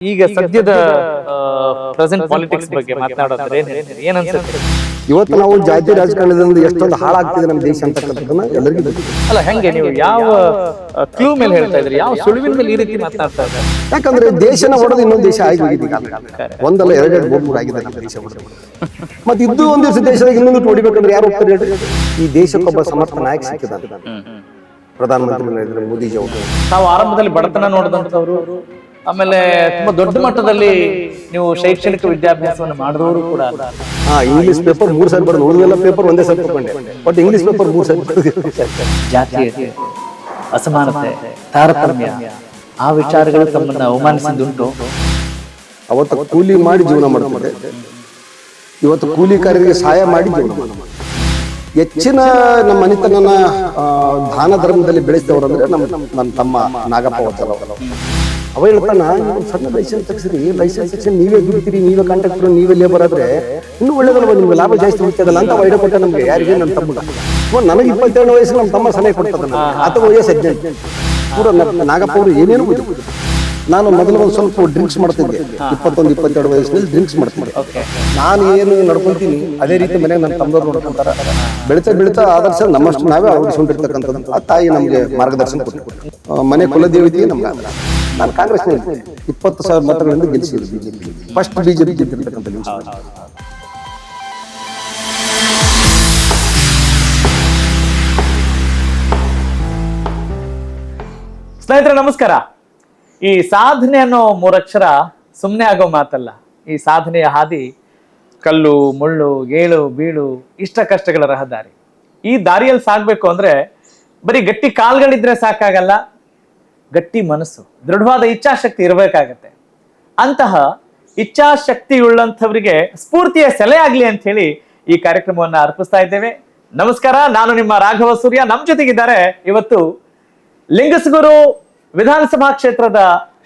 ಈಗ ಸದ್ಯದ present politics ಬಗ್ಗೆ ಮಾತನಾಡೋದ್ರೆ ಏನ್ ಅನ್ಸುತ್ತೆ? ಇವತ್ತು ನಾವು ಜಾತಿ ರಾಜಕಾರಣದಿಂದ ಎಷ್ಟೊಂದು ಹಾಳಾಗ್ತಿದೆ ನಮ್ಮ ದೇಶ ಅಂತಕ್ಕಂಥದ್ದನ್ನ ಎಲ್ಲರಿಗೂ ಗೊತ್ತು. ಅಲ್ಲ, ಹೆಂಗೆ ನೀವು ಯಾವ ಕ್ಲೂ ಮೇಲೆ ಹೇಳ್ತಾ ಇದ್ರಿ, ಯಾವ ಸುಳಿವಿನ ಮೇಲೆ ಈ ರೀತಿ ಮಾತನಾಡ್ತಾ ಇದ್ದಾರೆ? ಯಾಕಂದ್ರೆ ದೇಶನ ಹೊಡೆದು ಇನ್ನೊಂದು ದೇಶ ಆಗಿ ಒಂದಲ್ಲ ಎರಡೆರಡು ಮೂರು ಆಗಿದೆ ನಮ್ಮ ದೇಶ ಹೊಡೆದು. ಮತ್ತೆ ಇದ್ದು ಒಂದ್ ದಿವಸ ದೇಶದಾಗ ಇನ್ನೊಂದು ಹೊಡಿಬೇಕಂದ್ರೆ ಯಾರು ಹೋಗ್ತಾರೆ ಹೇಳ್ರಿ? ಈ ದೇಶಕ್ಕೊಬ್ಬ ಸಮರ್ಥ ನಾಯಕ ಸಿಕ್ಕಿದ ಪ್ರಧಾನಮಂತ್ರಿ ನರೇಂದ್ರ ಮೋದಿಜಿ ಅವರು. ತಾವು ಆರಂಭದಲ್ಲಿ ಬಡತನ ನೋಡಿದಂಥವ್ರು, ಆಮೇಲೆ ತುಂಬಾ ದೊಡ್ಡ ಮಟ್ಟದಲ್ಲಿ ನೀವು ಶೈಕ್ಷಣಿಕ ವಿದ್ಯಾಭ್ಯಾಸವನ್ನು ಮಾಡಿದವರು ಕೂಡ. ಇಂಗ್ಲಿಷ್ ಪೇಪರ್ 3 ಸಾರಿ ಬರೋದು, ಉಳಿದೆಲ್ಲ ಪೇಪರ್ ಒಂದೇ ಸಾರಿ ತಗೊಂಡೆ. ಬಟ್ ಇಂಗ್ಲಿಷ್ ಪೇಪರ್ 3 ಸಾರಿ. ಜಾತೀಯತೆ, ಅಸಮಾನತೆ, ತಾರತಮ್ಯ, ಆ ವಿಚಾರಗಳು ತಮ್ಮನ್ನ ಅವಮಾನಿಸಿದುಂಟು. ಅವತ್ತು ಕೂಲಿ ಮಾಡಿ ಜೀವನ ಮಾಡ್ತಿದ್ದೆ, ಇವತ್ತು ಕೂಲಿಕಾರರಿಗೆ ಸಹಾಯ ಮಾಡಿ ಜೀವನ ಮಾಡ್ತಾರೆ. ಹೆಚ್ಚಿನ ನಮ್ಮ ಮನೆತನನ ದಾನ ಧರ್ಮದಲ್ಲಿ ಬೆಳೆಸಿದವರಂದ್ರೆ ನನ್ನ ತಮ್ಮ ನಾಗಪ್ಪ ವಚಲ. ಅವ ಹೇಳ್ತಾನ, ಸಣ್ಣ ಲೈಸೆನ್ಸ್ ತೆಗಿಸ್ರಿ, ಲೈಸೆನ್ಸ್ ತೆಗಿಸಿ ನೀವೇ ದುಡಿತೀರಿ, ನೀವೇ ಕಾಂಟ್ರಾಕ್ಟರ್, ನೀವೇ ಲೇಬರ್ ಆದ್ರೆ ಇನ್ನೂ ಒಳ್ಳೇದಲ್ವ, ನಿಮ್ಗೆ ಲಾಭ ಜಾಸ್ತಿ ಉಳಿತದಲ್ಲ ಅಂತ ವೈಡ ಕೊಟ್ಟ ನಮ್ಗೆ. ಯಾರಿಗೆ? ನನ್ನ ತಮ್ಮ. ನನಗೆ 27 ವಯಸ್ಸು, ನಮ್ಮ ತಮ್ಮ ಸಲಹೆ ಕೊಡ್ತದ. ಆತ ವಯಸ್ಸು 18. ಪೂರ ನಾಗಪ್ಪ ಅವರು ಏನೇನು ಗೊತ್ತಿಲ್ಲ. ನಾನು ಮೊದಲು ಒಂದು ಸ್ವಲ್ಪ ಡ್ರಿಂಕ್ಸ್ ಮಾಡ್ತಿದ್ದೆ, 21-22 ವಯಸ್ಸಿನಲ್ಲಿ ಡ್ರಿಂಕ್ಸ್ ಮಾಡ್ತಿದ್ದೆ. ನಾನು ಏನು ನಡ್ಕೊಂತೀನಿ ಅದೇ ರೀತಿ ಮನೆಗೆ ನನ್ನ ತಮ್ಮದವ್ರು ನೋಡ್ಕೊಂತಾರ. ಬೆಳಿತಾ ಆದರ್ಶ ನಮ್ಮಷ್ಟು ನಾವೇ ಅಳವಡಿಸ್ಕೊಂಡಿರ್ತಕ್ಕಂಥದ್ದು. ಆ ತಾಯಿ ನಮ್ಗೆ ಮಾರ್ಗದರ್ಶನ ಕೊಟ್ಟು ಮನೆ ಕುಲದೇವತೆಗೆ ನಮ್ಗೆ. ನಾನು ಕಾಂಗ್ರೆಸ್ 20,000 ಮತಗಳಿಂದ ಗೆಲ್ಲಿಸಿದ್ರು ಬಿಜೆಪಿ. ಫಸ್ಟ್ ಬಿಜೆಪಿ ಗೆದ್ದಿರ್ತಕ್ಕಂಥ ನಿಮಿಷ. ಸ್ನೇಹಿತರೆ ನಮಸ್ಕಾರ. ಈ ಸಾಧನೆ ಅನ್ನೋ 3 ಅಕ್ಷರ ಸುಮ್ಮನೆ ಆಗೋ ಮಾತಲ್ಲ. ಈ ಸಾಧನೆಯ ಹಾದಿ ಕಲ್ಲು ಮುಳ್ಳು, ಏಳು ಬೀಳು, ಇಷ್ಟ ಕಷ್ಟಗಳ ರಹದಾರಿ. ಈ ದಾರಿಯಲ್ಲಿ ಸಾಗ್ಬೇಕು ಅಂದ್ರೆ ಬರೀ ಗಟ್ಟಿ ಕಾಲ್ಗಳಿದ್ರೆ ಸಾಕಾಗಲ್ಲ, ಗಟ್ಟಿ ಮನಸ್ಸು, ದೃಢವಾದ ಇಚ್ಛಾಶಕ್ತಿ ಇರಬೇಕಾಗತ್ತೆ. ಅಂತಹ ಇಚ್ಛಾಶಕ್ತಿ ಉಳ್ಳಂಥವರಿಗೆ ಸ್ಫೂರ್ತಿಯ ಸೆಲೆ ಆಗ್ಲಿ ಅಂತ ಹೇಳಿ ಈ ಕಾರ್ಯಕ್ರಮವನ್ನ ಅರ್ಪಿಸ್ತಾ ಇದ್ದೇವೆ. ನಮಸ್ಕಾರ, ನಾನು ನಿಮ್ಮ ರಾಘವ ಸೂರ್ಯ. ನಮ್ಮ ಜೊತೆಗಿದ್ದಾರೆ ಇವತ್ತು ಲಿಂಗಸಗೂರು ವಿಧಾನಸಭಾ ಕ್ಷೇತ್ರದ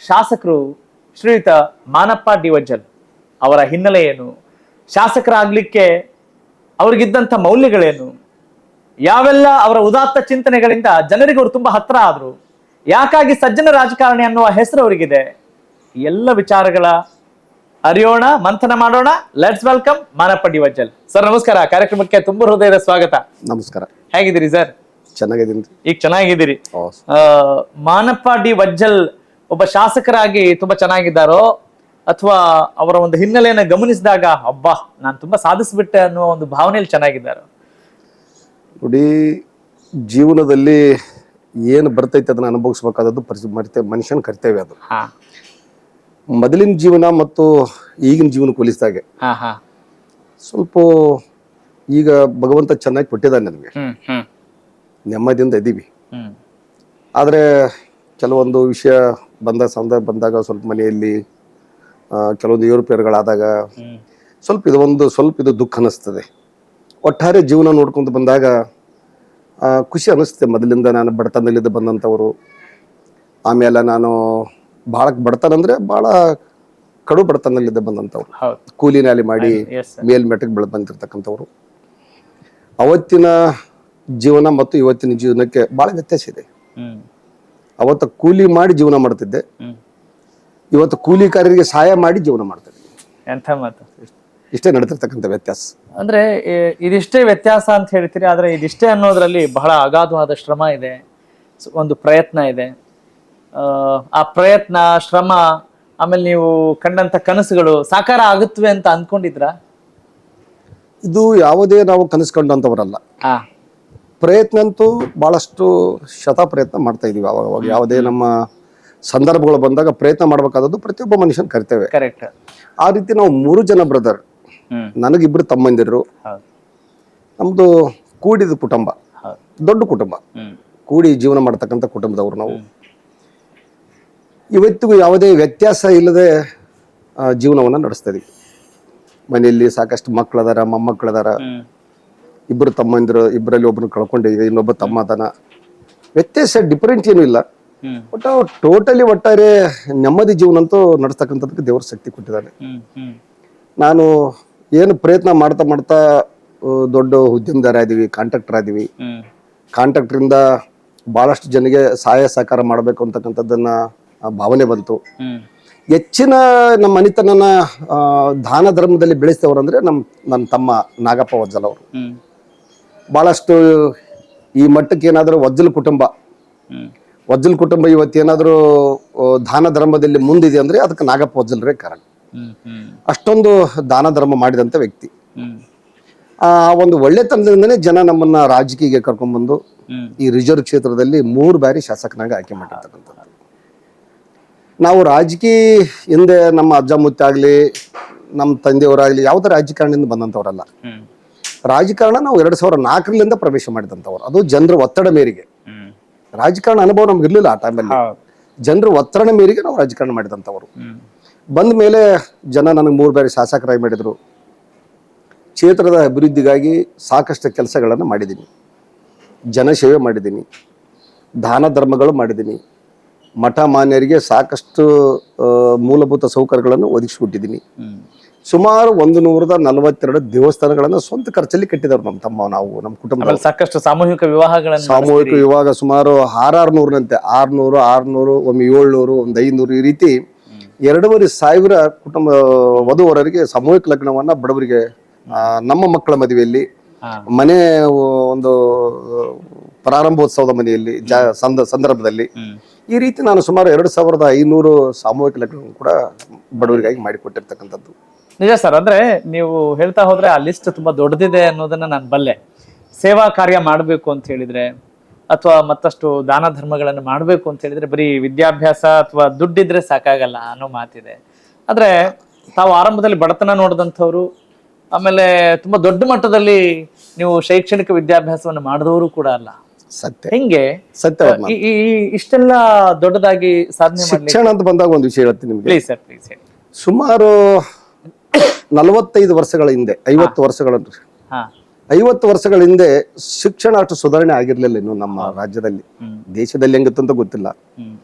ಶಾಸಕರು ಶ್ರೀಯುತ ಮಾನಪ್ಪ ಡಿ ವಜ್ಜಲ್. ಅವರ ಹಿನ್ನೆಲೆ ಏನು, ಶಾಸಕರಾಗ್ಲಿಕ್ಕೆ ಅವ್ರಿಗಿದ್ದಂಥ ಮೌಲ್ಯಗಳೇನು, ಯಾವೆಲ್ಲ ಅವರ ಉದಾತ್ತ ಚಿಂತನೆಗಳಿಂದ ಜನರಿಗೆ ಅವರು ತುಂಬಾ ಹತ್ರ ಆದ್ರು, ಯಾಕಾಗಿ ಸಜ್ಜನ ರಾಜಕಾರಣಿ ಅನ್ನುವ ಹೆಸರು ಅವರಿಗಿದೆ, ಎಲ್ಲ ವಿಚಾರಗಳ ಅರಿಯೋಣ, ಮಂಥನ ಮಾಡೋಣ. Let's welcome Manappa D Vajjal sir. ನಮಸ್ಕಾರ, ಕಾರ್ಯಕ್ರಮಕ್ಕೆ ತುಂಬ ಹೃದಯದ ಸ್ವಾಗತ. ನಮಸ್ಕಾರ. ಹೇಗಿದ್ದೀರಿ ಸರ್? ಚೆನ್ನಾಗಿದ್ದೀನಿ. ಈಗ ಚೆನ್ನಾಗಿದ್ದೀರಿ. ಮಾನಪ್ಪ ಡಿ ವಜ್ಜಲ್ ಒಬ್ಬ ಶಾಸಕರಾಗಿ ತುಂಬಾ ಚೆನ್ನಾಗಿದ್ದಾರೋ, ಅಥವಾ ಅವರ ಒಂದು ಹಿನ್ನೆಲೆಯನ್ನು ಗಮನಿಸಿದಾಗ ಅಬ್ಬಾ ನಾನು ತುಂಬಾ ಸಾಧಿಸ್ಬಿಟ್ಟೆ ಅನ್ನುವ ಒಂದು ಭಾವನೆಯಲ್ಲಿ ಚೆನ್ನಾಗಿದ್ದಾರೋ? ನೋಡಿ, ಜೀವನದಲ್ಲಿ ಏನು ಬರ್ತೈತೆ ಅದನ್ನ ಅನುಭವಿಸ್ಬೇಕಾದದ್ದು ಮನುಷ್ಯನ ಕರ್ತವ್ಯ. ಅದು ಮೊದಲಿನ ಜೀವನ ಮತ್ತು ಈಗಿನ ಜೀವನ ಹೋಲಿಸಿದಾಗೆ ಸ್ವಲ್ಪ ಈಗ ಭಗವಂತ ಚೆನ್ನಾಗಿ ಕೊಟ್ಟಿದ್ದಾನೆ ನಮಗೆ, ನೆಮ್ಮದಿಯಿಂದ ಇದ್ದೀವಿ. ಆದರೆ ಕೆಲವೊಂದು ವಿಷಯ ಸಂದರ್ಭ ಬಂದಾಗ ಸ್ವಲ್ಪ ಮನೆಯಲ್ಲಿ ಕೆಲವೊಂದು ಏರುಪೇರುಗಳಾದಾಗ ಸ್ವಲ್ಪ ಇದು ದುಃಖ ಅನ್ನಿಸ್ತದೆ. ಒಟ್ಟಾರೆ ಜೀವನ ನೋಡ್ಕೊಂಡು ಬಂದಾಗ ಖುಷಿ ಅನ್ನಿಸ್ತದೆ. ಮೊದಲಿಂದ ನಾನು ಬಡತನದಲ್ಲಿದ್ದ ಬಂದಂಥವ್ರು, ಆಮೇಲೆ ನಾನು ಭಾಳ ಬಡತನ ಅಂದರೆ ಭಾಳ ಕಡು ಬಡತನದಲ್ಲಿದ್ದ ಬಂದಂಥವ್ರು, ಕೂಲಿ ನಾಲಿ ಮಾಡಿ ಮೇಲ್ಮೆಟ್ಟಿಗೆ ಬೆಳೆದು ಬಂದಿರ್ತಕ್ಕಂಥವ್ರು. ಅವತ್ತಿನ ಜೀವನ ಮತ್ತು ಇವತ್ತಿನ ಜೀವನಕ್ಕೆ ಬಹಳ ವ್ಯತ್ಯಾಸ ಇದೆ. ಅವತ್ತು ಕೂಲಿ ಮಾಡಿ ಜೀವನ ಮಾಡ್ತಿದ್ದೆ, ಇವತ್ತು ಕೂಲಿಕಾರರಿಗೆ ಸಹಾಯ ಮಾಡಿ ಜೀವನ ಮಾಡ್ತಿದ್ದೆ. ಎಂಥ ಮಾತು! ಇಷ್ಟೇ ನಡೀತಿರ್ತಕ್ಕಂಥ ವ್ಯತ್ಯಾಸ. ಅಂದ್ರೆ ಇದಿಷ್ಟೇ ವ್ಯತ್ಯಾಸ ಅಂತ ಹೇಳ್ತೀರಿ, ಆದ್ರೆ ಇದಿಷ್ಟೇ ಅನ್ನೋದ್ರಲ್ಲಿ ಬಹಳ ಅಗಾಧವಾದ ಶ್ರಮ ಇದೆ, ಒಂದು ಪ್ರಯತ್ನ ಇದೆ. ಆ ಪ್ರಯತ್ನ, ಶ್ರಮ, ಆಮೇಲೆ ನೀವು ಕಂಡಂತ ಕನಸುಗಳು ಸಾಕಾರ ಆಗುತ್ತವೆ ಅಂತ ಅನ್ಕೊಂಡಿದ್ರ? ಇದು ಯಾವುದೇ ನಾವು ಕನಸ್ಕೊಂಡಂತವರಲ್ಲ. ಪ್ರಯತ್ನ ಅಂತೂ ಬಹಳಷ್ಟು ಪ್ರಯತ್ನ ಮಾಡ್ತಾ ಇದೀವಿ. ಅವಾಗ ಯಾವುದೇ ನಮ್ಮ ಸಂದರ್ಭಗಳು ಬಂದಾಗ ಪ್ರಯತ್ನ ಮಾಡ್ಬೇಕಾದದ್ದು ಪ್ರತಿಯೊಬ್ಬ ಮನುಷ್ಯನ ಕರ್ತವ್ಯ. ಕರೆಕ್ಟ್. ಆ ರೀತಿ ನಾವು 3 ಜನ ಬ್ರದರ್, ನನಗಿಬ್ರು ತಮ್ಮಂದಿರು, ನಮ್ದು ಕೂಡಿದ ಕುಟುಂಬ, ದೊಡ್ಡ ಕುಟುಂಬ, ಕೂಡಿ ಜೀವನ ಮಾಡ್ತಕ್ಕಂಥ ಕುಟುಂಬದವ್ರು ನಾವು. ಇವತ್ತಿಗೂ ಯಾವುದೇ ವ್ಯತ್ಯಾಸ ಇಲ್ಲದೆ ಜೀವನವನ್ನ ನಡೆಸ್ತಾ ಇದೀವಿ. ಮನೆಯಲ್ಲಿ ಸಾಕಷ್ಟು ಮಕ್ಕಳದಾರ, ಮೊಮ್ಮಕ್ಕಳದಾರ, ಇಬ್ಬರು ತಮ್ಮಂದಿರು, ಇಬ್ಬರಲ್ಲಿ ಒಬ್ಬರು ಕಳ್ಕೊಂಡಿದ್ದೀವಿ, ಇನ್ನೊಬ್ಬ ತಮ್ಮ ಅದನ. ವ್ಯತ್ಯಾಸ ಡಿಫರೆಂಟ್ ಏನೂ ಇಲ್ಲ. ಬಟ್ ಟೋಟಲಿ ಒಟ್ಟಾರೆ ನೆಮ್ಮದಿ ಜೀವನ ಅಂತೂ ನಡೆಸ್ತಕ್ಕಂಥದಕ್ಕೆ ದೇವ್ರ ಶಕ್ತಿ ಕೊಟ್ಟಿದ್ದಾನೆ. ನಾನು ಏನು ಪ್ರಯತ್ನ ಮಾಡ್ತಾ ದೊಡ್ಡ ಉದ್ಯಮದಾರ ಆದೀವಿ, ಕಾಂಟ್ರಾಕ್ಟರ್ ಆದೀವಿ. ಕಾಂಟ್ರಾಕ್ಟರಿಂದ ಬಹಳಷ್ಟು ಜನರಿಗೆ ಸಹಾಯ ಸಹಕಾರ ಮಾಡಬೇಕು ಅಂತಕ್ಕಂಥದ್ದನ್ನ ಭಾವನೆ ಬಂತು. ಹೆಚ್ಚಿನ ನಮ್ಮ ಮನೆತನನ ದಾನ ಧರ್ಮದಲ್ಲಿ ಬೆಳೆಸಿದವರಂದ್ರೆ ನನ್ನ ತಮ್ಮ ನಾಗಪ್ಪ ವಜ್ಜಲ್ ಅವರು. ಬಹಳಷ್ಟು ಈ ಮಟ್ಟಕ್ಕೆ ಏನಾದರೂ ವಜ್ಜಲ್ ಕುಟುಂಬ ಇವತ್ತೇನಾದರೂ ದಾನ ಧರ್ಮದಲ್ಲಿ ಮುಂದಿದೆ ಅಂದ್ರೆ ಅದಕ್ಕೆ ನಾಗಪ್ಪ ವಜ್ಜಲ್ರೇ ಕಾರಣ. ಅಷ್ಟೊಂದು ದಾನ ಧರ್ಮ ಮಾಡಿದಂಥ ವ್ಯಕ್ತಿ. ಆ ಒಂದು ಒಳ್ಳೆತನದಿಂದನೇ ಜನ ನಮ್ಮನ್ನ ರಾಜಕೀಯಕ್ಕೆ ಕರ್ಕೊಂಡ್ಬಂದು ಈ ರಿಸರ್ವ್ ಕ್ಷೇತ್ರದಲ್ಲಿ 3 ಬಾರಿ ಶಾಸಕನಾಗಿ ಆಯ್ಕೆ ಮಾಡಿರ್ತಕ್ಕಂಥದ್ದು. ನಾವು ರಾಜಕೀಯ ಹಿಂದೆ ನಮ್ಮ ಅಜ್ಜ ಮುತ್ತೆ ಆಗ್ಲಿ ನಮ್ಮ ತಂದೆಯವರಾಗ್ಲಿ ಯಾವುದೇ ರಾಜಕಾರಣದಿಂದ ಬಂದಂಥವ್ರಲ್ಲ. ರಾಜಕಾರಣ ನಾವು 2004ರಿಂದ ಪ್ರವೇಶ ಮಾಡಿದಂಥವ್ರು. ಅದು ಜನರ ಒತ್ತಡ ಮೇರೆಗೆ. ರಾಜಕಾರಣ ಅನುಭವ ನಮ್ಗೆ ಇರ್ಲಿಲ್ಲ ಆ ಟೈಮಲ್ಲಿ. ಜನರ ಒತ್ತಡ ಮೇರೆಗೆ ನಾವು ರಾಜಕಾರಣ ಮಾಡಿದಂಥವ್ರು. ಬಂದ ಮೇಲೆ ಜನ ನನಗೆ 3 ಬಾರಿ ಶಾಸಕರಾಗಿ ಮಾಡಿದ್ರು. ಕ್ಷೇತ್ರದ ಅಭಿವೃದ್ಧಿಗಾಗಿ ಸಾಕಷ್ಟು ಕೆಲಸಗಳನ್ನು ಮಾಡಿದ್ದೀನಿ. ಜನಸೇವೆ ಮಾಡಿದ್ದೀನಿ, ದಾನ ಧರ್ಮಗಳು ಮಾಡಿದ್ದೀನಿ, ಮಠ ಮಾನ್ಯರಿಗೆ ಸಾಕಷ್ಟು ಮೂಲಭೂತ ಸೌಕರ್ಯಗಳನ್ನು ಒದಗಿಸಿಕೊಟ್ಟಿದ್ದೀನಿ. ಸುಮಾರು 142 ದೇವಸ್ಥಾನಗಳನ್ನು ಸ್ವಂತ ಖರ್ಚಲ್ಲಿ ಕಟ್ಟಿದವರು ನಮ್ಮ ತಮ್ಮ, ನಾವು, ನಮ್ಮ ಕುಟುಂಬ. ಸಾಕಷ್ಟು ಸಾಮೂಹಿಕ ವಿವಾಹ ಸುಮಾರು 600-ನಂತೆ 600, ಒಮ್ಮೆ 700, ಒಂದು 500, ಈ ರೀತಿ 2,500 ಕುಟುಂಬ ವಧುವರರಿಗೆ ಸಾಮೂಹಿಕ ಲಗ್ನವನ್ನ ಬಡವರಿಗೆ, ನಮ್ಮ ಮಕ್ಕಳ ಮದುವೆಯಲ್ಲಿ, ಮನೆ ಒಂದು ಪ್ರಾರಂಭೋತ್ಸವದ ಮನೆಯಲ್ಲಿ ಸಂದರ್ಭದಲ್ಲಿ ಈ ರೀತಿ ನಾನು ಸುಮಾರು 2,500 ಸಾಮೂಹಿಕ ಲಗ್ನ ಕೂಡ ಬಡವರಿಗಾಗಿ ಮಾಡಿಕೊಟ್ಟಿರ್ತಕ್ಕಂಥದ್ದು. ನಿಜ ಸರ್. ಅಂದ್ರೆ ನೀವು ಹೇಳ್ತಾ ಹೋದ್ರೆ ಆ ಲಿಸ್ಟ್ ತುಂಬಾ ದೊಡ್ಡದಿದೆ ಅನ್ನೋದನ್ನ ನಾನು ಬಲ್ಲೆ. ಸೇವಾ ಕಾರ್ಯ ಮಾಡಬೇಕು ಅಂತ ಹೇಳಿದ್ರೆ ಅಥವಾ ಮತ್ತಷ್ಟು ದಾನ ಧರ್ಮಗಳನ್ನು ಮಾಡಬೇಕು ಅಂತ ಹೇಳಿದ್ರೆ ಬರೀ ವಿದ್ಯಾಭ್ಯಾಸ ಅಥವಾ ದುಡ್ಡಿದ್ರೆ ಸಾಕಾಗಲ್ಲ ಅನ್ನೋ ಮಾತಿದೆ. ಆದ್ರೆ ತಾವು ಆರಂಭದಲ್ಲಿ ಬಡತನ ನೋಡಿದಂಥವ್ರು, ಆಮೇಲೆ ತುಂಬಾ ದೊಡ್ಡ ಮಟ್ಟದಲ್ಲಿ ನೀವು ಶೈಕ್ಷಣಿಕ ವಿದ್ಯಾಭ್ಯಾಸವನ್ನು ಮಾಡಿದವರು ಕೂಡ ಅಲ್ಲ. ಸತ್ಯ. ಹಿಂಗೆ ಇಷ್ಟೆಲ್ಲ ದೊಡ್ಡದಾಗಿ ಸಾಧನೆ ಶಿಕ್ಷಣ ಅಂತ ಬಂದಾಗ ಒಂದು ವಿಷಯ ಹೇಳ್ತೀನಿ ನಿಮ್ಗೆ. ಪ್ಲೀಸ್ ಸರ್, ಪ್ಲೀಸ್ ಹೇಳಿ. ಸುಮಾರು 45 ವರ್ಷಗಳ ಹಿಂದೆ, 50 ವರ್ಷಗಳ 50 ವರ್ಷಗಳ ಹಿಂದೆ ಶಿಕ್ಷಣ ಅಷ್ಟು ಸುಧಾರಣೆ ಆಗಿರ್ಲಿಲ್ಲ ಇನ್ನು ನಮ್ಮ ರಾಜ್ಯದಲ್ಲಿ. ದೇಶದಲ್ಲಿ ಹೆಂಗಿತ್ತಂತ ಗೊತ್ತಿಲ್ಲ.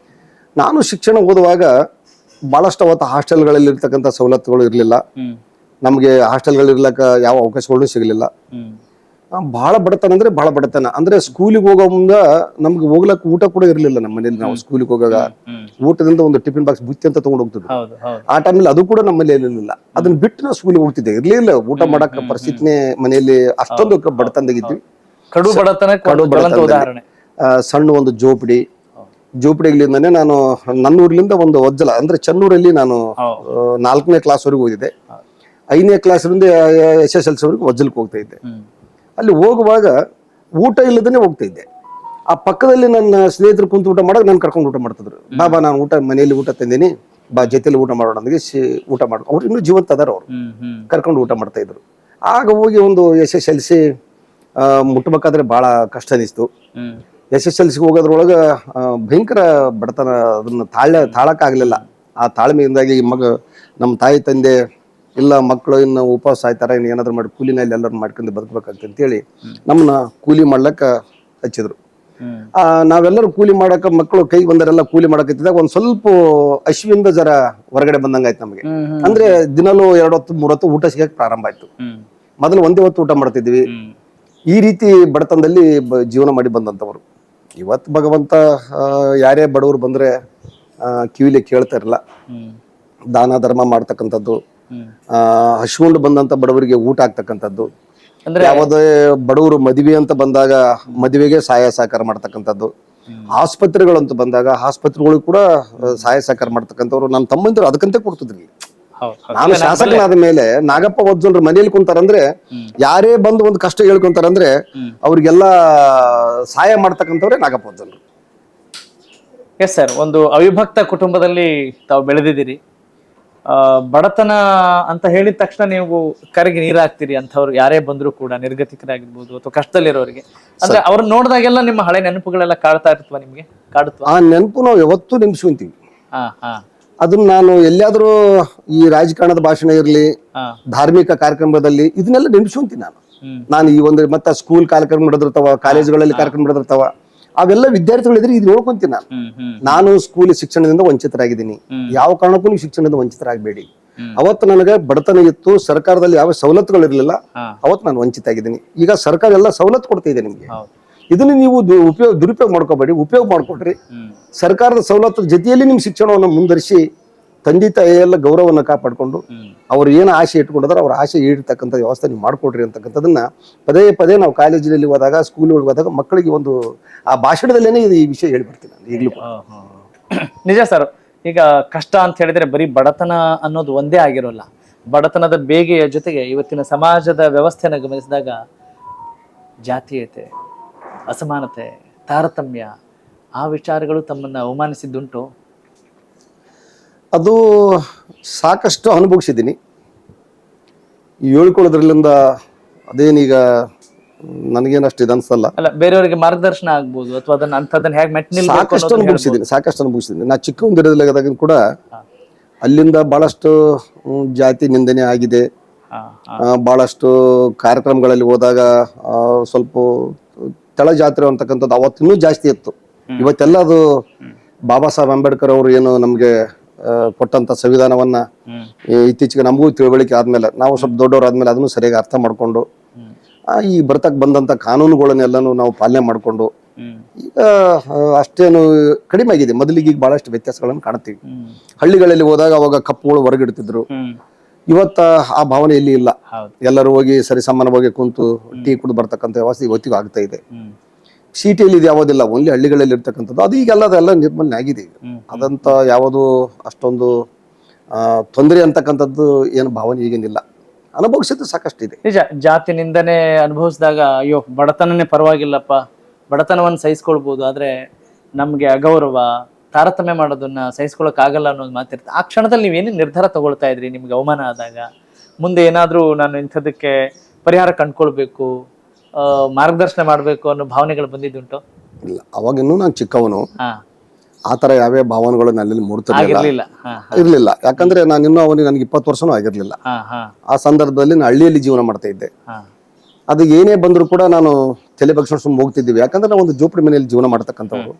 ನಾನು ಶಿಕ್ಷಣ ಓದುವಾಗ ಬಹಳಷ್ಟು ಅವತ್ತು ಹಾಸ್ಟೆಲ್ಗಳಲ್ಲಿ ಇರ್ತಕ್ಕಂಥ ಸವಲತ್ತುಗಳು ಇರಲಿಲ್ಲ. ನಮ್ಗೆ ಹಾಸ್ಟೆಲ್ಗಳು ಇರ್ಲಕ್ಕ ಯಾವ ಅವಕಾಶಗಳು ಸಿಗಲಿಲ್ಲ. ಬಹಳ ಬಡತನ ಅಂದ್ರೆ ಬಹಳ ಬಡತನ. ಅಂದ್ರೆ ಸ್ಕೂಲಿಗೆ ಹೋಗೋ ಮುಂದ ನಮ್ಗೆ ಹೋಗ್ಲಕ್ಕ ಊಟ ಕೂಡ ಇರ್ಲಿಲ್ಲ ನಮ್ಮ ಮನೇಲಿ. ನಾವು ಸ್ಕೂಲಿಗೆ ಹೋಗಾಗ ಊಟದಿಂದ ಒಂದು ಟಿಫಿನ್ ಬಾಕ್ಸ್ ಬುತ್ತಿ ಅಂತ ತಗೊಂಡು ಹೋಗ್ತಿದ್ವಿ. ಆ ಟೈಮಲ್ಲಿ ಅದು ಕೂಡ ನಮ್ಮಲ್ಲಿ ಏನಿಲ್ಲ. ಅದನ್ನ ಬಿಟ್ಟು ನಾವು ಸ್ಕೂಲಿಗೆ ಹೋಗ್ತಿದ್ದೆ. ಇರ್ಲಿಲ್ಲ ಊಟ ಮಾಡಕ್ ಪರಿಸ್ಥಿತಿನೇ ಮನೆಯಲ್ಲಿ. ಅಷ್ಟೊಂದು ಬಡತನದಾಗಿದ್ವಿ. ಕಡು ಬಡತನ. ಸಣ್ಣ ಒಂದು ಜೋಪಡಿಗಳಿಂದಾನೆ ನಾನು ನನ್ನ ಊರ್ಲಿಂದ ಒಂದು ವಜ್ಜಲ ಅಂದ್ರೆ ಚನ್ನೂರಲ್ಲಿ ನಾನು 4ನೇ ಕ್ಲಾಸ್ ವರೆಗೂ ಓದಿದೆ. 5ನೇ ಕ್ಲಾಸ್ರಿಂದ SSLC ವರೆಗೂ ವಜ್ಜಲಕ್ಕೆ ಹೋಗ್ತಾ ಇದ್ದೆ. ಅಲ್ಲಿ ಹೋಗುವಾಗ ಊಟ ಇಲ್ಲದೇ ಹೋಗ್ತಾ ಇದ್ದೆ. ಆ ಪಕ್ಕದಲ್ಲಿ ನನ್ನ ಸ್ನೇಹಿತರು ಕುಂತು ಊಟ ಮಾಡಕ್ ನಾನು ಕರ್ಕೊಂಡು ಊಟ ಮಾಡ್ತಿದ್ರು. ಬಾಬಾ ನಾನು ಮನೆಯಲ್ಲಿ ಊಟ ತಂದೇನಿ, ಬಾ ಜೊತೆಲಿ ಊಟ ಮಾಡೋಣ ಅಂದಿಗೆ ಊಟ ಮಾಡ. ಅವ್ರು ಇನ್ನೂ ಜೀವಂತ ಅದಾರ. ಅವ್ರು ಕರ್ಕೊಂಡು ಊಟ ಮಾಡ್ತಾ ಇದ್ರು. ಆಗ ಹೋಗಿ ಒಂದು SSLC ಮುಟ್ಬೇಕಾದ್ರೆ ಬಹಳ ಕಷ್ಟ ಅನಿಸ್ತು. SSLC ಹೋಗೋದ್ರೊಳಗ ಭಯಂಕರ ಬಡತನ, ಅದನ್ನ ತಾಳಕ್ಕಾಗ್ಲಿಲ್ಲ. ಆ ತಾಳ್ಮೆಯಿಂದಾಗಿ ನಮ್ಮ ತಾಯಿ ತಂದೆ ಇಲ್ಲ ಮಕ್ಕಳು ಇನ್ನು ಉಪವಾಸ ಆಯ್ತಾರ, ಇನ್ನು ಏನಾದ್ರು ಮಾಡಿ ಕೂಲಿನಲ್ಲಿ ಎಲ್ಲರೂ ಮಾಡ್ಕೊಂಡು ಬದುಕಬೇಕಾಗ್ತದೆ ಅಂತೇಳಿ ನಮ್ಮನ್ನ ಕೂಲಿ ಮಾಡ್ಲಕ್ಕ ಹಚ್ಚಿದ್ರು. ನಾವೆಲ್ಲರೂ ಕೂಲಿ ಮಾಡಕ, ಮಕ್ಕಳು ಕೈಗೆ ಬಂದರೆಲ್ಲ ಕೂಲಿ ಮಾಡಕತ್ತಿದಾಗ ಒಂದ್ ಸ್ವಲ್ಪ ಹಸಿವಿಂದ ಜರ ಹೊರಗಡೆ ಬಂದಂಗಾಯ್ತು ನಮಗೆ. ಅಂದ್ರೆ ದಿನಲೂ 2 ಹೊತ್ತು 3 ಹೊತ್ತು ಊಟ ಸಿಗಕ್ಕೆ ಪ್ರಾರಂಭ ಆಯ್ತು. ಮೊದಲು ಒಂದೇ ಹೊತ್ತು ಊಟ ಮಾಡ್ತಿದ್ವಿ. ಈ ರೀತಿ ಬಡತನದಲ್ಲಿ ಜೀವನ ಮಾಡಿ ಬಂದಂತವ್ರು. ಇವತ್ತು ಭಗವಂತ ಯಾರೇ ಬಡವರು ಬಂದ್ರೆ ಕಿವಿಲಿ ಕೇಳ್ತಾ ಇರಲ್ಲ. ದಾನ ಧರ್ಮ ಮಾಡ್ತಕ್ಕಂಥದ್ದು, ಹಶ್ಕೊಂಡು ಬಂದಂತ ಬಡವರಿಗೆ ಊಟ ಆಗ್ತಕ್ಕಂಥದ್ದು, ಯಾವುದೇ ಬಡವರು ಮದುವೆ ಅಂತ ಬಂದಾಗ ಮದುವೆಗೆ ಸಹಾಯ ಸಹಕಾರ ಮಾಡ್ತಕ್ಕಂಥದ್ದು, ಆಸ್ಪತ್ರೆಗಳಂತ ಬಂದಾಗ ಆಸ್ಪತ್ರೆಗಳಿಗೆ ಕೂಡ ಸಹಾಯ ಸಹಕಾರ ಮಾಡ್ತಕ್ಕಂಥವ್ರು ನನ್ನ ತಮ್ಮಂದಿರು ಅದಕ್ಕಂತೆ ಕೊಡ್ತಿದ್ರಿ. ನಾನು ಶಾಸಕನಾದ ಮೇಲೆ ನಾಗಪ್ಪ ವಜ್ಜಲ್ರು ಮನೆಯಲ್ಲಿ ಕುಂತಾರಂದ್ರೆ, ಯಾರೇ ಬಂದು ಒಂದು ಕಷ್ಟ ಹೇಳ್ಕೊಂತಾರಂದ್ರೆ ಅವ್ರಿಗೆಲ್ಲ ಸಹಾಯ ಮಾಡ್ತಕ್ಕಂಥವ್ರೆ ನಾಗಪ್ಪ ವಜ್ಜಲ್ರು. Yes sir. ಒಂದು ಅವಿಭಕ್ತ ಕುಟುಂಬದಲ್ಲಿ ತಾವು ಬೆಳೆದಿದ್ದೀರಿ. ಬಡತನ ಅಂತ ಹೇಳಿದ ತಕ್ಷಣ ನೀವು ಕರೆಗೆ ನೀರು ಹಾಕ್ತೀರಿ ಅಂಥವ್ರು ಯಾರೇ ಬಂದ್ರು ಕೂಡ, ನಿರ್ಗತಿಕರಾಗಿರ್ಬೋದು ಅಥವಾ ಕಷ್ಟದಲ್ಲಿರೋರಿಗೆ. ಅಂದ್ರೆ ಅವ್ರನ್ನ ನೋಡಿದಾಗೆಲ್ಲ ನಿಮ್ಮ ಹಳೆ ನೆನಪುಗಳೆಲ್ಲ ಕಾಡ್ತಾ ಇರ್ತವ ನಿಮ್ಗೆ? ಕಾಡುತ್ತವ? ಆ ನೆನಪು ನಾವು ಯಾವತ್ತೂ ನೆನ್ಸ್ಕೊಂತೀವಿ. ಅದನ್ನ ನಾನು ಎಲ್ಲಿಯಾದ್ರೂ ಈ ರಾಜಕಾರಣದ ಭಾಷಣ ಇರ್ಲಿ, ಧಾರ್ಮಿಕ ಕಾರ್ಯಕ್ರಮದಲ್ಲಿ ಇದನ್ನೆಲ್ಲ ನೆನ್ಸ್ಕೊಂತೀನಿ ನಾನು. ಈ ಒಂದು ಮತ್ತೆ ಸ್ಕೂಲ್ ಕಾರ್ಯಕ್ರಮ ನಡೆದಿರ್ತಾವ, ಕಾಲೇಜುಗಳಲ್ಲಿ ಕಾರ್ಯಕ್ರಮ ನಡೆದಿರ್ತಾವ, ಅವೆಲ್ಲ ವಿದ್ಯಾರ್ಥಿಗಳಿದ್ರೆ ಇದು ನೋಡ್ಕೊಂತೀನಿ ನಾನು ಸ್ಕೂಲ್ ಶಿಕ್ಷಣದಿಂದ ವಂಚಿತರಾಗಿದ್ದೀನಿ. ಯಾವ ಕಾರಣಕ್ಕೂ ನೀವು ಶಿಕ್ಷಣದಿಂದ ವಂಚಿತರಾಗಬೇಡಿ. ಅವತ್ತು ನನಗೆ ಬಡತನ ಇತ್ತು, ಸರ್ಕಾರದಲ್ಲಿ ಯಾವ ಸವಲತ್ತುಗಳು ಇರಲಿಲ್ಲ, ಅವತ್ತು ನಾನು ವಂಚಿತ ಆಗಿದ್ದೀನಿ. ಈಗ ಸರ್ಕಾರ ಎಲ್ಲ ಸವಲತ್ತು ಕೊಡ್ತಾ ಇದೆ ನಿಮ್ಗೆ. ಇದನ್ನ ನೀವು ದುರುಪಯೋಗ ಮಾಡ್ಕೋಬೇಡಿ, ಉಪಯೋಗ ಮಾಡ್ಕೊಡ್ರಿ. ಸರ್ಕಾರದ ಸವಲತ್ತು ಜೊತೆಯಲ್ಲಿ ನಿಮ್ ಶಿಕ್ಷಣವನ್ನು ಮುಂದುವರಿಸಿ ತಂದೆ ತಾಯಿ ಎಲ್ಲ ಗೌರವವನ್ನು ಕಾಪಾಡಿಕೊಂಡು ಅವ್ರು ಏನು ಆಸೆ ಇಟ್ಕೊಂಡಿದ್ರೆ ಅವ್ರ ಆಸೆ ಈಡತಕ್ಕಂಥ ವ್ಯವಸ್ಥೆ ನೀವು ಮಾಡಿಕೊಡ್ರಿ ಅಂತಕ್ಕಂಥದ್ದನ್ನ ಪದೇ ಪದೇ ನಾವು ಕಾಲೇಜಿನಲ್ಲಿ ಹೋದಾಗ ಸ್ಕೂಲ್ ಹೋದಾಗ ಮಕ್ಕಳಿಗೆ ಒಂದು ಆ ಭಾಷಣದಲ್ಲೇನೆ ಈ ವಿಷಯ ಹೇಳ್ಬಿಡ್ತೀನಿ ನಾನು ಈಗಲೂ. ನಿಜ ಸರ್. ಈಗ ಕಷ್ಟ ಅಂತ ಹೇಳಿದ್ರೆ ಬರೀ ಬಡತನ ಅನ್ನೋದು ಒಂದೇ ಆಗಿರೋಲ್ಲ. ಬಡತನದ ಬೇಗೆಯ ಜೊತೆಗೆ ಇವತ್ತಿನ ಸಮಾಜದ ವ್ಯವಸ್ಥೆಯನ್ನು ಗಮನಿಸಿದಾಗ ಜಾತೀಯತೆ, ಅಸಮಾನತೆ, ತಾರತಮ್ಯ ಆ ವಿಚಾರಗಳು ತಮ್ಮನ್ನ ಅವಮಾನಿಸಿದ್ದುಂಟು? ಅದು ಸಾಕಷ್ಟು ಅನುಭವಿಸಿದ್ದೀನಿ. ಹೇಳ್ಕೊಳ್ಳೋದ್ರಲ್ಲಿಂದ ಅದೇನೀಗ ನನಗೇನಷ್ಟು ಇದು ಅನ್ಸಲ್ಲ. ಅಲ್ಲ, ಬೇರೆಯವರಿಗೆ ಮಾರ್ಗದರ್ಶನ ಆಗ್ಬೋದು ಅಥವಾ ಅದನ್ನ ಅಂಥದ್ದನ್ನ ಹೇಗೆ ಮೆಟ್ಟಿ ಸಾಕಷ್ಟು ಅನುಭವಿಸಿದ್ದೀನಿ. ನಾ ಚಿಕ್ಕವನಿರೋದಾಗ ಕೂಡ ಅಲ್ಲಿಂದ ಬಹಳಷ್ಟು ಜಾತಿ ನಿಂದನೆ ಆಗಿದೆ. ಬಹಳಷ್ಟು ಕಾರ್ಯಕ್ರಮಗಳಲ್ಲಿ ಹೋದಾಗ ಸ್ವಲ್ಪ ತಳ ಜಾತ್ರೆ ಅಂತಕ್ಕಂಥದ್ದು ಅವತ್ತಿನ್ನೂ ಜಾಸ್ತಿ ಇತ್ತು. ಇವತ್ತೆಲ್ಲ ಅದು ಬಾಬಾ ಸಾಹೇಬ್ ಅಂಬೇಡ್ಕರ್ ಅವರು ಏನು ನಮ್ಗೆ ಕೊಟ್ಟಂತ ಸಂವಿಧಾನವನ್ನ ಇತ್ತೀಚೆಗೆ ನಮಗೂ ತಿಳುವಳಿಕೆ ಆದ್ಮೇಲೆ ನಾವು ಸ್ವಲ್ಪ ದೊಡ್ಡವರಾದ್ಮೇಲೆ ಅದನ್ನು ಸರಿಯಾಗಿ ಅರ್ಥ ಮಾಡ್ಕೊಂಡು ಈ ಬರ್ತಕ್ ಬಂದಂತ ಕಾನೂನುಗಳನ್ನೆಲ್ಲಾನು ನಾವು ಪಾಲನೆ ಮಾಡ್ಕೊಂಡು ಈಗ ಅಷ್ಟೇನು ಕಡಿಮೆ ಆಗಿದೆ. ಮೊದಲಿಗೆ ಈಗ ಬಹಳಷ್ಟು ವ್ಯತ್ಯಾಸಗಳನ್ನು ಕಾಣ್ತೀವಿ. ಹಳ್ಳಿಗಳಲ್ಲಿ ಹೋದಾಗ ಅವಾಗ ಕಪ್ಪುಗಳು ಹೊರಗಿಡ್ತಿದ್ರು. ಇವತ್ತ ಆ ಭಾವನೆ ಇಲ್ಲಿ ಇಲ್ಲ. ಎಲ್ಲರೂ ಹೋಗಿ ಸರಿಸಮಾನವಾಗಿ ಕುಂತು ಟೀ ಕುಡಿದು ಬರ್ತಕ್ಕಂಥ ವ್ಯವಸ್ಥೆ ಇವತ್ತಿಗೂ ಆಗ್ತಾ ಇದೆ. ಸಿಟಿಯಲ್ಲಿ ಇದು ಯಾವುದಿಲ್ಲ, ಓನ್ಲಿ ಹಳ್ಳಿಗಳಲ್ಲಿ ಇರ್ತಕ್ಕಂಥದ್ದು. ಅದು ಈಗೆಲ್ಲ ಅದೆಲ್ಲ ನಿರ್ಮೂಲನೆ ಆಗಿದೆ. ಈಗ ಅದಂತ ಯಾವುದು ಅಷ್ಟೊಂದು ತೊಂದರೆ ಅಂತಕ್ಕಂಥದ್ದು ಏನು ಭಾವನೆ ಈಗೇನಿಲ್ಲ. ಅನುಭವಿಸಿದ್ದು ಸಾಕಷ್ಟು ಇದೆ. ನಿಜ. ಜಾತಿ ನಿಂದನೆ ಅನುಭವಿಸಿದಾಗ ಅಯ್ಯೋ ಬಡತನನೇ ಪರವಾಗಿಲ್ಲಪ್ಪ, ಬಡತನವನ್ನು ಸಹಿಸ್ಕೊಳ್ಬೋದು, ಆದ್ರೆ ನಮ್ಗೆ ಅಗೌರವ, ತಾರತಮ್ಯ ಮಾಡೋದನ್ನ ಸಹಿಸ್ಕೊಳಕ್ ಆಗಲ್ಲ ಅನ್ನೋದು ಮಾತಿರುತ್ತೆ. ಆ ಕ್ಷಣದಲ್ಲಿ ನೀವೇನೇ ನಿರ್ಧಾರ ತಗೊಳ್ತಾ ಇದ್ರಿ ನಿಮ್ಗೆ ಅವಮಾನ ಆದಾಗ? ಮುಂದೆ ಏನಾದ್ರೂ ನಾನು ಇಂಥದಕ್ಕೆ ಪರಿಹಾರ ಕಂಡ್ಕೊಳ್ಬೇಕು, ಮಾರ್ಗದರ್ಶನ ಮಾಡ್ಬೇಕು ಅನ್ನೋ ಭಾವನೆಗಳು ಬಂದಿದ್ದುಂಟು? ಇಲ್ಲ, ಅವಾಗಿನ್ನೂ ನಾನು ಚಿಕ್ಕವನು. ಆತರ ಯಾವ್ಯಾವ ಭಾವನೆಗಳು ನನ್ನಲ್ಲಿ ಇರ್ಲಿಲ್ಲ. ಯಾಕಂದ್ರೆ ನಾನು ಇನ್ನೂ ಅವನಿಗೆ ನನಗೆ 20 ವರ್ಷನೂ ಆಗಿರ್ಲಿಲ್ಲ. ಆ ಸಂದರ್ಭದಲ್ಲಿ ನಾನು ಹಳ್ಳಿಯಲ್ಲಿ ಜೀವನ ಮಾಡ್ತಾ ಇದ್ದೆ. ಅದು ಏನೇ ಬಂದ್ರು ಕೂಡ ನಾನು ತಲೆ ಬಗ್ಸ್ಕೊಂಡು ಹೋಗ್ತಿದ್ದೀವಿ. ಯಾಕಂದ್ರೆ ನಾವು ಒಂದು ಜೋಪಡಿ ಮನೆಯಲ್ಲಿ ಜೀವನ ಮಾಡ್ತಕ್ಕಂಥವ್ರು.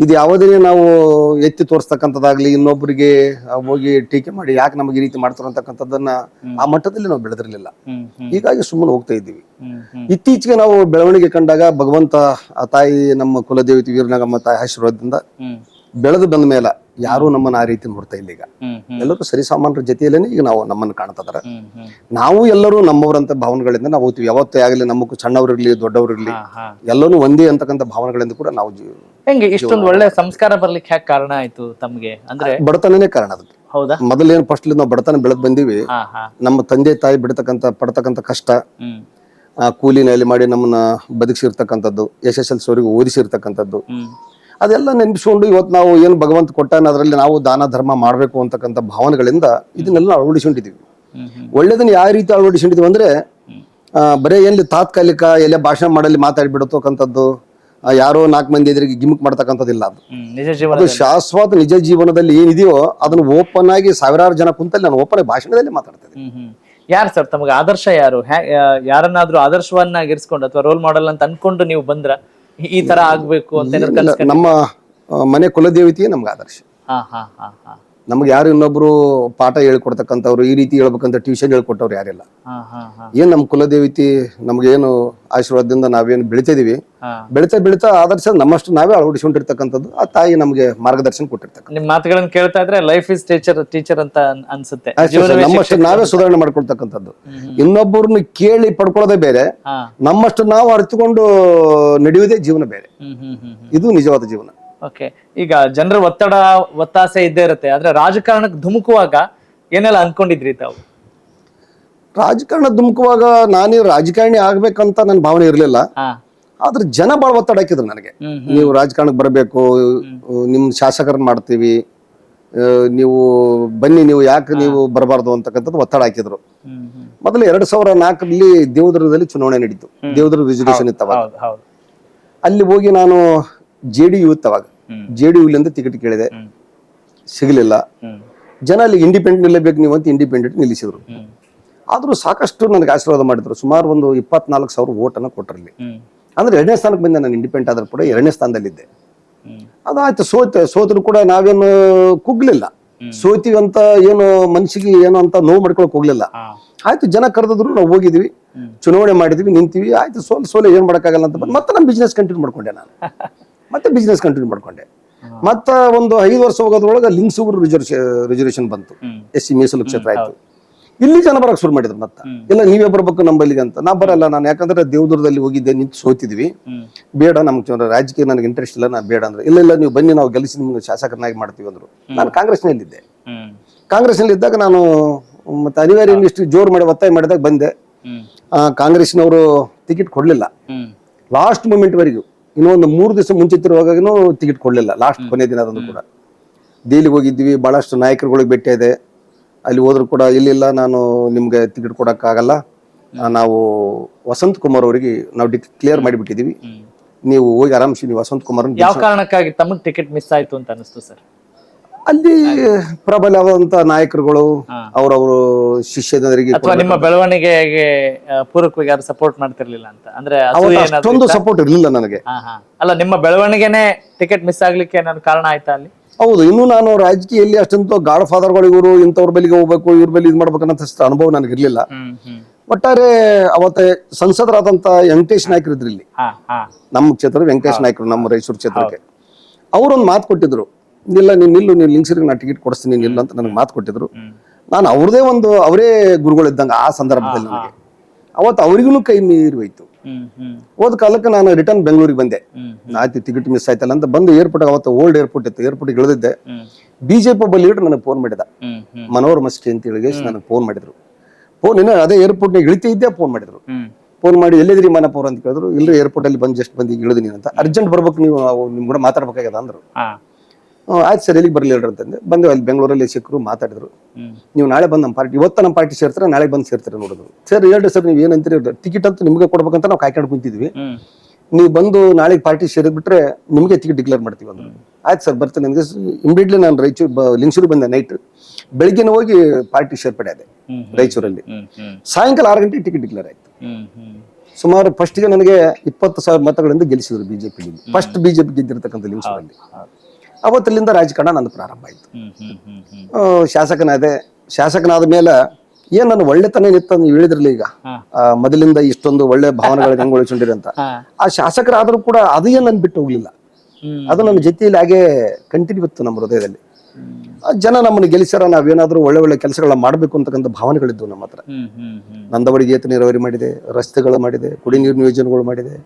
ಇದು ಯಾವುದೇ ನಾವು ಎತ್ತಿ ತೋರಿಸ್ತಕ್ಕಂಥದ್ದಾಗ್ಲಿ, ಇನ್ನೊಬ್ಬರಿಗೆ ಹೋಗಿ ಟೀಕೆ ಮಾಡಿ ಯಾಕೆ ನಮಗೆ ಈ ರೀತಿ ಮಾಡ್ತಾರೆ ಅಂತಕ್ಕಂಥದ್ದನ್ನ ಆ ಮಟ್ಟದಲ್ಲಿ ನಾವು ಬೆಳೆದಿರ್ಲಿಲ್ಲ. ಹೀಗಾಗಿ ಸುಮ್ಮನೆ ಹೋಗ್ತಾ ಇದ್ದೀವಿ. ಇತ್ತೀಚೆಗೆ ನಾವು ಬೆಳವಣಿಗೆ ಕಂಡಾಗ ಭಗವಂತ ಆ ತಾಯಿ, ನಮ್ಮ ಕುಲದೇವತಿ ವೀರನಾಗಮ್ಮ ತಾಯಿ ಆಶೀರ್ವಾದದಿಂದ ಬೆಳೆದು ಬಂದ ಮೇಲೆ ಯಾರು ನಮ್ಮನ್ನ ಆ ರೀತಿ ನೋಡ್ತಾ ಇಲ್ಲ. ಈಗ ಎಲ್ಲರೂ ಸರಿಸಾಮಾನ್ಯರ ಜೊತೆಯಲ್ಲೇನೆ ಈಗ ನಾವು ನಮ್ಮನ್ನು ಕಾಣ್ತಿದಾರೆ. ನಾವು ಎಲ್ಲರೂ ನಮ್ಮವರಂತ ಭಾವನೆಗಳಿಂದ ನಾವು ಹೋಗ್ತೀವಿ. ಯಾವತ್ತೇ ಆಗಲಿ ನಮಗೂ ಸಣ್ಣವ್ರಿರ್ಲಿ ದೊಡ್ಡವ್ರಿರ್ಲಿ ಎಲ್ಲರೂ ಒಂದೇ ಅಂತಕ್ಕಂಥ ಭಾವನೆಗಳಿಂದ ಕೂಡ ನಾವು ಹೆಂಗೆ ಇಷ್ಟೊಂದು ಒಳ್ಳೆ ಸಂಸ್ಕಾರ ಬರ್ಲಿಕ್ಕೆ ಯಾಕೆ ಕಾರಣ ಆಯ್ತು ತಮ್ಗೆ? ಅಂದ್ರೆ ಬಡತನನೇ ಕಾರಣ ಅದಕ್ಕೆ. ಹೌದಾ? ಮೊದಲೇನು ಫಸ್ಟ್ ನಾವು ಬಡತನ ಬೆಳೆದ್ ಬಂದೀವಿ. ನಮ್ಮ ತಂದೆ ತಾಯಿ ಪಡ್ತಕ್ಕಂಥ ಕಷ್ಟ, ಕೂಲಿನಲ್ಲಿ ಮಾಡಿ ನಮ್ಮನ್ನ ಬದುಕಿಸಿರ್ತಕ್ಕಂಥದ್ದು, SSLC ವರೆಗೂ ಓದಿಸಿರ್ತಕ್ಕಂಥದ್ದು, ಅದೆಲ್ಲ ನೆನಪಿಸ್ಕೊಂಡು ಇವತ್ತು ನಾವು ಏನು ಭಗವಂತ ಕೊಟ್ಟಾನ ಅದರಲ್ಲಿ ನಾವು ದಾನ ಧರ್ಮ ಮಾಡಬೇಕು ಅಂತಕ್ಕಂಥ ಭಾವನೆಗಳಿಂದ ಇದನ್ನೆಲ್ಲ ಅಳವಡಿಸ್ಕೊಂಡಿದ್ದೀವಿ. ಒಳ್ಳೇದನ್ನ ಯಾವ ರೀತಿ ಅಳವಡಿಸ್ಕೊಂಡಿದ್ದೀವಿ ಅಂದ್ರೆ ಬರೇ ಎಲ್ಲಿ ತಾತ್ಕಾಲಿಕ ಎಲ್ಲ ಭಾಷಣ ಮಾಡಲಿ ಮಾತಾಡ್ಬಿಡತಕ್ಕಂಥದ್ದು, ಯಾರೋ 4 ಮಂದಿ ಎದುರಿಗೆ ಗಿಮಿಕ್ ಮಾಡ್ತಕ್ಕಂಥದ್ದಿಲ್ಲ. ಅದು ಶಾಶ್ವತ ನಿಜ ಜೀವನದಲ್ಲಿ ಏನಿದೆಯೋ ಅದನ್ನ ಓಪನ್ ಆಗಿ ಸಾವಿರಾರು ಜನ ಕುಂತಲ್ಲಿ ನಾನು ಓಪನ್ ಆಗಿ ಭಾಷಣದಲ್ಲಿ ಮಾತಾಡ್ತೇನೆ. ಯಾರು ಸರ್ ತಮಗೆ ಆದರ್ಶ? ಯಾರು ಯಾರನ್ನಾದ್ರೂ ಆದರ್ಶವನ್ನಾಗಿರಿಸ್ಕೊಂಡು ಅಥವಾ ರೋಲ್ ಮಾಡೆಲ್ ಅಂತ ಅನ್ಕೊಂಡು ನೀವು ಬಂದ್ರ ಈ ತರ ಆಗ್ಬೇಕು ಅಂತ? ನಮ್ಮ ಮನೆ ಕುಲದೇವತೆಯೇ ನಮ್ಗೆ ಆದರ್ಶ. ನಮ್ಗೆ ಯಾರು ಇನ್ನೊಬ್ರು ಪಾಠ ಹೇಳ್ಕೊಡ್ತಕ್ಕಂಥವ್ರು, ಈ ರೀತಿ ಹೇಳ್ಬೇಕಂತ ಟ್ಯೂಷನ್ ಹೇಳ್ಕೊಟ್ಟವ್ರು ಯಾರಿಲ್ಲ. ಏನ್ ನಮ್ ಕುಲದೇವತಿ ನಮ್ಗೇನು ಆಶೀರ್ವಾದದಿಂದ ನಾವೇನು ಬೆಳಿತಿದೀವಿ, ಬೆಳಿತಾ ಆದರ್ಶ ನಮ್ಮಷ್ಟು ನಾವೇ ಅಳವಡಿಸ್ಕೊಂಡಿರ್ತಕ್ಕಂಥದ್ದು. ಆ ತಾಯಿ ನಮ್ಗೆ ಮಾರ್ಗದರ್ಶನ ಕೊಟ್ಟಿರ್ತಕ್ಕಂಥ. ನಿಮ್ ಮಾತುಗಳನ್ನ ಕೇಳ್ತಾ ಇದ್ರೆ ಲೈಫ್ ಇಸ್ ಟೀಚರ್ ಅಂತ ಅನ್ಸುತ್ತೆ. ನಮ್ಮಷ್ಟು ನಾವೇ ಸುಧಾರಣೆ ಮಾಡ್ಕೊಳ್ತಕ್ಕಂಥದ್ದು. ಇನ್ನೊಬ್ಬರನ್ನ ಕೇಳಿ ಪಡ್ಕೊಳ್ಳೋದೇ ಬೇರೆ, ನಮ್ಮಷ್ಟು ನಾವು ಅರಿತುಕೊಂಡು ನಡೆಯುವುದೇ ಜೀವನ ಬೇರೆ. ಇದು ನಿಜವಾದ ಜೀವನ. ಓಕೆ. ಈಗ ಜನರ ಒತ್ತಾಸೆ ಇದ್ದೇ ಇರುತ್ತೆ, ಆದ್ರೆ ರಾಜಕಾರಣಕ್ಕೆ ಧುಮುಕುವಾಗ ಏನೆಲ್ಲ ಅನ್ಕೊಂಡಿದ್ರಿ ತಾವು? ರಾಜಕಾರಣ ಧುಮುಕುವಾಗ ನಾನೇ ರಾಜಕಾರಣಿ ಆಗ್ಬೇಕಂತ ನನ್ನ ಭಾವನೆ ಇರ್ಲಿಲ್ಲ. ಆದ್ರೆ ಜನ ಬಹಳ ಒತ್ತಡ ಹಾಕಿದ್ರು ನನಗೆ. ನೀವು ರಾಜಕಾರಣಕ್ಕೆ ಬರಬೇಕು, ನಿಮ್ ಶಾಸಕರನ್ನ ಮಾಡ್ತೀವಿ, ನೀವು ಬನ್ನಿ, ನೀವು ಯಾಕೆ ನೀವು ಬರಬಾರ್ದು ಅಂತಕ್ಕಂಥದ್ದು ಒತ್ತಡ ಹಾಕಿದ್ರು. ಮೊದಲು 2004ರಲ್ಲಿ ದೇವದುರ್ಗದಲ್ಲಿ ಚುನಾವಣೆ ನಡೀತು. ದೇವದುರ್ಗ ರಿಸರ್ವೇಶನ್ ಇತ್ತವ. ಅಲ್ಲಿ ಹೋಗಿ ನಾನು JDU ಇತ್ತು ಅವಾಗ. JDU ಟಿಕೆಟ್ ಕೇಳಿದೆ, ಸಿಗಲಿಲ್ಲ. ಜನ ಅಲ್ಲಿ ಇಂಡಿಪೆಂಡೆಂಟ್ ನಿಲ್ಲಬೇಕು ನೀವು ಅಂತ ಇಂಡಿಪೆಂಡೆಂಟ್ ನಿಲ್ಲಿಸಿದ್ರು. ಆದ್ರೂ ಸಾಕಷ್ಟು ನನಗೆ ಆಶೀರ್ವಾದ ಮಾಡಿದ್ರು. ಸುಮಾರು ಒಂದು 24,000 ಓಟನ್ನು ಕೊಟ್ಟರಲ್ಲಿ. ಅಂದ್ರೆ 2ನೇ ಸ್ಥಾನಕ್ಕೆ ಬಂದೆ ನಾನು. ಇಂಡಿಪೆಂಡೆಂಟ್ ಆದ್ರೂ ಕೂಡ 2ನೇ ಸ್ಥಾನದಲ್ಲಿದ್ದೆ. ಅದಾಯ್ತು, ಸೋತರು ಕೂಡ ನಾವೇನು ಕುಗ್ಲಿಲ್ಲ. ಸೋತೀವಿ ಅಂತ ಏನು ಮನ್ಸಿಗೆ ಏನು ಅಂತ ನೋವು ಮಾಡ್ಕೊಳಕ್ ಹೋಗ್ಲಿಲ್ಲ. ಆಯ್ತು, ಜನ ಕರೆದಿದ್ರು, ನಾವು ಹೋಗಿದ್ವಿ, ಚುನಾವಣೆ ಮಾಡಿದ್ವಿ, ನಿಂತೀವಿ. ಆಯ್ತು, ಸೋಲೆ ಏನ್ ಮಾಡಕ್ಕಾಗಲ್ಲ ಅಂತ ಮತ್ತೆ ನಾನು ಬಿಸ್ನೆಸ್ ಕಂಟಿನ್ಯೂ ಮಾಡ್ಕೊಂಡೆ. ಮತ್ತ ಒಂದು 5 ವರ್ಷ ಹೋಗೋದ್ರೊಳಗೆ ಲಿಂಗಸೂರು ರಿಸರ್ವೇಶನ್ ಬಂತು, SC ಮೀಸಲು ಕ್ಷೇತ್ರ ಆಯ್ತು. ಇಲ್ಲಿ ಜನ ಬರಕ್ ಶುರು ಮಾಡಿದ್ರು. ಮತ್ತ ಇಲ್ಲ ನೀವೇ ಬರ್ಬೇಕು ನಂಬಲ್ಲಿಗೆ ಅಂತ. ನಾ ಬರಲ್ಲ, ನಾನು ಯಾಕಂದ್ರೆ ದೇವದುರ್ಗದಲ್ಲಿ ಹೋಗಿದ್ದೆ, ನಿಂತು ಸೋತಿದ್ವಿ, ಬೇಡ ನಮ್ಗೆ ರಾಜಕೀಯ ನನಗೆ ಇಂಟ್ರೆಸ್ಟ್ ಇಲ್ಲ, ನಾನು ಬೇಡ ಅಂದ್ರೆ ಇಲ್ಲ ನೀವು ಬನ್ನಿ ನಾವು ಗೆಲ್ಲಿಸಿ ನಿಮ್ಗೆ ಶಾಸಕರನ್ನಾಗಿ ಮಾಡ್ತೀವಿ ಅಂದ್ರು. ನಾನು ಕಾಂಗ್ರೆಸ್ನಲ್ಲಿದ್ದೆ. ಕಾಂಗ್ರೆಸ್ನಲ್ಲಿ ಇದ್ದಾಗ ನಾನು ಮತ್ತೆ ಅನಿವಾರ್ಯ ಇಷ್ಟು ಜೋರು ಮಾಡಿ ಒತ್ತಾಯ ಮಾಡಿದಾಗ ಬಂದೆ. ಕಾಂಗ್ರೆಸ್ನವರು ಟಿಕೆಟ್ ಕೊಡ್ಲಿಲ್ಲ ಲಾಸ್ಟ್ ಮೂಮೆಂಟ್ ವರೆಗೂ. ಇನ್ನೊಂದು 3 ದಿವಸ ಮುಂಚಿತವಾಗೂ ಟಿಕೆಟ್ ಕೊಡ್ಲಿಲ್ಲ. ಲಾಸ್ಟ್ ಕೊನೆ ದಿನ ಅದನ್ನು ಕೂಡ ದೆಹಲಿಗೆ ಹೋಗಿದ್ವಿ, ಬಹಳಷ್ಟು ನಾಯಕರುಗಳಿಗೆ ಭೇಟಿ ಇದೆ. ಅಲ್ಲಿ ಹೋದ್ರು ಕೂಡ ಇಲ್ಲ ನಾನು ನಿಮ್ಗೆ ಟಿಕೆಟ್ ಕೊಡಕ್ಕಾಗಲ್ಲ, ನಾವು ವಸಂತ್ ಕುಮಾರ್ ಅವರಿಗೆ ನಾವು ಕ್ಲಿಯರ್ ಮಾಡಿಬಿಟ್ಟಿದೀವಿ, ನೀವು ಹೋಗಿ ಆರಾಮ್ಸಿ ನೀವು ವಸಂತ್ ಕುಮಾರ್. ಯಾವ ಕಾರಣಕ್ಕಾಗಿ ತಮಗೆ ಟಿಕೆಟ್ ಮಿಸ್ ಆಯ್ತು ಅಂತ ಅನಿಸ್ತು ಸರ್? ಅಲ್ಲಿ ಪ್ರಬಲವಾದಂತ ನಾಯಕರುಗಳು ಅವರವರು ಶಿಷ್ಯರಿಗೆ ಅಥವಾ ನಿಮ್ಮ ಬೆಳವಣಿಗೆಗೆ ಪೂರಕವಾಗಿ ಯಾರು ಸಪೋರ್ಟ್ ಮಾಡ್ತಿರ್ಲಿಲ್ಲ ಅಂತ ಅಂದ್ರೆ ಅಷ್ಟೊಂದು ಸಪೋರ್ಟ್ ಇರಲಿಲ್ಲ ನನಗೆ. ಅಲ್ಲ, ನಿಮ್ಮ ಬೆಳವಣಿಗೆನೆ ಟಿಕೆಟ್ ಮಿಸ್ ಆಗ್ಲಿಕ್ಕೆ ಏನಾದ್ರು ಕಾರಣ ಆಯ್ತಾ ಅಲ್ಲಿ? ಹೌದು, ಇನ್ನು ನಾನು ರಾಜಕೀಯದಲ್ಲಿ ಅಷ್ಟೊಂದು ಗಾಡ್ ಫಾದರ್ಗಳು ಇವರು, ಇಂಥವ್ರ ಬಳಿಗೆ ಹೋಗ್ಬೇಕು, ಇವ್ರ ಬಳಿ ಇದು ಮಾಡ್ಬೇಕನ್ನೋ ಅನುಭವ ನನಗೆ ಇರ್ಲಿಲ್ಲ. ಒಟ್ಟಾರೆ ಅವತ್ತ ಸಂಸದರಾದಂತ ವೆಂಕಟೇಶ್ ನಾಯ್ಕರು ಇದ್ರು ಇಲ್ಲಿ ನಮ್ಮ ಕ್ಷೇತ್ರದ ವೆಂಕಟೇಶ್ ನಾಯ್ಕರು, ನಮ್ಮ ರಾಯಚೂರು ಕ್ಷೇತ್ರಕ್ಕೆ. ಅವರೊಂದು ಮಾತು ಕೊಟ್ಟಿದ್ರು, ಇಲ್ಲ ನೀವು ಲಿಂಗಸೂರಿಗೆ ನಾನು ಟಿಕೆಟ್ ಕೊಡಿಸ್ತೀನಿ ನಿಲ್ಲ ಅಂತ ನನಗೆ ಮಾತು ಕೊಟ್ಟಿದ್ರು. ನಾನು ಅವ್ರದೇ ಅವರೇ ಗುರುಗಳಿದ್ದಂಗೆ ಆ ಸಂದರ್ಭದಲ್ಲಿ ನನಗೆ. ಅವತ್ತು ಅವ್ರಿಗೂ ಕೈ ಮೀರಿ ಹೋಯ್ತು. ಹೋದ ಕಾಲಕ್ಕೆ ನಾನು ರಿಟರ್ನ್ ಬೆಂಗಳೂರಿಗೆ ಬಂದೆ. ಆಯ್ತು ಟಿಕೆಟ್ ಮಿಸ್ ಆಯ್ತಲ್ಲ ಅಂತ ಬಂದು ಏರ್ಪೋರ್ಟ್, ಅವತ್ತು ಓಲ್ಡ್ ಏರ್ಪೋರ್ಟ್ ಇತ್ತು, ಏರ್ಪೋರ್ಟ್ ಇಳಿದಿದ್ದೆ. ಬಿಜೆಪಿ ಒಬ್ಬ ಲೀಡರ್ ನನಗೆ ಫೋನ್ ಮಾಡಿದ, ಮನೋಹರ್ ಮಸ್ಕಿ ಅಂತ ಹೇಳಿ ನನಗೆ ಫೋನ್ ಮಾಡಿದ್ರು. ಫೋನ್ ಅದೇ ಏರ್ಪೋರ್ಟ್ ನಾಗ ಇಳಿತಾ ಇದ್ದೆ, ಫೋನ್ ಮಾಡಿದ್ರು. ಫೋನ್ ಮಾಡಿ ಎಲ್ಲಿದ್ರಿ ಮನಪುರ ಅಂತ ಕೇಳಿದ್ರು. ಇಲ್ಲರೂ ಏರ್ಪೋರ್ಟ್ ಅಲ್ಲಿ ಬಂದು ಜಸ್ಟ್ ಬಂದು ಇಳಿದಿನಿ ಅಂತ, ಅರ್ಜೆಂಟ್ ಬರ್ಬೇಕು, ನೀವು ನಿಮ್ ಕೂಡ ಮಾತಾಡ್ಬೇಕಾಗ್ಯದ ಅಂದ್ರು. ಆಯ್ತು ಸರ್, ಎಲ್ಲಿಗೆ ಬರ್ಲಿ ಹೇಳ್ರಿ ಅಂತಂದೆ. ಬಂದು ಅಲ್ಲಿ ಬೆಂಗಳೂರಲ್ಲಿ ಸಿಕ್ಕರು, ಮಾತಾಡಿದ್ರು. ನೀವು ನಾಳೆ ಬಂದು ನಮ್ಮ ಪಾರ್ಟಿ, ಇವತ್ತು ನಮ್ಮ ಪಾರ್ಟಿ ಸೇರ್ತಾರೆ, ನಾಳೆ ಬಂದು ಸೇರ್ತಾರೆ ನೋಡಿದ್ರು. ಸರ್ ಹೇಳ್ರಿ ಸರ್, ನೀವು ಏನಂತೀರಿ, ಟಿಕೆಟ್ ಅಂತ ನಿಮ್ಗೆ ಕೊಡ್ಬೇಕಂತ ನಾವು ಕಾಯ್ಕೊಂಡು ಕುಂತಿದ್ವಿ, ನೀವು ಬಂದು ನಾಳೆ ಪಾರ್ಟಿ ಸೇರಿದ್ಬಿಟ್ರೆ ನಿಮ್ಗೆ ಟಿಕೆಟ್ ಡಿಕ್ಲೇರ್ ಮಾಡ್ತೀವಿ ಅಂದ್ರು. ಆಯ್ತು ಸರ್ ಬರ್ತೀನಿ ನನಗೆ. ಇಮಿಡಿಯೇಟ್ಲಿ ನಾನು ಲಿಂಗಸೂರು ಬಂದೆ. ನೈಟ್ ಬೆಳಿಗ್ಗೆ ಹೋಗಿ ಪಾರ್ಟಿ ಸೇರ್ಪಡೆ ಆದೆ ರಾಯಚೂರಲ್ಲಿ. ಸಾಯಂಕಾಲ 6 ಗಂಟೆಗೆ ಟಿಕೆಟ್ ಡಿಕ್ಲೇರ್ ಆಯ್ತು. ಸುಮಾರು ಫಸ್ಟ್ಗೆ ನನಗೆ 20,000 ಮತಗಳಿಂದ ಗೆಲ್ಲಿಸಿದ್ರು ಬಿಜೆಪಿ. ಫಸ್ಟ್ ಬಿಜೆಪಿ ಗೆದ್ದಿರ್ತಕ್ಕಂಥ ಲಿಂಗಸೂರಲ್ಲಿ. ಅವತ್ತಲ್ಲಿಂದ ರಾಜಕಾರಣ ನಂದು ಪ್ರಾರಂಭ ಆಯ್ತು. ಶಾಸಕನಾದ ಮೇಲೆ ಏನ್ ನನ್ನ ಒಳ್ಳೆತನ ನಿತ್ತ ನೀವು ಹೇಳಿದ್ರಲ್ಲ, ಈಗ ಮೊದಲಿಂದ ಇಷ್ಟೊಂದು ಒಳ್ಳೆ ಭಾವನೆಗಳನ್ನ ಹೆಂಗ್ ಉಳಿಸ್ಕೊಂಡಿರಿ ಅಂತ. ಆ ಶಾಸಕರಾದ್ರೂ ಕೂಡ ಅದು ಏನ್ ನನ್ ಬಿಟ್ಟು ಹೋಗ್ಲಿಲ್ಲ, ಅದು ನನ್ನ ಜೊತೆಯಲ್ಲಿ ಹಾಗೆ ಕಂಟಿನ್ಯೂ ಇತ್ತು ನಮ್ಮ ಹೃದಯದಲ್ಲಿ. ಜನ ನಮ್ಮನ್ನು ಗೆಲ್ಲಿಸಾರ, ನಾವೇನಾದ್ರೂ ಒಳ್ಳೆ ಒಳ್ಳೆ ಕೆಲಸಗಳನ್ನ ಮಾಡ್ಬೇಕು ಅಂತಕ್ಕಂಥ ಭಾವನೆಗಳಿದ್ವು ನಮ್ಮ ಹತ್ರ. ನಂದವಡಿಗೆ ಏತ ನೀರಾವರಿ ಮಾಡಿದೆ, ರಸ್ತೆಗಳು ಮಾಡಿದೆ, ಕುಡಿ ನೀರಿನ ಯೋಜನೆಗಳು ಮಾಡಿದೆ,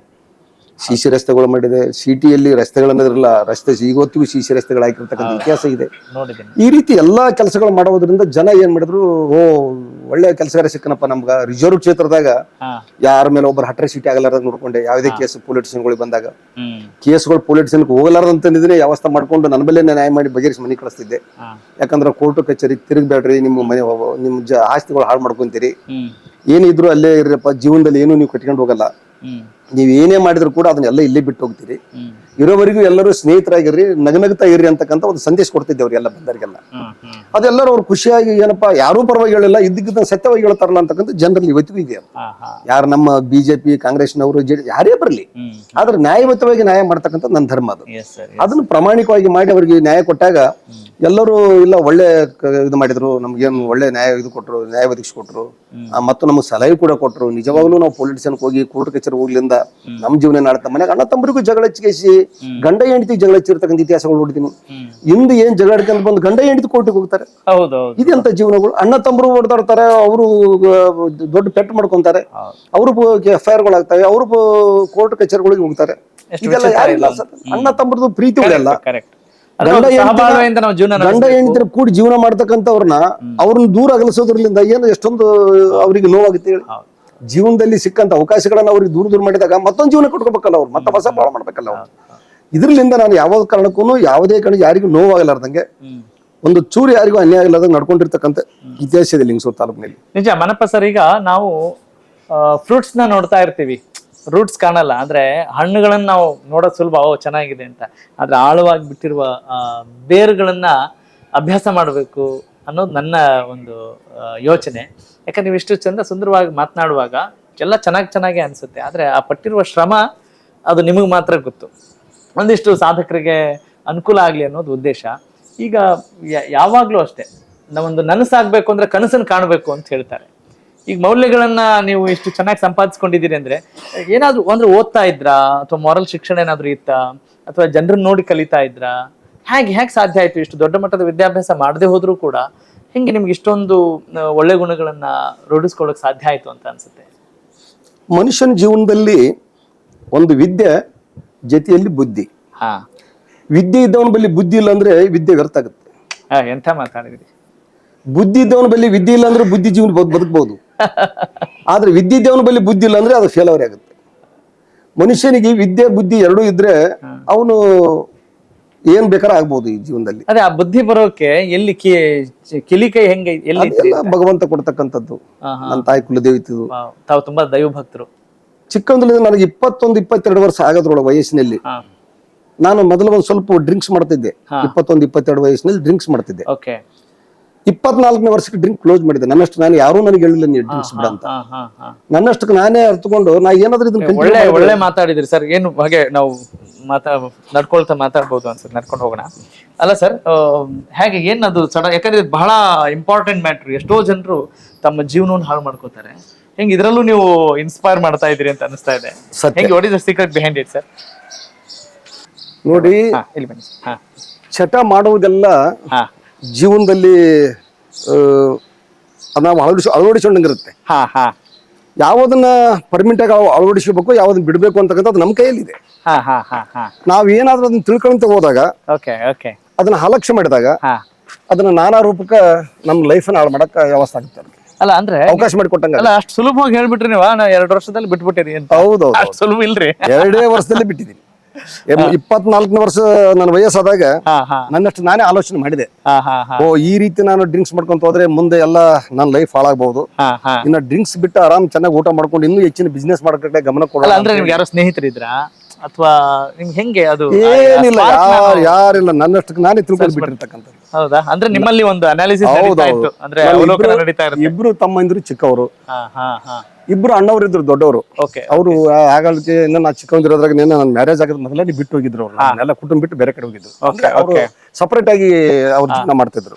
ಸಿಸಿ ರಸ್ತೆಗಳು ಮಾಡಿದೆ. ಸಿಟಿಯಲ್ಲಿ ರಸ್ತೆಗಳನ್ನದಿರಲ್ಲ, ರಸ್ತೆ ಇವತ್ತಿಗೂ ಸಿಸಿ ರಸ್ತೆಗಳು ಹಾಕಿರ್ತಕ್ಕಂಥ ಇತಿಹಾಸ ಇದೆ. ಈ ರೀತಿ ಎಲ್ಲಾ ಕೆಲಸಗಳು ಮಾಡೋದ್ರಿಂದ ಜನ ಏನ್ ಮಾಡಿದ್ರು, ಒಳ್ಳೆ ಕೆಲಸಗಾರ ಸಿಕ್ಕನಪ್ಪ ನಮ್ಗ. ರಿಸರ್ವ್ ಕ್ಷೇತ್ರದಾಗ ಯಾರ ಮೇಲೆ ಒಬ್ಬರು ಅಟ್ರಾಸಿಟಿ ಆಗಲಾರ್ದಾಗ ನೋಡ್ಕೊಂಡೆ. ಯಾವುದೇ ಕೇಸ್ ಪೊಲಿಟಿಷಿಯನ್ಗಳಿಗೆ ಬಂದಾಗ ಕೇಸ್ಗಳು ಪೊಲಿಟಿಷಿಯನ್ ಹೋಗಲಾರ್ದಂತಂದಿದ್ರೆ ವ್ಯವಸ್ಥೆ ಮಾಡ್ಕೊಂಡು ನನ್ನ ಮೇಲೆ ನ್ಯಾಯ ಮಾಡಿ ಬಗೆಹರಿಸಿ ಮನೆ ಕಳಿಸ್ತಿದ್ದೆ. ಯಾಕಂದ್ರೆ ಕೋರ್ಟು ಕಚೇರಿ ತಿರುಗಬೇಡ್ರಿ, ನಿಮ್ಮ ಮನೆ ನಿಮ್ ಆಸ್ತಿಗಳು ಹಾಳು ಮಾಡ್ಕೊಂತೀರಿ, ಏನಿದ್ರು ಅಲ್ಲೇ ಇರ್ರಪ್ಪ, ಜೀವನದಲ್ಲಿ ಏನು ನೀವು ಕಟ್ಕೊಂಡು ಹೋಗಲ್ಲ, ನೀವ್ ಏನೇ ಮಾಡಿದ್ರು ಕೂಡ ಅದನ್ನೆಲ್ಲ ಇಲ್ಲೇ ಬಿಟ್ಟು ಹೋಗ್ತೀರಿ, ಇರೋವರೆಗೂ ಎಲ್ಲರೂ ಸ್ನೇಹಿತರಾಗಿರ್ರಿ, ನಗನಗ್ತಾ ಇರ್ರಿ ಅಂತಕ್ಕಂಥ ಒಂದು ಸಂದೇಶ ಕೊಡ್ತಿದ್ದೆ ಅವ್ರಿಗೆಲ್ಲ ಬಂದವರಿಗೆಲ್ಲ. ಅದೆಲ್ಲರೂ ಅವ್ರು ಖುಷಿಯಾಗಿ ಏನಪ್ಪಾ ಯಾರೂ ಪರವಾಗಿ ಹೇಳಿಲ್ಲ, ಇದ್ದಕ್ಕಿದ್ದ ಸತ್ಯವಾಗಿ ಹೇಳ್ತಾರಲ್ಲ ಅಂತಕ್ಕಂಥ ಜನರಲ್ಲಿ ಇವತ್ತಿಗೂ ಇದೆ. ಯಾರು ನಮ್ಮ ಬಿಜೆಪಿ ಕಾಂಗ್ರೆಸ್ನವರು ಯಾರೇ ಬರಲಿ, ಆದ್ರೆ ನ್ಯಾಯಯುತವಾಗಿ ನ್ಯಾಯ ಮಾಡ್ತಕ್ಕಂಥ ನನ್ನ ಧರ್ಮ ಅದು. ಅದನ್ನು ಪ್ರಾಮಾಣಿಕವಾಗಿ ಮಾಡಿ ಅವರಿಗೆ ನ್ಯಾಯ ಕೊಟ್ಟಾಗ ಎಲ್ಲರೂ ಇಲ್ಲ ಒಳ್ಳೆ ಇದು ಮಾಡಿದ್ರು, ನಮ್ಗೇನು ಒಳ್ಳೆ ನ್ಯಾಯ ಇದು ಕೊಟ್ಟರು, ನ್ಯಾಯ ಒದಗಿಸ್ಕೊಟ್ರು, ಮತ್ತು ನಮ್ಗೆ ಸಲಹೆ ಕೂಡ ಕೊಟ್ಟರು. ನಿಜವಾಗ್ಲೂ ನಾವು ಪೊಲಿಟಿಷಿಯನ್ ಹೋಗಿ ಕೋರ್ಟ್ ಕಚೇರಿ ಹೋಗ್ಲಿಂದ ನಮ್ ಜೀವನ ನಾಡ್ತಾ ಮನೆಗೆ ಅಣ್ಣ ತಮ್ಮರಿಗೂ ಜಗಳ ಹಚ್ಚಿಸಿ, ಗಂಡ ಹೆಂಡತಿ ಜಗಳ ಹಚ್ಚಿರ್ತಕ್ಕಂಥ ಇತಿಹಾಸಗಳು ನೋಡಿದೀನಿ. ಇಂದು ಏನ್ ಜಗಳ ಹಿಡ್ಕೊಂಡು ಬಂದು ಗಂಡ ಹೆಂಡತಿ ಕೋರ್ಟಿಗೆ ಹೋಗ್ತಾರೆ, ಇದೆಂತ ಜೀವನಗಳು. ಅಣ್ಣ ತಮ್ಮರು ಓಡಾಡ್ತಾರೆ, ಅವರು ದೊಡ್ಡ ಪೆಟ್ಟು ಮಾಡ್ಕೊಂತಾರೆ, ಅವರು FIR ಗಳಾಗ್ತವೆ, ಅವರು ಕೋರ್ಟ್ ಕಚೇರಿಗಳಿಗೆ ಹೋಗ್ತಾರೆ. ಇದೆಲ್ಲ ಯಾರಿಲ್ಲ ಸರ್, ಅಣ್ಣ ತಮ್ಮರದು ಪ್ರೀತಿಗಳೆಲ್ಲ. ಗಂಡ ಹೆಂಡತಿ ಕೂಡಿ ಜೀವನ ಮಾಡ್ತಕ್ಕಂಥವ್ರನ್ನ ಅವ್ರನ್ನ ದೂರ ಅಗಲಿಸೋದ್ರಲ್ಲಿಂದ ಏನು ಎಷ್ಟೊಂದು ಅವ್ರಿಗೆ ನೋವಾಗುತ್ತೆ ಹೇಳಿ. ಜೀವನದಲ್ಲಿ ಸಿಕ್ಕಂತ ಅವಕಾಶಗಳನ್ನ ಅವ್ರಿಗೆ ದೂರ ಮಾಡಿದಾಗ ಮತ್ತೊಂದು ಜೀವನ ಕೊಟ್ಕೋಬೇಕಲ್ಲ ಅವ್ರು, ಮತ್ತೆ ಹೊಸ ಬಾಳ ಮಾಡ್ಬೇಕಲ್ಲ ಅವ್ರು. ಇದ್ರಲಿಂದ ನಾನು ಯಾವ ಕಾರಣಕ್ಕೂ ಯಾವುದೇ ಕಾರಣ ಯಾರಿಗೂ ನೋವಾಗಲಾರ್ದಂಗೆ, ಒಂದು ಚೂರು ಯಾರಿಗೂ ಅನ್ಯಾಯ ಆಗಲಾರ್ದಂಗೆ ನಡ್ಕೊಂಡಿರ್ತಕ್ಕಂಥ ಇತಿಹಾಸ ಇದೆ ಲಿಂಗಸೂರು ತಾಲೂಕಿನಲ್ಲಿ. ನಿಜ ಮನಪ್ಪ ಸರ್, ಈಗ ನಾವು ಫ್ರೂಟ್ಸ್ ನ ನೋಡ್ತಾ ಇರ್ತೀವಿ, ರೂಟ್ಸ್ ಕಾಣಲ್ಲ. ಅಂದ್ರೆ ಹಣ್ಣುಗಳನ್ನ ನಾವು ನೋಡೋದು ಸುಲಭ, ಚೆನ್ನಾಗಿದೆ ಅಂತ. ಆದ್ರೆ ಆಳವಾಗಿ ಬಿಟ್ಟಿರುವ ಬೇರುಗಳನ್ನ ಅಭ್ಯಾಸ ಮಾಡಬೇಕು ಅನ್ನೋದು ನನ್ನ ಒಂದು ಯೋಚನೆ. ಯಾಕಂದ್ರೆ ನೀವು ಇಷ್ಟು ಚಂದ ಸುಂದರವಾಗಿ ಮಾತನಾಡುವಾಗ ಎಲ್ಲ ಚೆನ್ನಾಗಿ ಅನ್ಸುತ್ತೆ. ಆದ್ರೆ ಆ ಪಟ್ಟಿರುವ ಶ್ರಮ ಅದು ನಿಮಗೆ ಮಾತ್ರ ಗೊತ್ತು. ಒಂದಿಷ್ಟು ಸಾಧಕರಿಗೆ ಅನುಕೂಲ ಆಗ್ಲಿ ಅನ್ನೋದು ಉದ್ದೇಶ. ಈಗ ಯಾವಾಗ್ಲೂ ಅಷ್ಟೇ, ನಾವೊಂದು ನನಸಾಗ್ಬೇಕು ಅಂದ್ರೆ ಕನಸನ್ನು ಕಾಣಬೇಕು ಅಂತ ಹೇಳ್ತಾರೆ. ಈಗ ಮೌಲ್ಯಗಳನ್ನ ನೀವು ಇಷ್ಟು ಚೆನ್ನಾಗಿ ಸಂಪಾದಿಸ್ಕೊಂಡಿದ್ದೀರಿ ಅಂದ್ರೆ ಏನಾದ್ರು ಅಂದ್ರೆ ಓದ್ತಾ ಇದ್ರಾ, ಅಥವಾ ಮಾರಲ್ ಶಿಕ್ಷಣ ಏನಾದ್ರು ಇತ್ತಾ, ಅಥವಾ ಜನರನ್ನ ನೋಡಿ ಕಲಿತಾ ಇದ್ರಾ, ಹೇಗೆ ಸಾಧ್ಯ ಆಯ್ತು ಇಷ್ಟು ದೊಡ್ಡ ಮಟ್ಟದ ವಿದ್ಯಾಭ್ಯಾಸ ಮಾಡದೆ ಹೋದ್ರೂ ಕೂಡ ಹೆಂಗೆ ನಿಮ್ಗೆ ಇಷ್ಟೊಂದು ಒಳ್ಳೆ ಗುಣಗಳನ್ನ ರೂಢಿಸ್ಕೊಳ್ಳೋಕೆ ಸಾಧ್ಯ ಆಯ್ತು ಅಂತ ಅನ್ಸುತ್ತೆ? ಮನುಷ್ಯನ ಜೀವನದಲ್ಲಿ ಒಂದು ವಿದ್ಯೆ ಜೊತೆಯಲ್ಲಿ ಬುದ್ಧಿ. ಹಾ, ವಿದ್ಯೆ ಇದ್ದವನ ಬಳಿ ಬುದ್ಧಿ ಇಲ್ಲ ಅಂದ್ರೆ ವಿದ್ಯೆ ವ್ಯರ್ಥ ಆಗುತ್ತೆ. ಎಂತ ಮಾತಾಡಿದ್ರಿ. ಬುದ್ಧಿ ಇದ್ದವನ ಬಳಿ ವಿದ್ಯೆ ಇಲ್ಲ ಅಂದ್ರೆ ಬುದ್ಧಿ ಜೀವನ ಬದುಕಬಹುದು. ಆದ್ರೆ ವಿದ್ಯೆ ಇದ್ದವನ ಬಳಿ ಬುದ್ಧಿ ಇಲ್ಲ ಅಂದ್ರೆ ಅದು ಫೇಲವರಿ ಆಗುತ್ತೆ. ಮನುಷ್ಯನಿಗೆ ವಿದ್ಯೆ ಬುದ್ಧಿ ಎರಡೂ ಇದ್ರೆ ಅವನು ಏನ್ ಬೇಕಾದ್ರೆ ಆಗ್ಬಹುದು ಈ ಜೀವನದಲ್ಲಿ. ಅದೇ ಆ ಬುದ್ಧಿ ಬರೋಕೆ ಎಲ್ಲಿ ಕಿಲಿಕೈ ಹೆಂಗೆ ಎಲ್ಲಿ? ಅದೆಲ್ಲ ಭಗವಂತ ಕೊಡ್ತಕ್ಕಂಥದ್ದು. ನನ್ನ ತಾಯಿ ಕುಲದೇವಿತಿದು. ತಾವು ತುಂಬಾ ದೈವ ಭಕ್ತರು. ಚಿಕ್ಕಂದ್ರಿಂದ ನನಗೆ 21-22 ವರ್ಷ ಆಗೋದ್ರೊಳಗೆ ವಯಸ್ಸಿನಲ್ಲಿ ನಾನು ಮೊದಲು ಒಂದು ಸ್ವಲ್ಪ ಡ್ರಿಂಕ್ಸ್ ಮಾಡ್ತಿದ್ದೆ. 21-22 ವಯಸ್ಸಿನಲ್ಲಿ ಡ್ರಿಂಕ್ಸ್ ಮಾಡ್ತಿದ್ದೆ. 24ನೇ ವರ್ಷಕ್ಕೆ ಡ್ರಿಂಕ್ ಕ್ಲೋಸ್ ಮಾಡಿದ್ದೆ. ನನ್ನಷ್ಟು ನಾನು ಯಾರೂ ನನಗೆ ಹೇಳಿಲ್ಲ ನೀವು ಡ್ರಿಂಕ್ಸ್ ಬಿಡ ಅಂತ. ನನ್ನಷ್ಟಕ್ಕೆ ನಾನೇ ಅರ್ಥಕೊಂಡು ನಾ ಏನಾದ್ರೂ ಇದನ್ನ ಒಳ್ಳೆ ಮಾತಾಡಿದ್ರಿ ಸರ್. ಏನು ಹಾಗೆ ನಾವು ನಡ್ಕೊಳ್ತಾ ಮಾತಾಡ್ಬೋದು ಅನ್ಸುತ್ತೆ. ನಡ್ಕೊಂಡು ಹೋಗೋಣ ಅಲ್ಲ ಸರ್? ಹೇಗೆ ಏನದು ಯಾಕಂದ್ರೆ ಇದು ಬಹಳ ಇಂಪಾರ್ಟೆಂಟ್ ಮ್ಯಾಟ್ರ್. ಎಷ್ಟೋ ಜನರು ತಮ್ಮ ಜೀವನವನ್ನು ಹಾಳು ಮಾಡ್ಕೋತಾರೆ. ಹೆಂಗೆ ಇದ್ರಲ್ಲೂ ನೀವು ಇನ್ಸ್ಪೈರ್ ಮಾಡ್ತಾ ಇದ್ರಿ ಅಂತ ಅನಿಸ್ತಾ ಇದೆ. ಹೆಂಗೆ what is the secret behind it sir? ನೋಡಿ, ಇಲ್ಲಿ ಬನ್ನಿ. ಚಟ ಮಾಡುವುದೆಲ್ಲ ಜೀವನದಲ್ಲಿ ನಾವು ಅಳವಡಿಸ್ಕೊಂಡಂಗಿರುತ್ತೆ. ಯಾವ್ದನ್ನ ಪರ್ಮಿನೆಂಟ್ ಆಗಿ ಅಳವಡಿಸಬೇಕು, ಯಾವ್ದನ್ನ ಬಿಡ್ಬೇಕು ಅಂತಕ್ಕಂಥದ್ದು ನಮ್ಮ ಕೈಯಲ್ಲಿದೆ. ನಾವ್ ಏನಾದ್ರೂ ಅದನ್ನ ತಿಳ್ಕೊಂತ ಹೋದಾಗ, ಅದನ್ನ ಅಲಕ್ಷ್ಯ ಮಾಡಿದಾಗ ಅದನ್ನ ನಾನಾ ರೂಪಕ್ಕ ನಮ್ಮ ಲೈಫ್ ಅನ್ನ ಹಾಳು ಮಾಡಕ್ ವ್ಯವಸ್ಥೆ ಆಗುತ್ತೆ. ಅಲ್ಲ ಅಂದ್ರೆ ಅವಕಾಶ ಮಾಡಿಕೊಟ್ಟಂಗ. ಅಲ್ಲ, ಅಷ್ಟು ಸುಲಭವಾಗಿ ಹೇಳ್ಬಿಟ್ರಿ ನೀವು. ನಾ 2 ವರ್ಷದಲ್ಲಿ ಬಿಟ್ಬಿಟ್ಟಿರಿ ಅಂತ. ಹೌದು, ಅಷ್ಟು ಸುಲಭ ಇಲ್ರಿ. 2 ವರ್ಷದಲ್ಲಿ ಬಿಟ್ಟಿದ್ದೀನಿ. 24ನೇ ವರ್ಷ ನನ್ನ ವಯಸ್ಸಾದಾಗ ನನ್ನಷ್ಟು ನಾನೇ ಆಲೋಚನೆ ಮಾಡಿದೆ. ಓ, ಈ ರೀತಿ ನಾನು ಡ್ರಿಂಕ್ಸ್ ಮಾಡ್ಕೊಂತ ಹೋದ್ರೆ ಮುಂದೆ ಎಲ್ಲ ನನ್ನ ಲೈಫ್ ಹಾಳಾಗಬಹುದು. ಇನ್ನ ಡ್ರಿಂಕ್ಸ್ ಬಿಟ್ಟು ಆರಾಮ್ ಚೆನ್ನಾಗಿ ಊಟ ಮಾಡ್ಕೊಂಡು ಇನ್ನೂ ಹೆಚ್ಚಿನ ಬಿಸ್ನೆಸ್ ಮಾಡಕ್ಕೆ ಗಮನ ಕೊಡೋಣ. ಅಂದ್ರೆ ನಿಮ್ಗೆ ಯಾರೋ ಸ್ನೇಹಿತರಿದ್ರಾ ಅಥವಾ ನಿಮ್ಗೆ ಹೆಂಗೆ? ಅದು ಏನಿಲ್ಲ, ಯಾರಿಲ್ಲ, ನನ್ನಷ್ಟಕ್ಕೆ ನಾನೇ ತಿಳ್ಕೊಂಡು ಬಿಟ್ಟಿರ್ತಕ್ಕಂಥದ್ದು. ಹೌದಾ? ಅಂದ್ರೆ ನಿಮ್ಮಲ್ಲಿ ಒಂದು ಅನಾಲಿಸಿಸ್ ನಡೀತಾ ಇತ್ತು, ಅಂದ್ರೆ ಅವಲೋಕನ ನಡೀತಾ ಇರುತ್ತೆ. ಇಬ್ರು ತಮ್ಮಂದಿರು ಚಿಕ್ಕವರು, ಇಬ್ರು ಅಣ್ಣವ್ರು ಇದ್ರು ದೊಡ್ಡವರು. ಅವರು ಹಾಗಾಗಿ ನಾ ಚಿಕ್ಕವಂದಿರೋದ್ರಾಗ ನನ್ನ ಮ್ಯಾರೇಜ್ ಆಗದ ಮೊದಲೇ ಬಿಟ್ಟು ಹೋಗಿದ್ರು. ಅವ್ರು ಎಲ್ಲ ಕುಟುಂಬ ಬಿಟ್ಟು ಬೇರೆ ಕಡೆ ಹೋಗಿದ್ರು. ಅವರು ಸಪರೇಟ್ ಆಗಿ ಅವ್ರ ಜೀವನ ಮಾಡ್ತಿದ್ರು.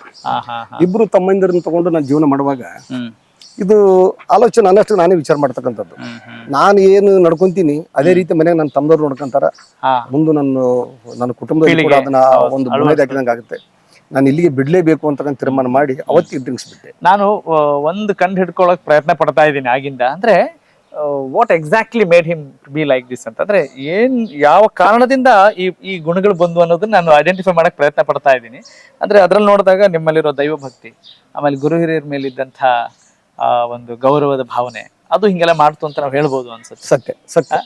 ಇಬ್ರು ತಮ್ಮಂದಿರನ್ನ ತಗೊಂಡು ನಾನು ಜೀವನ ಮಾಡುವಾಗ ಇದು ಆಲೋಚನೆ ನನ್ನಷ್ಟು ನಾನೇ ವಿಚಾರ ಮಾಡ್ತಕ್ಕಂಥದ್ದು. ನಾನು ಏನು ನಡ್ಕೊಂತೀನಿ ಅದೇ ರೀತಿ ಮನೆಯಾಗ ನನ್ನ ತಮ್ಮದವ್ರು ನೋಡ್ಕೊಂತಾರ. ಮುಂದೆ ನನ್ನ ಕುಟುಂಬದಲ್ಲಿ ಕೂಡ ಅದನ್ನ ಒಂದು ಬುನಾದಿ ಹಾಕಿದಂಗೆ ಆಗುತ್ತೆ. ನಾನು ಇಲ್ಲಿಗೆ ಬಿಡ್ಲೇಬೇಕು ಅಂತಕ್ಕಂಥ ತೀರ್ಮಾನ ಮಾಡಿ ಅವತ್ತಿಗೆ ಡ್ರಿಂಕ್ಸ್ ಬಿಟ್ಟೆ. ನಾನು ಒಂದು ಕಂಡು ಹಿಡ್ಕೊಳಕ್ ಪ್ರಯತ್ನ ಪಡ್ತಾ ಇದ್ದೀನಿ ಆಗಿಂದ. ಅಂದ್ರೆ what exactly made him be like this ಅಂತ, ಅಂದ್ರೆ ಯಾವ ಕಾರಣದಿಂದ ಈ ಗುಣಗಳು ಬಂದು ಅನ್ನೋದನ್ನ ನಾನು ಐಡೆಂಟಿಫೈ ಮಾಡಕ್ ಪ್ರಯತ್ನ ಪಡ್ತಾ ಇದ್ದೀನಿ. ಅಂದ್ರೆ ಅದ್ರಲ್ಲಿ ನೋಡಿದಾಗ ನಿಮ್ಮಲ್ಲಿರೋ ದೈವ ಭಕ್ತಿ, ಆಮೇಲೆ ಗುರು ಹಿರಿಯರ ಮೇಲಿದ್ದಂಥ ಒಂದು ಗೌರವದ ಭಾವನೆ, ಅದು ಹಿಂಗೆಲ್ಲ ಮಾಡ್ತು ಅಂತ ನಾವು ಹೇಳ್ಬೋದು ಅನ್ಸುತ್ತೆ. ಸತ್ಯ.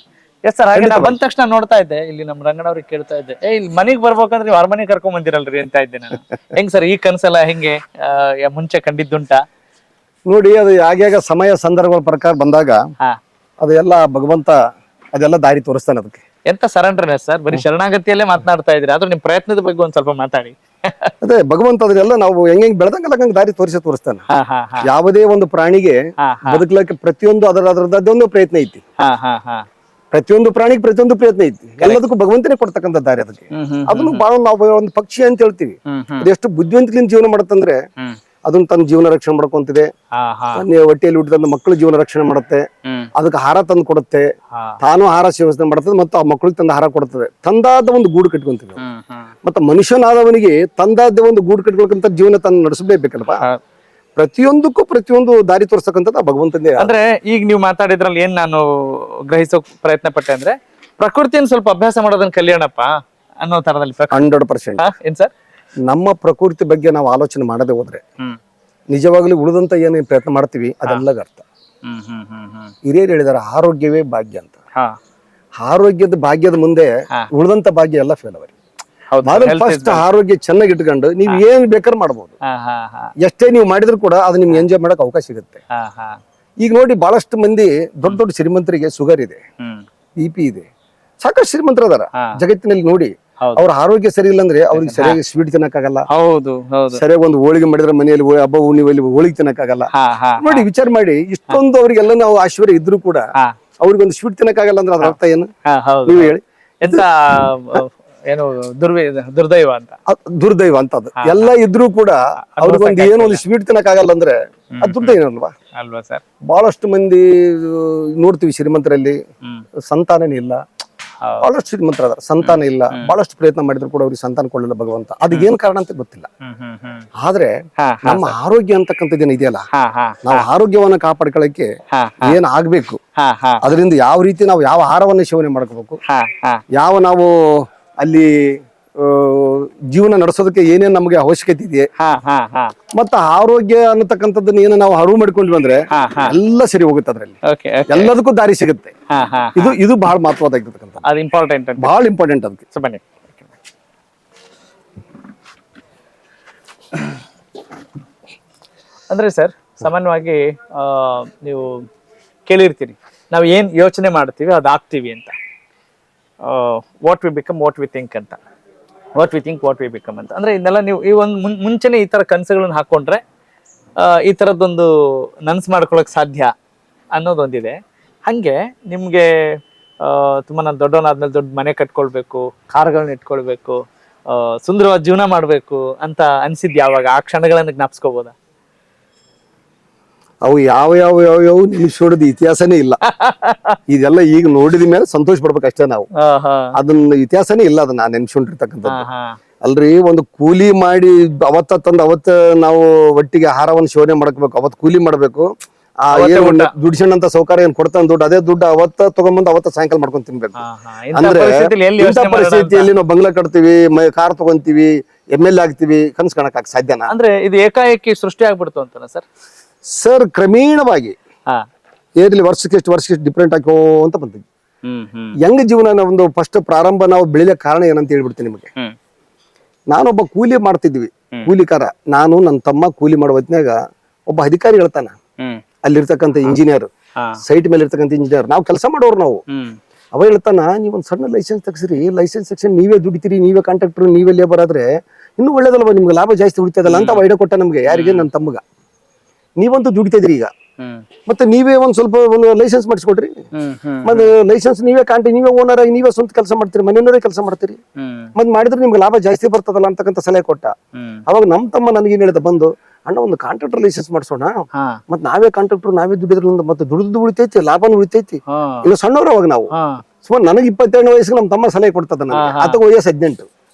Yes sir. ಹಾಗೆ ನಾ ಬಂದ ತಕ್ಷಣ ನೋಡ್ತಾ ಇದ್ದೆ, ಇಲ್ಲಿ ನಮ್ಮ ರಂಗಣ್ಣವ್ರಿಗೆ ಕೇಳ್ತಾ ಇದ್ದೆ, ಇಲ್ಲಿ ಮನೆಗ್ ಬರ್ಬೇಕಂದ್ರೆ ನೀವು ಅರಮನೆ ಕರ್ಕೊಂಡ್ ಬಂದಿರಲ್ರಿ ಅಂತ ಇದ್ದೆ ನಾನು. ಹೆಂಗ್ ಸರ್ ಈ ಕನ್ಸೆಲ್ಲ ಹೆಂಗೆ ಮುಂಚೆ ಕಂಡಿದ್ದುಂಟ? ನೋಡಿ, ಅದು ಯಾಗ್ಯಾಗ ಸಮಯ ಸಂದರ್ಭಗಳ ಪ್ರಕಾರ ಬಂದಾಗ ಅದೆಲ್ಲ ಭಗವಂತ ಅದೆಲ್ಲ ದಾರಿ ತೋರಿಸ್ತಾನೆ. ಅದಕ್ಕೆ ಎಂತ ಸರೆಂಡರ್ನೆಸ್ ಸರ್. ಬರೀ ಶರಣಾಗತಿಯಲ್ಲೇ ಮಾತನಾಡ್ತಾ ಇದ್ರಿ, ಆದ್ರೂ ನಿಮ್ ಪ್ರಯತ್ನದ ಬಗ್ಗೆ ಒಂದ್ ಸ್ವಲ್ಪ ಮಾತಾಡಿ. ಅದೇ ಭಗವಂತ ಅದನ್ನೆಲ್ಲ ನಾವು ಹೆಂಗ್ ಬೆಳೆದಂಗೆಲ್ಲ ಹಂಗೆ ದಾರಿ ತೋರಿಸ್ತಾನೆ. ಯಾವುದೇ ಒಂದು ಪ್ರಾಣಿಗೆ ಬದುಕಲಿಕ್ಕೆ ಪ್ರತಿಯೊಂದು ಅದರದೊಂದು ಪ್ರಯತ್ನ ಐತಿ. ಪ್ರತಿಯೊಂದು ಪ್ರಾಣಿಗೆ ಪ್ರತಿಯೊಂದು ಪ್ರಯತ್ನ ಐತಿ. ಎಲ್ಲದಕ್ಕೂ ಭಗವಂತನೇ ಕೊಡ್ತಕ್ಕಂಥ ದಾರಿ ಅದಕ್ಕೆ. ಅದನ್ನು ಬಹಳ ನಾವು ಒಂದು ಪಕ್ಷಿ ಅಂತ ಹೇಳ್ತೀವಿ. ಅದೆಷ್ಟು ಬುದ್ಧಿವಂತಿಕೆಯಿಂದ ಜೀವನ ಮಾಡುತ್ತಂದ್ರೆ ಅದನ್ನ ತನ್ನ ಜೀವನ ರಕ್ಷಣೆ ಮಾಡ್ಕೊಂತಿದೆ. ಹೊಟ್ಟೆಯಲ್ಲಿ ಹುಟ್ಟಿದ ಮಕ್ಕಳು ಜೀವನ ರಕ್ಷಣೆ ಮಾಡುತ್ತೆ. ಅದಕ್ಕೆ ಆಹಾರ ತಂದು ಕೊಡುತ್ತೆ. ತಾನು ಆಹಾರ ಸೇವನೆ ಮಾಡುತ್ತದೆ ಮತ್ತು ಆ ಮಕ್ಕಳಿಗೆ ತಂದ ಆಹಾರ ಕೊಡುತ್ತದೆ. ತಂದಾದ ಒಂದು ಗೂಡು ಕಟ್ಕೊಂತೀವಿ. ಮತ್ತೆ ಮನುಷ್ಯನಾದವನಿಗೆ ತಂದಾದ ಒಂದು ಗೂಡು ಕಟ್ಕೊಳ್ಕಂತ ಜೀವನ ತಾನು ನಡೆಸಲೇಬೇಕಲ್ವಾ? ಪ್ರತಿಯೊಂದು ದಾರಿ ತೋರಿಸ್ತಕ್ಕಂಥದ್ದು ಭಗವಂತನೇ. ಅಂದ್ರೆ ಈಗ ನೀವು ಮಾತಾಡಿದ್ರಲ್ಲಿ ಏನ್ ನಾನು ಗ್ರಹಿಸೋಕ್ ಪ್ರಯತ್ನ ಪಟ್ಟೆ ಅಂದ್ರೆ ಪ್ರಕೃತಿಯನ್ನು ಸ್ವಲ್ಪ ಅಭ್ಯಾಸ ಮಾಡೋದನ್ನ ಕಲಿಯೋಣಪ್ಪ ಅನ್ನೋ ತರದಲ್ಲಿ. 100%. ಏನ್ ಸರ್? ನಮ್ಮ ಪ್ರಕೃತಿ ಬಗ್ಗೆ ನಾವು ಆಲೋಚನೆ ಮಾಡದೆ ಹೋದ್ರೆ ನಿಜವಾಗ್ಲೂ ಉಳಿದಂತ ಏನೇನು ಪ್ರಯತ್ನ ಮಾಡ್ತೀವಿ ಅದೆಲ್ಲ ಅರ್ಥ. ಹಿರಿಯರು ಹೇಳಿದಾರೆ ಆರೋಗ್ಯವೇ ಭಾಗ್ಯ ಅಂತ. ಆರೋಗ್ಯದ ಭಾಗ್ಯದ ಮುಂದೆ ಉಳಿದಂತ ಭಾಗ್ಯ ಎಲ್ಲ ಫೇಲವರಿ. ಫಸ್ಟ್ ಆರೋಗ್ಯ ಚೆನ್ನಾಗಿ ಇಟ್ಕೊಂಡು ನೀವ್ ಏನ್ ಬೇಕಾದ್ರೆ ಮಾಡ್ಬೋದು. ಎಷ್ಟೇ ನೀವು ಮಾಡಿದ್ರು ಕೂಡ ಅದು ನಿಮ್ಗೆ ಎಂಜಾಯ್ ಮಾಡಕ್ ಅವಕಾಶ ಸಿಗುತ್ತೆ. ಈಗ ನೋಡಿ, ಬಹಳಷ್ಟು ಮಂದಿ ದೊಡ್ಡ ದೊಡ್ಡ ಶ್ರೀಮಂತರಿಗೆ ಶುಗರ್ ಇದೆ, BP ಇದೆ, ಸಾಕಷ್ಟು ಶ್ರೀಮಂತರ ಅದಾರ ಜಗತ್ತಿನಲ್ಲಿ. ನೋಡಿ, ಅವ್ರ ಆರೋಗ್ಯ ಸರಿ ಇಲ್ಲ ಅಂದ್ರೆ ಅವ್ರಿಗೆ ಸರಿಯಾಗಿ ಸ್ವೀಟ್ ತಿನ್ನಕ್ಕಾಗಲ್ಲ. ಸರಿಯಾಗಿ ಒಂದು ಹೋಳಿಗೆ ಮಾಡಿದ್ರೆ ಮನೆಯಲ್ಲಿ ಹಬ್ಬ ಹುಣ್ಣಿಮೆಯಲ್ಲಿ ಹೋಳಿಗೆ ತಿನ್ನಕ್ಕಾಗಲ್ಲ. ನೋಡಿ, ವಿಚಾರ ಮಾಡಿ, ಇಷ್ಟೊಂದು ಅವ್ರಿಗೆಲ್ಲ ನಾವು ಐಶ್ವರ್ಯ ಇದ್ರು ಕೂಡ ಅವ್ರಿಗೆ ಒಂದು ಸ್ವೀಟ್ ತಿನ್ನಕ್ಕಾಗಲ್ಲ ಅಂದ್ರೆ ಅದ್ರ ಅರ್ಥ ಏನು? ನೀವು ಹೇಳಿ. ಎಂತ ಏನು ದುರ್ದೈವ ಅಂತ. ದುರ್ದೈವ ಅಂತ. ಅದು ಎಲ್ಲ ಇದ್ರೂ ಕೂಡ ಅವ್ರಿಗೊಂದು ಏನೋ ಒಂದು ಸ್ವೀಟ್ ತಿನ್ನಕ್ಕಾಗಲ್ಲ ಅಂದ್ರೆ ಅದು ದುರ್ದೈವ ಅಲ್ವಾ ಸರ್? ಬಹಳಷ್ಟು ಮಂದಿ ನೋಡ್ತೀವಿ ಶ್ರೀಮಂತರಲ್ಲಿ ಸಂತಾನನೇ ಇಲ್ಲ. ಬಹಳಷ್ಟು ಶ್ರೀಮಂತರಾದ ಸಂತಾನ ಇಲ್ಲ, ಬಹಳಷ್ಟು ಪ್ರಯತ್ನ ಮಾಡಿದ್ರು ಕೂಡ ಅವ್ರಿಗೆ ಸಂತಾನ ಕೊಡಲಿಲ್ಲ ಭಗವಂತ. ಅದು ಏನ್ ಕಾರಣ ಅಂತ ಗೊತ್ತಿಲ್ಲ. ಆದ್ರೆ ನಮ್ಮ ಆರೋಗ್ಯ ಅಂತಕ್ಕಂಥದ್ದು ಏನ್ ಇದೆಯಲ್ಲ, ನಾವು ಆರೋಗ್ಯವನ್ನ ಕಾಪಾಡ್ಕೊಳ್ಳಕ್ಕೆ ಏನ್ ಆಗ್ಬೇಕು, ಅದರಿಂದ ಯಾವ ರೀತಿ ನಾವು ಯಾವ ಆಹಾರವನ್ನ ಸೇವನೆ ಮಾಡ್ಕೋಬೇಕು, ಯಾವ ನಾವು ಅಲ್ಲಿ ಜೀವನ ನಡೆಸೋದಕ್ಕೆ ಏನೇನ್ ನಮಗೆ ಅವಶ್ಯಕತೆ ಇದೆ, ಮತ್ತ ಆರೋಗ್ಯ ಅನ್ನತಕ್ಕಂಥದ್ದನ್ನ ಏನು ನಾವು ಅರಿವು ಮಾಡ್ಕೊಂಡ್ವಿ ಅಂದ್ರೆ ಎಲ್ಲ ಸರಿ ಹೋಗುತ್ತೆ. ಅದ್ರಲ್ಲಿ ಎಲ್ಲದಕ್ಕೂ ದಾರಿ ಸಿಗುತ್ತೆ. ಇದು ಬಹಳ ಮಹತ್ವದಾಗಿರ್ತಕ್ಕಂಥ, ಅದು ಇಂಪಾರ್ಟೆಂಟ್, ಬಹಳ ಇಂಪಾರ್ಟೆಂಟ್ ಅದಕ್ಕೆ. ಬನ್ನಿ. ಅಂದ್ರೆ ಸರ್, ಸಾಮಾನ್ಯವಾಗಿ ನೀವು ಕೇಳಿರ್ತೀರಿ, ನಾವು ಏನ್ ಯೋಚನೆ ಮಾಡ್ತೀವಿ ಅದಾಗ್ತೀವಿ ಅಂತ. What we become what we think ಅಂತ, what we think what we become ಅಂತ. ಅಂದ್ರೆ ಇದನ್ನೆಲ್ಲ ನೀವು ಈ ಒಂದು ಮುಂಚೆನೆ ಈ ತರ ಕನಸುಗಳನ್ನ ಹಾಕೊಂಡ್ರೆ ಈ ತರದೊಂದು ನನ್ಸ್ ಮಾಡ್ಕೊಳಕ್ ಸಾಧ್ಯ ಅನ್ನೋದೊಂದಿದೆ. ಹಂಗೆ ನಿಮ್ಗೆ ತುಂಬಾ ನಾನು ದೊಡ್ಡವನಾದ್ಮೇಲೆ ದೊಡ್ಡ ಮನೆ ಕಟ್ಕೊಳ್ಬೇಕು, ಕಾರ್ಗಳನ್ನ ಇಟ್ಕೊಳ್ಬೇಕು, ಸುಂದರವಾದ ಜೀವನ ಮಾಡ್ಬೇಕು ಅಂತ ಅನ್ಸಿದ್ ಯಾವಾಗ? ಆ ಕ್ಷಣಗಳನ್ನ ಜ್ಞಾಪಿಸ್ಕೋಬೋದಾ? ಅವು ಯಾವ ಯಾವ ಯಾವ ಯಾವ ನಿಮಿಷೋಡದ ಇತಿಹಾಸನೇ ಇಲ್ಲ. ಇದೆಲ್ಲ ಈಗ ನೋಡಿದ ಮೇಲೆ ಸಂತೋಷ ಪಡ್ಬೇಕಷ್ಟೇ ನಾವು. ಅದನ್ನ ಇತಿಹಾಸನೇ ಇಲ್ಲ, ಅದನ್ನ ನೆನ್ಸ್ಕೊಂಡಿರ್ತಕ್ಕಂಥದ್ದು. ಅಲ್ರಿ, ಒಂದು ಕೂಲಿ ಮಾಡಿ ಅವತ್ತ ತಂದು ಅವತ್ತ ನಾವು ಒಟ್ಟಿಗೆ ಆಹಾರವನ್ನು ಸೇವನೆ ಮಾಡ್ಕೋಬೇಕು, ಅವತ್ ಕೂಲಿ ಮಾಡ್ಬೇಕು. ಆ ಏನು ದುಡ್ಸಣ್ಣಂತ ಸೌಕರ್ಯ ಏನ್ ಕೊಡ್ತಾನ ದುಡ್ಡು, ಅದೇ ದುಡ್ಡು ಅವತ್ತ ತಗೊಂಬಂದು ಅವತ್ತ ಸಾಯಂಕಾಲ ಮಾಡ್ಕೊಂಡ್ ತಿನ್ಬೇಕು. ಅಂದ್ರೆ ಇಂಥ ಪರಿಸ್ಥಿತಿಯಲ್ಲಿ ನಾವು ಬಂಗ್ಲಾ ಕಟ್ತೀವಿ, ಕಾರ್ ತಗೊಂತೀವಿ, MLA ಆಗ್ತೀವಿ, ಕನ್ಸ್ ಕಾಣಕ್ ಸಾಧ್ಯನಾ? ಅಂದ್ರೆ ಇದು ಏಕಾಏಕಿ ಸೃಷ್ಟಿ ಆಗ್ಬಿಡ್ತು ಅಂತಾನ ಸರ್? ಸರ್, ಕ್ರಮೇಣವಾಗಿ ಏರ್ಲಿ ವರ್ಷಕ್ಕೆ ಡಿಫ್ರೆಂಟ್ ಆಗಿ ಅಂತ ಬಂತೀವಿ. ಹೆಂಗ್ ಜೀವನ ಒಂದು ಫಸ್ಟ್ ಪ್ರಾರಂಭ ನಾವು ಬೆಳಿಲಿಕ್ಕೆ ಕಾರಣ ಏನಂತ ಹೇಳ್ಬಿಡ್ತೀನಿ ನಿಮಗೆ. ನಾನೊಬ್ಬ ಕೂಲಿ ಮಾಡ್ತಿದ್ವಿ, ಕೂಲಿಕಾರ. ನಾನು ನನ್ನ ತಮ್ಮ ಕೂಲಿ ಮಾಡೋ ಹೊತ್ನ್ಯಾಗ ಒಬ್ಬ ಅಧಿಕಾರಿ ಹೇಳ್ತಾನ, ಅಲ್ಲಿರ್ತಕ್ಕಂಥ ಇಂಜಿನಿಯರ್, ಸೈಟ್ ಮೇಲೆ ಇರ್ತಕ್ಕಂಥ ಇಂಜಿನಿಯರ್, ನಾವು ಕೆಲಸ ಮಾಡೋರು ನಾವು. ಅವ ಹೇಳ್ತಾನ, ನೀವೊಂದ್ ಸಣ್ಣ ಲೈಸೆನ್ಸ್ ತೆಗ್ಸ್ರಿ, ಲೈಸೆನ್ಸ್ ಸೆಕ್ಷನ್ ನೀವೇ ದುಡಿತೀರಿ, ನೀವೇ ಕಾಂಟ್ರಾಕ್ಟರ್, ನೀವೇ ಲೇಬರ್ ಆದ್ರೆ ಇನ್ನೂ ಒಳ್ಳೇದಲ್ವ, ನಿಮ್ಗೆ ಲಾಭ ಜಾಸ್ತಿ ಉಳಿತದಲ್ಲ ಅಂತ ಐಡಿಯಾ ಕೊಟ್ಟ ನಮ್ಗೆ. ಯಾರಿಗೆ? ನನ್ನ ತಮ್ಮಗ. ನೀವಂತೂ ದುಡಿತಿದ್ರಿ ಈಗ, ಮತ್ತೆ ನೀವೇ ಒಂದ್ ಸ್ವಲ್ಪ ಒಂದು ಲೈಸೆನ್ಸ್ ಮಾಡಿಸ್ಕೊಡ್ರಿ, ಮತ್ತೆ ಲೈಸೆನ್ಸ್ ನೀವೇ ನೀವೇ ಓನರ್ ಆಗಿ ನೀವೇ ಸ್ವಂತ ಕೆಲಸ ಮಾಡ್ತೀರಿ, ಮನೆಯವರೇ ಕೆಲಸ ಮಾಡ್ತೀರಿ, ಮತ್ ಮಾಡಿದ್ರೆ ನಿಮ್ಗೆ ಲಾಭ ಜಾಸ್ತಿ ಬರ್ತದಲ್ಲ ಅಂತಕ್ಕಂಥ ಸಲಹೆ ಕೊಟ್ಟ. ಅವಾಗ ನಮ್ ತಮ್ಮ ನನಗೇನ್ ಹೇಳಿದ, ಬಂದು ಅಣ್ಣ ಒಂದು ಕಾಂಟ್ರಾಕ್ಟರ್ ಲೈಸೆನ್ಸ್ ಮಾಡ್ಸೋಣ, ಮತ್ ನಾವೇ ಕಾಂಟ್ರಾಕ್ಟರ್, ನಾವೇ ದುಡಿದ್ರಿಂದ ಮತ್ತೆ ದುಡಿದು ಉಳಿತೈತಿ, ಲಾಭನೂ ಉಳಿತೈತಿ. ಇಲ್ಲ ಸಣ್ಣವ್ರು ಅವಾಗ ನಾವು, ಸುಮಾರು ನನಗೆ 22 ವಯಸ್ಸಿಗೆ ನಮ್ ತಮ್ಮ ಸಲಹೆ ಕೊಡ್ತದ, ನನಗೆ ಆತ ವಯಸ್ಸು 18.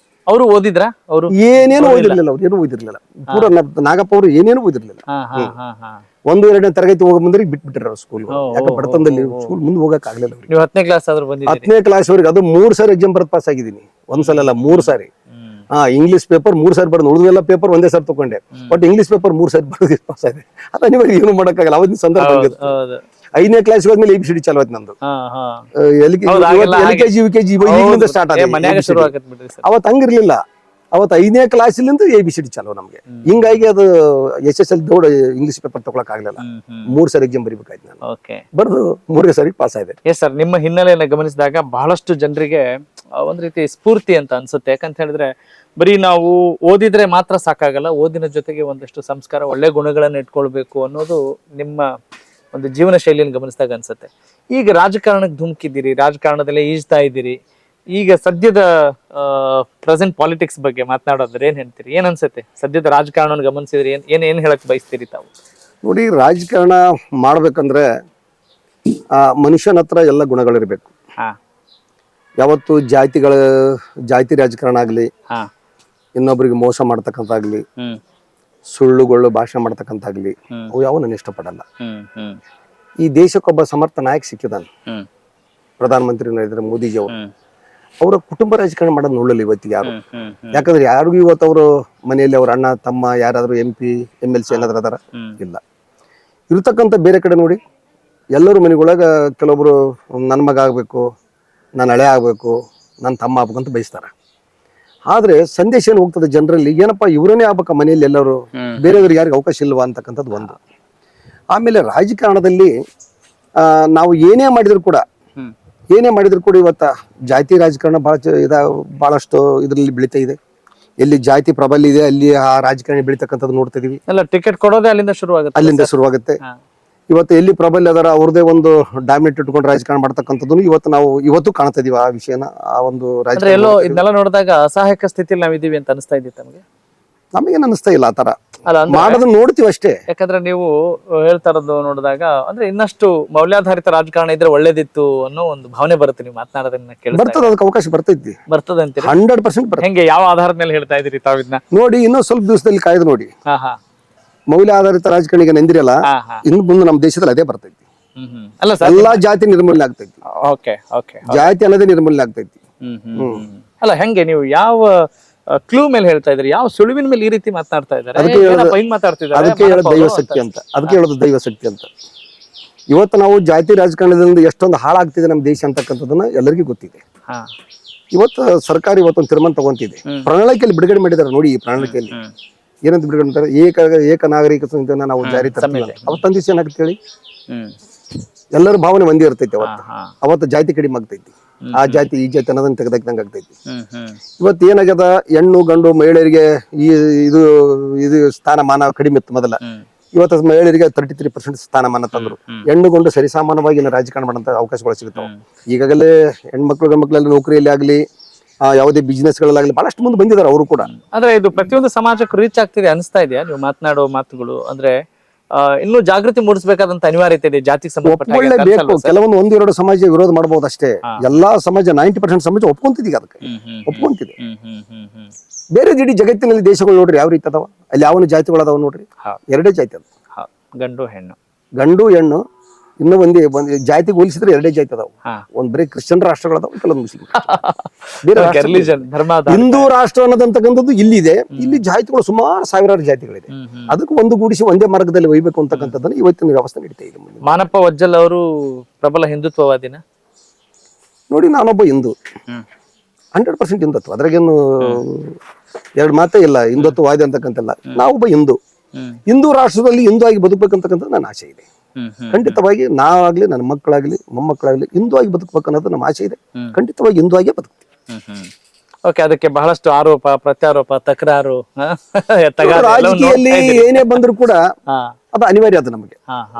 ಅವರು ಓದಿದ್ರ? ಅವರು ಏನೇನು ಓದಿರ್ಲಿಲ್ಲ, ಅವ್ರು ಏನೂ ಓದಿರ್ಲಿಲ್ಲ. ಪೂರ ನಾಗಪ್ಪ ಅವರು ಏನೇನು ಓದಿರ್ಲಿಲ್ಲ. 1-2ನೇ ತರಗತಿ ಹೋಗ ಮುಂದೆ ಬಿಟ್ಬಿಟ್ರ ಸ್ಕೂಲ್. ಯಾಕೆ ಬಡತನದಲ್ಲಿ ಸ್ಕೂಲ್ ಮುಂದೆ ಹೋಗಕ್ ಆಗ್ಲಿಲ್ಲ. ನೀವು 10ನೇ ಕ್ಲಾಸ್ ಆದ್ರೂ ಬಂದಿದ್ದೀರಿ? 10ನೇ ಕ್ಲಾಸ್ ವರೆಗೆ, ಅದು 3 ಸಾರಿ ಎಕ್ಸಾಮ್ ಬರೆದು ಪಾಸ್ ಆಗಿದ್ದೀನಿ. ಒಂದ್ಸಲ ಅಲ್ಲ, 3 ಸಾರಿ. ಇಂಗ್ಲಿಷ್ ಪೇಪರ್ 3 ಸಾರಿ ಬರೆದು, ಉಳಿದೆಲ್ಲ ಪೇಪರ್ ಒಂದೇ ಸಾರಿ ತಗೊಂಡೆ. ಬಟ್ ಇಂಗ್ಲಿಷ್ ಪೇಪರ್ 3 ಸಾರಿ ಬರೆದು ಪಾಸ್ ಆಗಿದೆ. ಅದ ನಿಮಗೆ ಏನು ಮಾಡಕ್ಕಾಗಲ್ಲ, ಅವತ್ತಿನ ಸಂದರ್ಭ. 5ನೇ ಕ್ಲಾಸ್ ಹೋದ್ಮೇಲೆ ABCD ಚಾಲು ಆಯ್ತು ನಂದು. LKG UKG ಈಗಿಂದ ಸ್ಟಾರ್ಟ್ ಆಗಿದೆ. ಅವತ್ತು ಹಂಗಿರ್ಲಿಲ್ಲ. ಅವತ್ತು 5ನೇ ಕ್ಲಾಸಿಲಿಂದ ABCD ಚಾಲು ನಮ್ಗೆ. ಹಿಂಗಾಗಿ ಅದು SSL ದೊಡ್ಡ ಇಂಗ್ಲಿಷ್ ಪೇಪರ್ ತಗೊಳಕ್ ಆಗ್ಲಿಲ್ಲ. 3 ಸಾರಿ ಎಕ್ಸಾಮ್ ಬರೀಬೇಕಾಯ್ತು ನಾನು. ಬರ್ದು 3ನೇ ಸಾರಿ ಪಾಸ್ ಆಗಿದೆ. ಎಸ್ ಸರ್, ನಿಮ್ಮ ಹಿನ್ನೆಲೆಯನ್ನು ಗಮನಿಸಿದಾಗ ಬಹಳಷ್ಟು ಜನರಿಗೆ ಒಂದ್ ರೀತಿ ಸ್ಫೂರ್ತಿ ಅಂತ ಅನ್ಸುತ್ತೆ. ಯಾಕಂತ ಹೇಳಿದ್ರೆ, ಬರೀ ನಾವು ಓದಿದ್ರೆ ಮಾತ್ರ ಸಾಕಾಗಲ್ಲ, ಓದಿನ ಜೊತೆಗೆ ಒಂದಷ್ಟು ಸಂಸ್ಕಾರ, ಒಳ್ಳೆ ಗುಣಗಳನ್ನ ಇಟ್ಕೊಳ್ಬೇಕು ಅನ್ನೋದು ನಿಮ್ಮ ಒಂದು ಜೀವನ ಶೈಲಿಯನ್ನು ಗಮನಿಸಿದಾಗ ಅನ್ಸುತ್ತೆ. ಈಗ ರಾಜಕಾರಣಕ್ಕೆ ಧುಮುಕಿದ್ದೀರಿ, ರಾಜಕಾರಣದಲ್ಲೇ ಈಜ್ತಾ ಇದ್ದೀರಿ. ಈಗ ಸದ್ಯದ ಪ್ರೆಸೆಂಟ್ ಪಾಲಿಟಿಕ್ಸ್ ಬಗ್ಗೆ ಮಾತನಾಡೋದ್ರೆ ಏನ್ ಹೇಳ್ತೀರಿ? ಏನ್ ಅನ್ಸುತ್ತೆ ಸದ್ಯದ ರಾಜಕಾರಣವನ್ನು ಗಮನಿಸಿದ್ರಿ? ಏನ್ ಹೇಳಕ್ ಬಯಸ್ತೀರಿ ತಾವು? ನೋಡಿ, ರಾಜಕಾರಣ ಮಾಡ್ಬೇಕಂದ್ರೆ ಮನುಷ್ಯನ ಹತ್ರ ಎಲ್ಲ ಗುಣಗಳಿರ್ಬೇಕು. ಯಾವತ್ತು ಜಾತಿ ರಾಜಕಾರಣ ಆಗ್ಲಿ, ಇನ್ನೊಬ್ರಿಗೆ ಮೋಸ ಮಾಡ್ತಕ್ಕಂತಾಗ್ಲಿ, ಸುಳ್ಳುಗಳು ಭಾಷೆ ಮಾಡ್ತಕ್ಕಂತಾಗ್ಲಿ, ಅವು ಯಾವ ನಾನು ಇಷ್ಟಪಡಲ್ಲ. ಈ ದೇಶಕ್ಕೊಬ್ಬ ಸಮರ್ಥ ನಾಯಕ ಸಿಕ್ಕಿದಾನೆ, ಪ್ರಧಾನಮಂತ್ರಿ ನರೇಂದ್ರ ಮೋದಿಜಿ ಅವರು. ಅವರ ಕುಟುಂಬ ರಾಜಕಾರಣ ಮಾಡೋದು ನೋಡಲ್ಲ ಇವತ್ತಿಗೆ ಯಾರು. ಯಾಕಂದ್ರೆ ಯಾರಿಗೂ ಇವತ್ತು ಅವರು ಮನೆಯಲ್ಲಿ ಅವ್ರ ಅಣ್ಣ ತಮ್ಮ ಯಾರಾದ್ರೂ MP MLC ಏನಾದ್ರು ಅದಾರ? ಇಲ್ಲ. ಇರ್ತಕ್ಕಂಥ ಬೇರೆ ಕಡೆ ನೋಡಿ, ಎಲ್ಲರೂ ಮನೆಗೊಳಗ ಕೆಲವೊಬ್ರು ನನ್ನ ಮಗ ಆಗ್ಬೇಕು, ನನ್ನ ಹಳೆ ಆಗ್ಬೇಕು, ನನ್ನ ತಮ್ಮ ಆಗ್ಬೇಕು ಅಂತ ಬಯಸ್ತಾರ. ಆದ್ರೆ ಸಂದೇಶ ಏನು ಹೋಗ್ತದೆ ಜನರಲ್ಲಿ, ಏನಪ್ಪಾ ಇವರನ್ನೇ ಆಗ್ಬೇಕ ಮನೆಯಲ್ಲಿ ಎಲ್ಲರೂ, ಬೇರೆಯವ್ರಿಗೆ ಯಾರಿಗೆ ಅವಕಾಶ ಇಲ್ವಾ ಅಂತಕ್ಕಂಥದ್ದು ಒಂದು. ಆಮೇಲೆ ರಾಜಕಾರಣದಲ್ಲಿ ನಾವು ಏನೇ ಮಾಡಿದ್ರು ಕೂಡ ಇವತ್ತ ಜಾತಿ ರಾಜಕಾರಣ ಬಹಳಷ್ಟು ಇದರಲ್ಲಿ ಬೆಳೀತಾ ಇದೆ. ಎಲ್ಲಿ ಜಾತಿ ಪ್ರಬಲ ಇದೆ ಅಲ್ಲಿ ಆ ರಾಜಕಾರಣಿ ಬೆಳೀತಕ್ಕಂಥದ್ದು ನೋಡ್ತಾ ಇದೀವಿ. ಟಿಕೆಟ್ ಕೊಡೋದೇ ಅಲ್ಲಿಂದ ಶುರುವಾಗುತ್ತೆ. ಇವತ್ತು ಎಲ್ಲಿ ಪ್ರಬಲ ಅದರ ಅವ್ರದೇ ಒಂದು ಡಾಮಿನೇಟ್ ಇಟ್ಕೊಂಡು ರಾಜಕಾರಣ ಮಾಡ್ತಕ್ಕಂಥದ್ದು ಇವತ್ತು ಕಾಣ್ತಾ ಇದೀವಿ. ಆ ವಿಷಯನ ಆ ಒಂದು ರಾಜಕಾರಣ ಇದನ್ನೆಲ್ಲ ನೋಡಿದಾಗ ಅಸಹಾಯಕ ಸ್ಥಿತಿಯಲ್ಲಿ ನಾವಿದೀವಿ ಅಂತ ಅನಿಸ್ತಾ ಇದ್ದಿತ್ತು ನಮಗೆ. ನಮಗೇನು ಅನಿಸ್ತಾ ಇಲ್ಲ ಆ ತರ ಅಲ್ಲ ಅಂದ್ರೆ ಮಾಡೋದನ್ನ ನೋಡ್ತೀವಿ ಅಷ್ಟೇ. ಯಾಕಂದ್ರೆ ನೀವು ಹೇಳ್ತಾ ಇರೋದು ನೋಡಿದಾಗ ಅಂದ್ರೆ ಇನ್ನಷ್ಟು ಮೌಲ್ಯಾಧಾರಿತ ರಾಜಕಾರಣ ಇದ್ರೆ ಒಳ್ಳೇದಿತ್ತು ಅನ್ನೋ ಒಂದು ಭಾವನೆ ಬರುತ್ತೆ ನೀವು ಮಾತನಾಡೋದನ್ನ ಕೇಳಿದಾಗ. ಬರ್ತದ, ಅದಕ್ಕೆ ಅವಕಾಶ ಬರ್ತೈತಿ, ಬರ್ತದೆ ಅಂತೀರಿ? 100% ಬರ್ತದೆ. ಹೆಂಗೆ, ಯಾವ ಆಧಾರದ ಮೇಲೆ ಹೇಳ್ತಾ ಇದೀರಿ ತಾವಿದ್ನ? ನೋಡಿ, ಇನ್ನೂ ಸ್ವಲ್ಪ ದಿವಸದಲ್ಲಿ ಕಾಯ್ದು ನೋಡಿ. ಹಾ ಹಾ ಮೌಲ್ಯ ಆಧಾರಿತ ರಾಜಕಾರಣಿಗೆ ನಂದಿರಲ್ಲ, ಹಾ ಹಾ ಇನ್ನು ಮುಂದೆ ನಮ್ಮ ದೇಶದಲ್ಲಿ ಅದೇ ಬರ್ತೈತಿ. ಅಲ್ಲ ಸರ್, ಎಲ್ಲಾ ಜಾತಿ ನಿರ್ಮೂಲನೆ ಆಗ್ತೈತಿ. Okay okay. ಜಾತಿ ಅನ್ನೋದೇ ನಿರ್ಮೂಲನೆ ಆಗ್ತೈತಿ. ಅಲ್ಲ ಹೆಂಗೆ, ನೀವು ಯಾವ ಕ್ಲೂ ಮೇಲೆ ಹೇಳ್ತಾ ಇದ್ರಿ, ಯಾವ ಸುಳಿವಿನ ಮೇಲೆ ಈ ರೀತಿ ಮಾತನಾಡ್ತಾ ಇದ್ದಾರೆ? ಅದಕ್ಕೆ ಹಿಂಗ್ ಮಾತಾಡ್ತಿದ್ದಾರೆ, ಅದಕ್ಕೆ ಹೇಳೋದು ದೈವಶಕ್ತಿ ಅಂತ. ಅದಕ್ಕೆ ಹೇಳೋದು ದೈವಶಕ್ತಿ ಅಂತ. ಇವತ್ತು ನಾವು ಜಾತಿ ರಾಜಕಾರಣದಿಂದ ಎಷ್ಟೊಂದು ಹಾಳಾಗ್ತಿದೆ ನಮ್ಮ ದೇಶ ಅಂತಕ್ಕಂಥದ್ದನ್ನ ಎಲ್ಲರಿಗೂ ಗೊತ್ತಿದೆ. ಹಾ ಇವತ್ತು ಸರ್ಕಾರ ಇವತ್ತೊಂದು ತೀರ್ಮಾನ ತಗೊಂತಿದೆ. ಪ್ರಣಾಳಿಕೆಯಲ್ಲಿ ಬಿಡುಗಡೆ ಮಾಡಿದ್ದಾರೆ ನೋಡಿ. ಈ ಪ್ರಣಾಳಿಕೆಯಲ್ಲಿ ಏನಂತ ಬಿಡುಗಡೆ ಮಾಡ್ತಾರೆ? ಏಕ ನಾಗರಿಕ ಸಂಹಿತೆಯನ್ನ ನಾವು ಜಾರಿ ತರ್ತೀವಿ. ಅವತ್ತು ದಿವಸ ಏನಾಗುತ್ತೆ ಹೇಳಿ, ಎಲ್ಲರ ಭಾವನೆ ಒಂದೇ ಇರ್ತೈತಿ. ಅವತ್ತು ಜಾತಿ ಕಡಿಮೆ ಆಗ್ತೈತಿ. ಆ ಜಾತಿ ಈ ಜಾತಿ ಅನ್ನೋದನ್ನ ತೆಗೆದಾಕ್ದಂಗೆ ಆಗ್ತೈತಿ. ಇವತ್ತು ಏನಾಗ್ಯದ, ಹೆಣ್ಣು ಗಂಡು ಮಹಿಳೆಯರಿಗೆ ಇದು ಇದು ಸ್ಥಾನಮಾನ ಕಡಿಮೆ ಇತ್ತು ಮೊದಲ. ಇವತ್ತು ಮಹಿಳೆಯರಿಗೆ 33% ಸ್ಥಾನಮಾನ ತಂದ್ರು. ಹೆಣ್ಣು ಗಂಡು ಸರಿಸಮಾನವಾಗಿ ರಾಜಕಾರಣ ಮಾಡಂತ ಅವಕಾಶಗಳು ಸಿಗ್ತಾವ. ಈಗಾಗಲೇ ಹೆಣ್ಮಕ್ಳು ಗಂಡ್ಮಕ್ಳೆಲ್ಲ ನೌಕರಿಯಲ್ಲಿ ಆಗ್ಲಿ, ಯಾವುದೇ ಬಿಸ್ನೆಸ್ ಗಳಲ್ಲಾಗ್ಲಿ ಬಹಳಷ್ಟು ಮುಂದೆ ಬಂದಿದ್ದಾರೆ ಅವರು ಕೂಡ. ಅಂದ್ರೆ ಇದು ಪ್ರತಿಯೊಂದು ಸಮಾಜಕ್ಕೂ ರೀಚ್ ಆಗ್ತಿದೆ ಅನಿಸ್ತಾ ಇದೆಯಾ ನೀವು ಮಾತನಾಡೋ ಮಾತುಗಳು? ಅಂದ್ರೆ ಇನ್ನೂ ಜಾಗೃತಿ ಮೂಡಿಸಬೇಕಾದಂತ ಅನಿವಾರ್ಯತೆ ಇದೆ ಜಾತಿ ಒಪ್ಕೊಳ್ಳೇಬೇಕು. ಕೆಲವೊಂದು 1-2 ಸಮಾಜ ವಿರೋಧ ಮಾಡಬಹುದು ಅಷ್ಟೇ. ಎಲ್ಲಾ ಸಮಾಜ 90% ಸಮಾಜ ಒಪ್ಕೊಂತಿದೀಗ, ಅದಕ್ಕೆ ಒಪ್ಕೊಂತಿದೆ. ಬೇರೆ ಇಡೀ ಜಗತ್ತಿನಲ್ಲಿ ದೇಶಗಳು ನೋಡ್ರಿ ಯಾವ ರೀತಿ ಅದಾವ, ಅಲ್ಲಿ ಯಾವನು ಜಾತಿಗಳು ಅದಾವ ನೋಡ್ರಿ. 2 ಜಾತಿ ಅದ, ಗಂಡು ಹೆಣ್ಣು. ಗಂಡು ಹೆಣ್ಣು ಇನ್ನೂ ಒಂದೇ ಜಾತಿಗೆ ಹೋಲಿಸಿದ್ರೆ 2 ಜಾತಿ ಅದಾವ. ಒಂದ್ ಬರೀ ಕ್ರಿಶ್ಚಿಯನ್ ರಾಷ್ಟ್ರಗಳದಾವ, ಕೆಲವೊಂದು ಮುಸ್ಲಿಂ. ಬೇರೆ ಹಿಂದೂ ರಾಷ್ಟ್ರ ಅನ್ನೋದಂತಕ್ಕಂಥದ್ದು ಇಲ್ಲಿದೆ. ಇಲ್ಲಿ ಜಾತಿಗಳು ಸುಮಾರು ಸಾವಿರಾರು ಜಾತಿಗಳಿದೆ. ಅದಕ್ಕೆ ಒಂದುಗೂಡಿಸಿ ಒಂದೇ ಮಾರ್ಗದಲ್ಲಿ ಒಯ್ಬೇಕು ಅಂತಕ್ಕಂಥದ್ದನ್ನ ಇವತ್ತಿನ ವ್ಯವಸ್ಥೆ ನಡೀತಾ ಇದೆ. ಮಾನಪ್ಪ ವಜ್ಜಲ್ ಅವರು ಪ್ರಬಲ ಹಿಂದುತ್ವವಾದಿನ? ನೋಡಿ, ನಾನೊಬ್ಬ ಹಿಂದೂ, 100% ಹಿಂದುತ್ವ, ಅದ್ರಾಗೇನು 2 ಮಾತೇ ಇಲ್ಲ. ಹಿಂದುತ್ವವಾದಿ ಅಂತಕ್ಕಂಥಲ್ಲ. ನಾವೊಬ್ಬ ಹಿಂದೂ ರಾಷ್ಟ್ರದಲ್ಲಿ ಹಿಂದೂ ಆಗಿ ಬದುಕಬೇಕಂತಕ್ಕಂಥ ನನ್ನ ಆಸೆ ಇದೆ. ಖಂಡಿತವಾಗಿ ನಾವಾಗ್ಲಿ, ನನ್ನ ಮಕ್ಕಳಾಗ್ಲಿ, ಮೊಮ್ಮಕ್ಕಳಾಗ್ಲಿ ಹಿಂದೂ ಆಗಿ ಬದುಕಬೇಕು ಅನ್ನೋದು ನಮ್ಮ ಆಸೆ ಇದೆ. ಖಂಡಿತವಾಗಿ ಹಿಂದೂ ಆಗೇ ಬದುಕ್ತೀವಿ. ಓಕೆ, ಅದಕ್ಕೆ ಬಹಳಷ್ಟು ಆರೋಪ ಪ್ರತ್ಯಾರೋಪ ತಕರಾರು ರಾಜಕೀಯದಲ್ಲಿ ಏನೇ ಬಂದ್ರು ಕೂಡ ಅದು ಅನಿವಾರ್ಯ. ಅದು ನಮಗೆ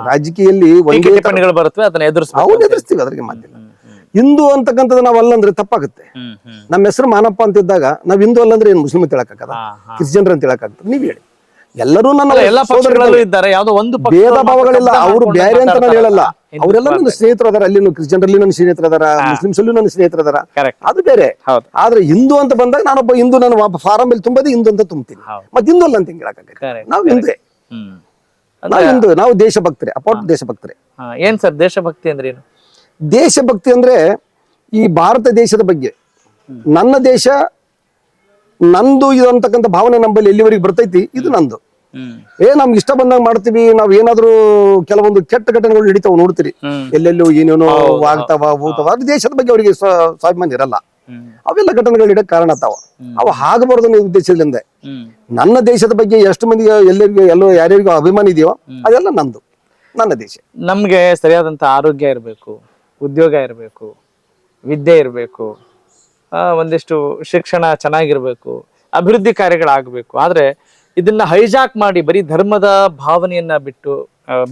ರಾಜಕೀಯದಲ್ಲಿ ಟಿಪ್ಪಣಿಗಳು ಬರುತ್ತವೆ, ಅದನ್ನ ಎದುರಿಸ್ತೀವಿ. ಅದ್ರಿಗೆ ಮಾತಿಲ್ಲ. ಹಿಂದೂ ಅಂತಕ್ಕಂಥದ್ದು ನಾವ್ ಅಲ್ಲಂದ್ರೆ ತಪ್ಪಾಗುತ್ತೆ. ನಮ್ಮ ಹೆಸರು ಮಾನಪ್ಪ ಅಂತಿದ್ದಾಗ ನಾವ್ ಹಿಂದೂ ಅಲ್ಲಂದ್ರೆ ಏನ್ ಮುಸ್ಲಿಂ ಅಂತ ಹೇಳಕ್ಕಾಗದ, ಕ್ರಿಶ್ಚಿಯನ್ರ ಅಂತ ಹೇಳಕ್ಕಾಗ್ತದೆ? ನೀವ್ ಹೇಳಿ. ಎಲ್ಲರೂ ನನ್ನ ಎಲ್ಲ ಪಕ್ಷಗಳಲ್ಲೂ ಇದ್ದಾರೆ, ಯಾವುದೋ ಒಂದು ಭೇದ ಭಾವಗಳಿಲ್ಲ. ಅವ್ರು ಬೇರೆ ಅಂತ ನಾನು ಹೇಳಲ್ಲ. ಅವರೆಲ್ಲ ನನ್ನ ಸ್ನೇಹಿತರು ಅದಾರ. ಅಲ್ಲಿ ಕ್ರಿಶ್ಚಿಯನ್ರಲ್ಲಿ ನನ್ನ ಸ್ನೇಹಿತರು ಅದಾರ, ಮುಸ್ಲಿಮ್ಸ್ ಅಲ್ಲೂ ನನ್ನ ಸ್ನೇಹಿತರು ಅದಾರ. ಅದು ಬೇರೆ. ಆದ್ರೆ ಹಿಂದೂ ಅಂತ ಬಂದಾಗ ನಾನೊಬ್ಬ ಹಿಂದೂ, ನಾನು ಫಾರಂ ಅಲ್ಲಿ ತುಂಬದೆ ಹಿಂದೂ ಅಂತ ತುಂಬ್ತೀನಿ. ಮತ್ತೆ ಹಿಂದೂ ಅಲ್ಲ ಅಂತ ಹಿಂಗ್ ಹೇಳಕ್ಕಾಗತ್ತೆ? ನಾವು ಹಿಂದೆ, ನಾವು ಹಿಂದೂ, ನಾವು ದೇಶಭಕ್ತರೇ, ಅಪಾಟ್ ದೇಶಭಕ್ತರೇ. ಏನ್ ಸರ್ ದೇಶಭಕ್ತಿ ಅಂದ್ರೆ ಏನು? ದೇಶಭಕ್ತಿ ಅಂದ್ರೆ ಈ ಭಾರತ ದೇಶದ ಬಗ್ಗೆ, ನನ್ನ ದೇಶ ನಂದು ಇದು ಅಂತಕ್ಕಂಥ ಭಾವನೆ ನಮ್ಮಲ್ಲಿ ಎಲ್ಲಿವರೆಗೆ ಬರ್ತೈತಿ, ಇದು ನಂದು. ನಮ್ಗೆ ಇಷ್ಟ ಬಂದಾಗ ಮಾಡ್ತೀವಿ. ನಾವ್ ಏನಾದ್ರು ಕೆಲವೊಂದು ಕೆಟ್ಟ ಘಟನೆಗಳು ನಡೀತಾವ ನೋಡ್ತೀರಿ, ಎಲ್ಲೆಲ್ಲೂ ಏನೇನೋ ಆಗ್ತಾವ ಹೋಗ್ತಾವ. ಅದು ದೇಶದ ಬಗ್ಗೆ ಅವರಿಗೆ ಸ್ವಾಭಿಮಾನ ಇರಲ್ಲ. ಅವೆಲ್ಲ ಘಟನೆಗಳು ಇಡಕ್ ಕಾರಣ ತಾವ. ಅವು ಆಗಬಾರ್ದು ಅನ್ನೋ ಉದ್ದೇಶದಿಂದ ನನ್ನ ದೇಶದ ಬಗ್ಗೆ ಎಷ್ಟು ಮಂದಿಗೆ ಎಲ್ಲೋ ಯಾರ್ಯಾರಿಗೂ ಅಭಿಮಾನ ಇದೆಯೋ ಅದೆಲ್ಲ ನಂದು, ನನ್ನ ದೇಶ. ನಮ್ಗೆ ಸರಿಯಾದಂತ ಆರೋಗ್ಯ ಇರಬೇಕು, ಉದ್ಯೋಗ ಇರಬೇಕು, ವಿದ್ಯೆ ಇರಬೇಕು, ಒಂದಿಷ್ಟು ಶಿಕ್ಷಣ ಚೆನ್ನಾಗಿರ್ಬೇಕು, ಅಭಿವೃದ್ಧಿ ಕಾರ್ಯಗಳಾಗಬೇಕು. ಆದ್ರೆ ಇದನ್ನ ಹೈಜಾಕ್ ಮಾಡಿ ಬರೀ ಧರ್ಮದ ಭಾವನೆಯನ್ನ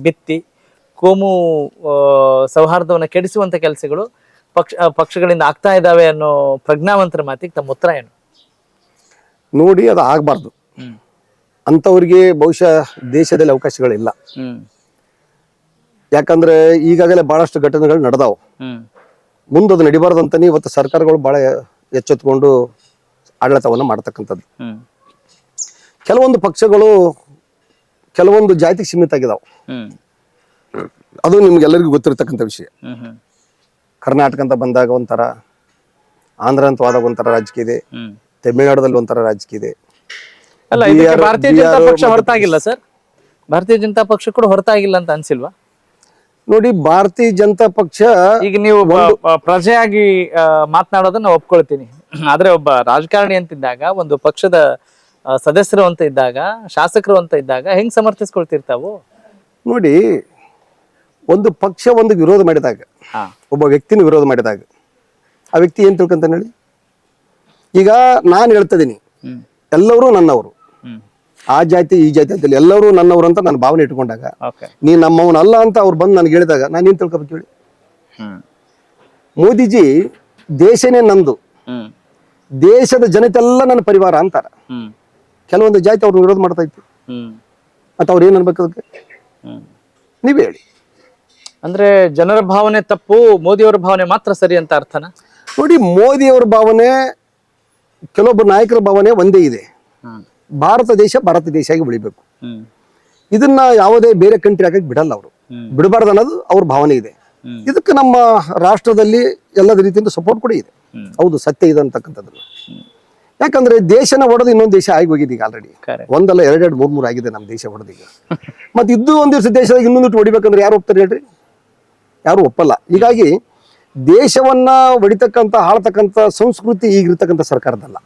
ಬಿತ್ತಿ ಕೋಮು ಸೌಹಾರ್ದವನ್ನ ಕೆಡಿಸುವಂತ ಕೆಲಸಗಳು ಪಕ್ಷಗಳಿಂದ ಆಗ್ತಾ ಇದಾವೆ ಅನ್ನೋ ಪ್ರಜ್ಞಾವಂತರ ಮಾತಿಗೆ ತಮ್ಮ ಉತ್ತರ ಏನು? ನೋಡಿ, ಅದು ಆಗ್ಬಾರ್ದು. ಅಂತವ್ರಿಗೆ ಬಹುಶಃ ದೇಶದಲ್ಲಿ ಅವಕಾಶಗಳಿಲ್ಲ. ಯಾಕಂದ್ರೆ ಈಗಾಗಲೇ ಬಹಳಷ್ಟು ಘಟನೆಗಳು ನಡೆದಾವು. ಮುಂದದು ನಡಿಬಾರ್ದು ಅಂತಾನೆ ಇವತ್ತು ಸರ್ಕಾರಗಳು ಬಹಳ ಎಚ್ಚೆತ್ಕೊಂಡು ಆಡಳಿತವನ್ನ ಮಾಡ್ತಕ್ಕಂಥದ್ದು. ಕೆಲವೊಂದು ಪಕ್ಷಗಳು ಕೆಲವೊಂದು ಜಾತಿಗೆ ಸೀಮಿತ ಆಗಿದಾವ. ಅದು ನಿಮ್ಗೆಲ್ಲರಿಗೂ ಗೊತ್ತಿರತಕ್ಕಂಥ ವಿಷಯ. ಕರ್ನಾಟಕ ಅಂತ ಬಂದಾಗ ಒಂಥರ, ಆಂಧ್ರ ಅಂತ ಹೋದಾಗ ಒಂಥರ ರಾಜಕೀಯ ಇದೆ, ತಮಿಳುನಾಡಲ್ಲಿ ಒಂಥರ ರಾಜಕೀಯ ಇದೆ. ಅಲ್ಲ, ಭಾರತೀಯ ಜನತಾ ಪಕ್ಷ ಹೊರತಾಗಿಲ್ಲ ಸರ್? ಭಾರತೀಯ ಜನತಾ ಪಕ್ಷ ಕೂಡ ಹೊರತಾಗಿಲ್ಲ ಅಂತ ಅನ್ಸಿಲ್ವಾ? ನೋಡಿ, ಭಾರತೀಯ ಜನತಾ ಪಕ್ಷ ಈಗ ನೀವು ಪ್ರಜೆಯಾಗಿ ಮಾತನಾಡೋದನ್ನ ಒಪ್ಕೊಳ್ತೀನಿ. ಆದ್ರೆ ಒಬ್ಬ ರಾಜಕಾರಣಿ ಅಂತಿದ್ದಾಗ, ಒಂದು ಪಕ್ಷದ ಸದಸ್ಯರು ಅಂತ ಇದ್ದಾಗ, ಶಾಸಕರು ಅಂತ ಇದ್ದಾಗ ಹೆಂಗ್ ಸಮರ್ಥಿಸ್ಕೊಳ್ತಿರ್ತಾವು? ನೋಡಿ, ಒಂದು ಪಕ್ಷ ಒಂದು ವಿರೋಧ ಮಾಡಿದಾಗ, ಒಬ್ಬ ವ್ಯಕ್ತಿನ ವಿರೋಧ ಮಾಡಿದಾಗ ಆ ವ್ಯಕ್ತಿ ಏನ್ ತಿಳ್ಕೊಂತಾನೆ ಹೇಳಿ? ಈಗ ನಾನು ಹೇಳ್ತಿದ್ದೀನಿ, ಎಲ್ಲರೂ ನನ್ನವರು, ಆ ಜಾತಿ ಈ ಜಾತಿ ಅಂತ ಎಲ್ಲರೂ ನನ್ನವರು ಅಂತ ನಾನು ಭಾವನೆ ಇಟ್ಕೊಂಡಾಗ, ನೀ ನಮ್ಮವನಲ್ಲ ಅಂತ ಅವ್ರು ಬಂದು ನನಗೆ ಹೇಳಿದಾಗ ನಾನು ಏನ್ ತಿಳ್ಕೊಬೇಕು ಹೇಳಿ? ಮೋದಿಜಿ ದೇಶನೇ ನಂದು, ದೇಶದ ಜನತೆಲ್ಲ ನನ್ನ ಪರಿವಾರ ಅಂತಾರ. ಕೆಲವೊಂದು ಜಾತಿ ಅವ್ರನ್ನ ವಿರೋಧ ಮಾಡ್ತಾ ಇತ್ತು. ಹ್ಮ್ ಮತ್ತು ಅವ್ರು ಏನು ಅನ್ಬೇಕು ಅದಕ್ಕೆ ಹ್ಮ್ ನೀವೇ ಹೇಳಿ. ಅಂದ್ರೆ ಜನರ ಭಾವನೆ ತಪ್ಪು, ಮೋದಿಯವರ ಭಾವನೆ ಮಾತ್ರ ಸರಿ ಅಂತ ಅರ್ಥನಾ? ನೋಡಿ, ಮೋದಿಯವರ ಭಾವನೆ, ಕೆಲವೊಬ್ಬ ನಾಯಕರ ಭಾವನೆ ಒಂದೇ ಇದೆ. ಹ್ಮ್ ಭಾರತ ದೇಶ ಆಗಿ ಉಳಿಬೇಕು. ಹ್ಮ್ ಇದನ್ನ ಯಾವುದೇ ಬೇರೆ ಕಂಟ್ರಿ ಆಗಕ್ಕೆ ಬಿಡಲ್ಲ ಅವರು, ಬಿಡಬಾರ್ದು ಅನ್ನೋದು ಅವ್ರ ಭಾವನೆ ಇದೆ. ಇದಕ್ಕೆ ನಮ್ಮ ರಾಷ್ಟ್ರದಲ್ಲಿ ಎಲ್ಲದ ರೀತಿಯಿಂದ ಸಪೋರ್ಟ್ ಕೂಡ ಇದೆ. ಹೌದು, ಸತ್ಯ ಇದೆ ಅಂತಕ್ಕಂಥದ್ದು. ಯಾಕಂದ್ರೆ ದೇಶನ ಒಡೆದು ಇನ್ನೊಂದು ದೇಶ ಆಗಿ ಹೋಗಿದೆ ಈಗ ಆಲ್ರೆಡಿ. ಒಂದಲ್ಲ, ಎರಡೆರಡು, ಮೂರು ಆಗಿದೆ ನಮ್ಮ ದೇಶ ಹೊಡೆದೀಗ. ಮತ್ತೆ ಇದ್ದು ಒಂದ್ ದಿವಸ ದೇಶದಾಗ ಇನ್ನೊಂದಿಟ್ಟು ಹೊಡಿಬೇಕಂದ್ರೆ ಯಾರು ಒಪ್ತಾರೆ ಹೇಳ್ರಿ? ಯಾರು ಒಪ್ಪಲ್ಲ. ಹೀಗಾಗಿ ದೇಶವನ್ನ ಹೊಡಿತಕ್ಕಂಥ ಆಳ್ತಕ್ಕಂಥ ಸಂಸ್ಕೃತಿ ಈಗಿರ್ತಕ್ಕಂಥ ಸರ್ಕಾರದಲ್ಲ,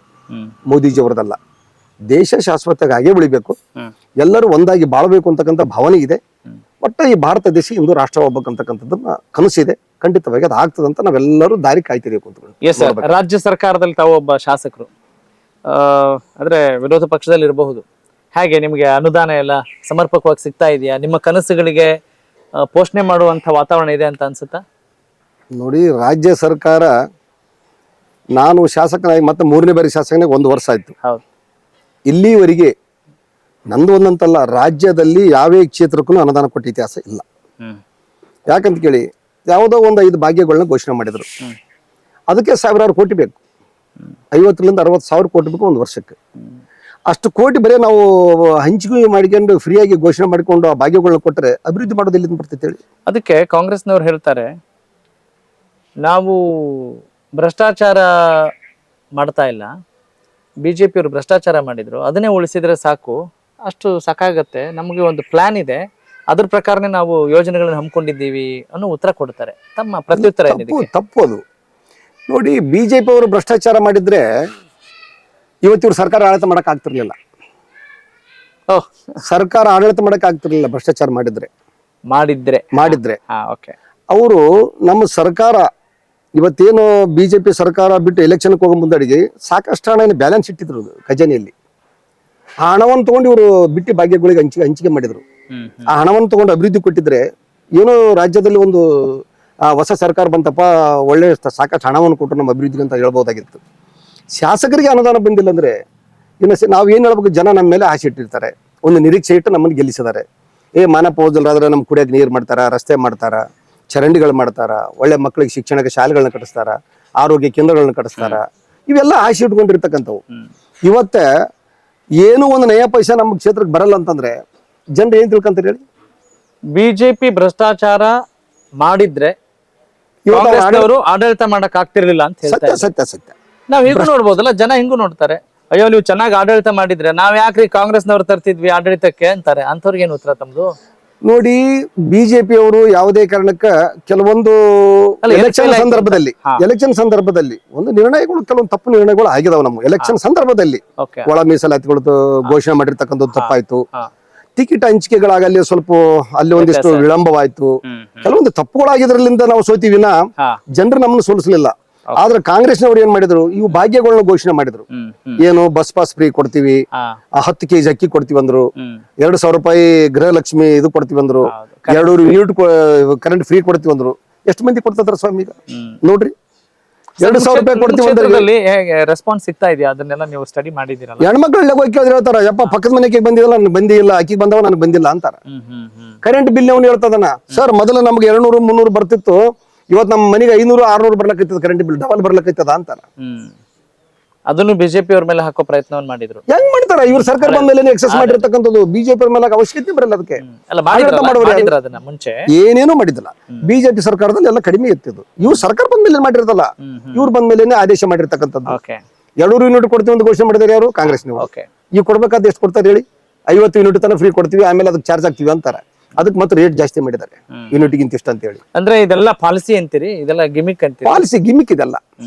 ಮೋದಿಜಿ ಅವರದಲ್ಲ. ದೇಶ ಶಾಶ್ವತವಾಗಿ ಹಾಗೆ ಉಳಿಬೇಕು, ಎಲ್ಲರೂ ಒಂದಾಗಿ ಬಾಳ್ಬೇಕು ಅಂತಕ್ಕಂಥ ಭಾವನೆ ಇದೆ. ಒಟ್ಟ ಈ ಭಾರತ ದೇಶ ಇಂದು ರಾಷ್ಟ್ರ ಹೋಗ್ಬೇಕಂತಕ್ಕಂಥದ್ದನ್ನ ಕನಸಿದೆ. ಖಂಡಿತವಾಗಿ ಅದು ಆಗ್ತದಂತ ನಾವೆಲ್ಲರೂ ದಾರಿ ಕಾಯ್ತಿದ್ದೀವಿ ಕುಂತ್ಕೊಂಡು. ರಾಜ್ಯ ಸರ್ಕಾರದಲ್ಲಿ ತಾವು ಒಬ್ಬ ಶಾಸಕರು, ಅಂದ್ರೆ ವಿರೋಧ ಪಕ್ಷದಲ್ಲಿ ಇರಬಹುದು, ಹೇಗೆ ನಿಮಗೆ ಅನುದಾನ ಎಲ್ಲ ಸಮರ್ಪಕವಾಗಿ ಸಿಗ್ತಾ ಇದೆಯಾ? ನಿಮ್ಮ ಕನಸುಗಳಿಗೆ ಪೋಷಣೆ ಮಾಡುವಂತ ವಾತಾವರಣ ಇದೆ ಅಂತ ಅನ್ಸುತ್ತಾ? ನೋಡಿ, ರಾಜ್ಯ ಸರ್ಕಾರ, ನಾನು ಶಾಸಕನಾಗಿ ಮತ್ತೆ 3ನೇ ಬಾರಿ ಶಾಸಕನಾಗಿ 1 ವರ್ಷ ಆಯ್ತು. ಹೌದು. ಇಲ್ಲಿವರೆಗೆ ನಂದು ಒಂದಂತಲ್ಲ, ರಾಜ್ಯದಲ್ಲಿ ಯಾವೇ ಕ್ಷೇತ್ರಕ್ಕೂ ಅನುದಾನ ಕೊಟ್ಟ ಇತಿಹಾಸ ಇಲ್ಲ. ಯಾಕಂತ ಕೇಳಿ, ಯಾವುದೋ ಒಂದು 5 ಭಾಗ್ಯಗಳನ್ನ ಘೋಷಣೆ ಮಾಡಿದ್ರು. ಅದಕ್ಕೆ ಸಾವಿರಾರು ಕೋಟಿ ಬೇಕು, 50ರಿಂದ 60 ಸಾವಿರ ಕೋಟಿ ಬೇಕು ಒಂದು ವರ್ಷಕ್ಕೆ. ಅಷ್ಟು ಕೋಟಿ ಬರೀ ನಾವು ಹಂಚಿಕೆ ಮಾಡ್ಕೊಂಡು ಫ್ರೀಯಾಗಿ ಘೋಷಣೆ ಮಾಡಿಕೊಂಡು ಆ ಭಾಗ್ಯಗಳನ್ನ ಕೊಟ್ಟರೆ ಅಭಿವೃದ್ಧಿ ಮಾಡೋದು ಎಲ್ಲಿಂದ ಬರ್ತೈತೆ ಹೇಳಿ? ಅದಕ್ಕೆ ಕಾಂಗ್ರೆಸ್ನವ್ರು ಹೇಳ್ತಾರೆ, ನಾವು ಭ್ರಷ್ಟಾಚಾರ ಮಾಡ್ತಾ ಇಲ್ಲ, ಬಿಜೆಪಿಯವರು ಭ್ರಷ್ಟಾಚಾರ ಮಾಡಿದ್ರು, ಅದನ್ನೇ ಉಳಿಸಿದ್ರೆ ಸಾಕು, ಅಷ್ಟು ಸಾಕಾಗತ್ತೆ, ನಮಗೆ ಒಂದು ಪ್ಲಾನ್ ಇದೆ, ಅದ್ರ ಪ್ರಕಾರನೇ ನಾವು ಯೋಜನೆಗಳನ್ನ ಹಮ್ಮಿಕೊಂಡಿದ್ದೀವಿ ಅನ್ನೋ ಉತ್ತರ ಕೊಡ್ತಾರೆ. ತಮ್ಮ ಪ್ರತ್ಯುತ್ತರ ಏನಿದೆ? ತಪ್ಪು ಅದು. ನೋಡಿ, ಬಿಜೆಪಿ ಅವರು ಭ್ರಷ್ಟಾಚಾರ ಮಾಡಿದ್ರೆ ಇವತ್ತಿವ್ರು ಸರ್ಕಾರ ಆಡಳಿತ ಮಾಡಕ್ ಆಗ್ತಿರ್ಲಿಲ್ಲ. ಸರ್ಕಾರ ಆಡಳಿತ ಮಾಡಕ್ ಆಗ್ತಿರ್ಲಿಲ್ಲ ಭ್ರಷ್ಟಾಚಾರ ಮಾಡಿದ್ರೆ. ಅವರು ನಮ್ಮ ಸರ್ಕಾರ ಇವತ್ತೇನು ಬಿಜೆಪಿ ಸರ್ಕಾರ ಬಿಟ್ಟು ಎಲೆಕ್ಷನ್ಗೆ ಹೋಗೋ ಮುಂದಡಿಗೆ ಸಾಕಷ್ಟು ಹಣ ಬ್ಯಾಲೆನ್ಸ್ ಇಟ್ಟಿದ್ರು ಖಜಾನೆಯಲ್ಲಿ. ಆ ಹಣವನ್ನು ತಗೊಂಡು ಇವರು ಬಿಟ್ಟು ಭಾಗ್ಯಗಳಿಗೆ ಹಂಚಿಕೆ ಮಾಡಿದ್ರು. ಆ ಹಣವನ್ನು ತಗೊಂಡು ಅಭಿವೃದ್ಧಿ ಕೊಟ್ಟಿದ್ರೆ ಏನೋ ರಾಜ್ಯದಲ್ಲಿ ಒಂದು ಹೊಸ ಸರ್ಕಾರ ಬಂತಪ್ಪ, ಒಳ್ಳೆ ಸಾಕಷ್ಟು ಹಣವನ್ನು ಕೊಟ್ಟರು ನಮ್ಮ ಅಭಿವೃದ್ಧಿಗೆ ಅಂತ ಹೇಳ್ಬೋದಾಗಿತ್ತು. ಶಾಸಕರಿಗೆ ಅನುದಾನ ಬಂದಿಲ್ಲ ಅಂದ್ರೆ ಇನ್ನು ನಾವು ಏನು ಹೇಳ್ಬೇಕು? ಜನ ನಮ್ಮ ಮೇಲೆ ಆಸೆ ಇಟ್ಟಿರ್ತಾರೆ, ಒಂದು ನಿರೀಕ್ಷೆ ಇಟ್ಟು ನಮ್ಮನ್ನು ಗೆಲ್ಲಿಸಿದ್ದಾರೆ. ಮಾನಪ್ಪ ಹೋದಲ್ರಾದ್ರೆ ನಮ್ಗೆ ಕುಡಿಯೋಕೆ ನೀರು ಮಾಡ್ತಾರ, ರಸ್ತೆ ಮಾಡ್ತಾರ, ಚರಂಡಿಗಳು ಮಾಡ್ತಾರ, ಒಳ್ಳೆ ಮಕ್ಕಳಿಗೆ ಶಿಕ್ಷಣಕ್ಕೆ ಶಾಲೆಗಳನ್ನ ಕಟ್ಟಿಸ್ತಾರ, ಆರೋಗ್ಯ ಕೇಂದ್ರಗಳನ್ನ ಕಟ್ಟಿಸ್ತಾರ. ಇವೆಲ್ಲ ಆಸೆ ಇಟ್ಕೊಂಡಿರ್ತಕ್ಕಂಥವು. ಇವತ್ತ ಏನೋ ಒಂದು ನಯ ಪೈಸಾ ನಮ್ಮ ಕ್ಷೇತ್ರಕ್ಕೆ ಬರಲ್ಲ ಅಂತಂದ್ರೆ ಜನರು ಏನ್ ತಿಳ್ಕೊಂತಾರೆ ಹೇಳಿ? ಬಿಜೆಪಿ ಭ್ರಷ್ಟಾಚಾರ ಮಾಡಿದ್ರೆ ಆಡಳಿತ ಮಾಡಕ್ ಆಗ್ತಿರ್ಲಿಲ್ಲ ಅಂತ ಹೇಳ್ತಾರೆ. ಸತ್ಯ. ನಾವ್ ಹಿಂಗೂ ನೋಡ್ಬೋದಲ್ಲ, ಜನ ಹಿಂಗೂ ನೋಡ್ತಾರೆ, ಅಯ್ಯೋ ನೀವು ಚೆನ್ನಾಗಿ ಆಡಳಿತ ಮಾಡಿದ್ರೆ ನಾವ್ ಯಾಕ್ರಿ ಕಾಂಗ್ರೆಸ್ನವ್ರು ತರ್ತಿದ್ವಿ ಆಡಳಿತಕ್ಕೆ ಅಂತಾರೆ. ಅಂಥವ್ರಿಗೆ ಏನು ಉತ್ತರ ತಮ್ದು? ನೋಡಿ, ಬಿಜೆಪಿ ಅವರು ಯಾವುದೇ ಕಾರಣಕ್ಕ ಕೆಲವೊಂದು ಎಲೆಕ್ಷನ್ ಸಂದರ್ಭದಲ್ಲಿ ಒಂದು ನಿರ್ಣಯಗಳು, ಕೆಲವೊಂದು ತಪ್ಪು ನಿರ್ಣಯಗಳು ಆಗಿದಾವ. ನಮ್ಮ ಎಲೆಕ್ಷನ್ ಸಂದರ್ಭದಲ್ಲಿ ಒಳ ಮೀಸಲಾತಿಗಳು ಘೋಷಣೆ ಮಾಡಿರ್ತಕ್ಕಂಥದ್ದು ತಪ್ಪಾಯ್ತು. ಟಿಕೆಟ್ ಹಂಚಿಕೆಗಳಾಗಲ್ಲಿ ಸ್ವಲ್ಪ ಅಲ್ಲಿ ಒಂದಿಷ್ಟು ವಿಳಂಬವಾಯ್ತು. ಕೆಲವೊಂದು ತಪ್ಪುಗಳಾಗಿದ್ರಲಿಂದ ನಾವು ಸೋತೀವಿನ ಜನರು ನಮ್ಮನ್ನು ಸೋಲಿಸಲಿಲ್ಲ. ಆದ್ರೆ ಕಾಂಗ್ರೆಸ್ನವ್ರು ಏನ್ ಮಾಡಿದ್ರು, ಇವು ಭಾಗ್ಯಗಳನ್ನ ಘೋಷಣೆ ಮಾಡಿದ್ರು. ಏನು ಬಸ್ ಪಾಸ್ ಫ್ರೀ ಕೊಡ್ತೀವಿ, 10 kg ಅಕ್ಕಿ ಕೊಡ್ತೀವಿ ಅಂದ್ರು, 2,000 ರೂಪಾಯಿ ಗೃಹಲಕ್ಷ್ಮಿ ಇದು ಕೊಡ್ತೀವಿ ಅಂದ್ರು, 200 ಯೂನಿಟ್ ಕರೆಂಟ್ ಫ್ರೀ ಕೊಡ್ತೀವಿ ಅಂದ್ರು. ಎಷ್ಟು ಮಂದಿ ಕೊಡ್ತಾರ ಸ್ವಾಮಿ ಈಗ ನೋಡ್ರಿ? 2,000 ರೂಪಾಯಿ ಕೊಡ್ತೀವಿ. ರೆಸ್ಪಾನ್ಸ್ ಸಿಗ್ತಾ ಇದೆಯಾ? ಅದನ್ನೆಲ್ಲ ನೀವು ಸ್ಟಡಿ ಮಾಡಿದಿರಲ್ಲ? ಹೆಣ್ಮಕ್ಳು ಹೋಗಿ ಕೇಳಿದ್ರೆ ಹೇಳ್ತಾರ, ಯಪ್ಪ ಪಕ್ಕದ ಮನೆಗೆ ಬಂದಿಲ್ಲ, ನನ್ಗೆ ಬಂದಿಲ್ಲ, ಅಕ್ಕಿಗೆ ಬಂದವ ನನಗೆ ಬಂದಿಲ್ಲ ಅಂತಾರ. ಕರೆಂಟ್ ಬಿಲ್ ಅವ್ನು ಹೇಳ್ತದನ, ಸರ್ ಮೊದಲು ನಮ್ಗೆ 200, 300 ಬರ್ತಿತ್ತು, ಇವತ್ತು ನಮ್ಮ ಮನೆಗೆ 500, 600 ಬರ್ಲಕ್ಕೈತದ, ಕರೆಂಟ್ ಬಿಲ್ ಡಬಲ್ ಬರ್ಲಕ್ಕೈತದ ಅಂತಾರ. ಅದನ್ನು ಬಿಜೆಪಿ ಅವ್ರ ಮೇಲೆ ಹಾಕೋ ಪ್ರಯತ್ನವನ್ನು ಮಾಡಿದ್ರು. ಹೆಂಗ್ ಮಾಡ್ತಾರ? ಇವ್ರ ಸರ್ಕಾರ ಬಂದ ಮೇಲೆ ಎಕ್ಸೆಸ್ ಮಾಡಿರ್ತಕ್ಕಂಥದ್ದು. ಬಿಜೆಪಿ ಅವ್ರ ಮೇಲೆ ಅವಶ್ಯಕತೆ ಬರಲ್ಲ. ಅದಕ್ಕೆ ಮುಂಚೆ ಏನೇನು ಮಾಡಿದಿಲ್ಲ. ಬಿಜೆಪಿ ಸರ್ಕಾರದಲ್ಲಿ ಎಲ್ಲ ಕಡಿಮೆ ಇರ್ತಿದ್ದು. ಇವ್ರು ಸರ್ಕಾರ ಬಂದ ಮೇಲೆ ಮಾಡಿರ್ತಲ್ಲ, ಇವ್ರು ಬಂದ ಮೇಲೆ ಆದೇಶ ಮಾಡಿರ್ತಕ್ಕಂಥದ್ದು. 200 ಯೂನಿಟ್ ಕೊಡ್ತೀವಿ ಅಂತ ಘೋಷಣೆ ಮಾಡಿದಾರೆ ಯಾರು? ಕಾಂಗ್ರೆಸ್. ನೀವು ಈಗ ಕೊಡ್ಬೇಕಾದ ಎಷ್ಟು ಕೊಡ್ತಾರೆ ಹೇಳಿ? 50 ಯೂನಿಟ್ ತನಕ ಫ್ರೀ ಕೊಡ್ತೀವಿ, ಆಮೇಲೆ ಅದಕ್ಕೆ ಚಾರ್ಜ್ ಆಗ್ತೀವಿ ಅಂತಾರೆ. ಅದಕ್ಕೆ ಮತ್ತೆ ರೇಟ್ ಜಾಸ್ತಿ ಮಾಡಿದ್ದಾರೆ, ಯೂನಿಟ್ಗಿಂತ ಇಷ್ಟ ಅಂತ ಹೇಳಿ. ಅಂದ್ರೆ ಇದೆಲ್ಲ ಪಾಲಿಸಿ ಅಂತೀರಿ, ಇದೆಲ್ಲ ಗಿಮಿಕ್ ಅಂತೀರಿ? ಪಾಲಿಸಿ ಗಿಮಿಕ್ ಇದೆಲ್ಲ.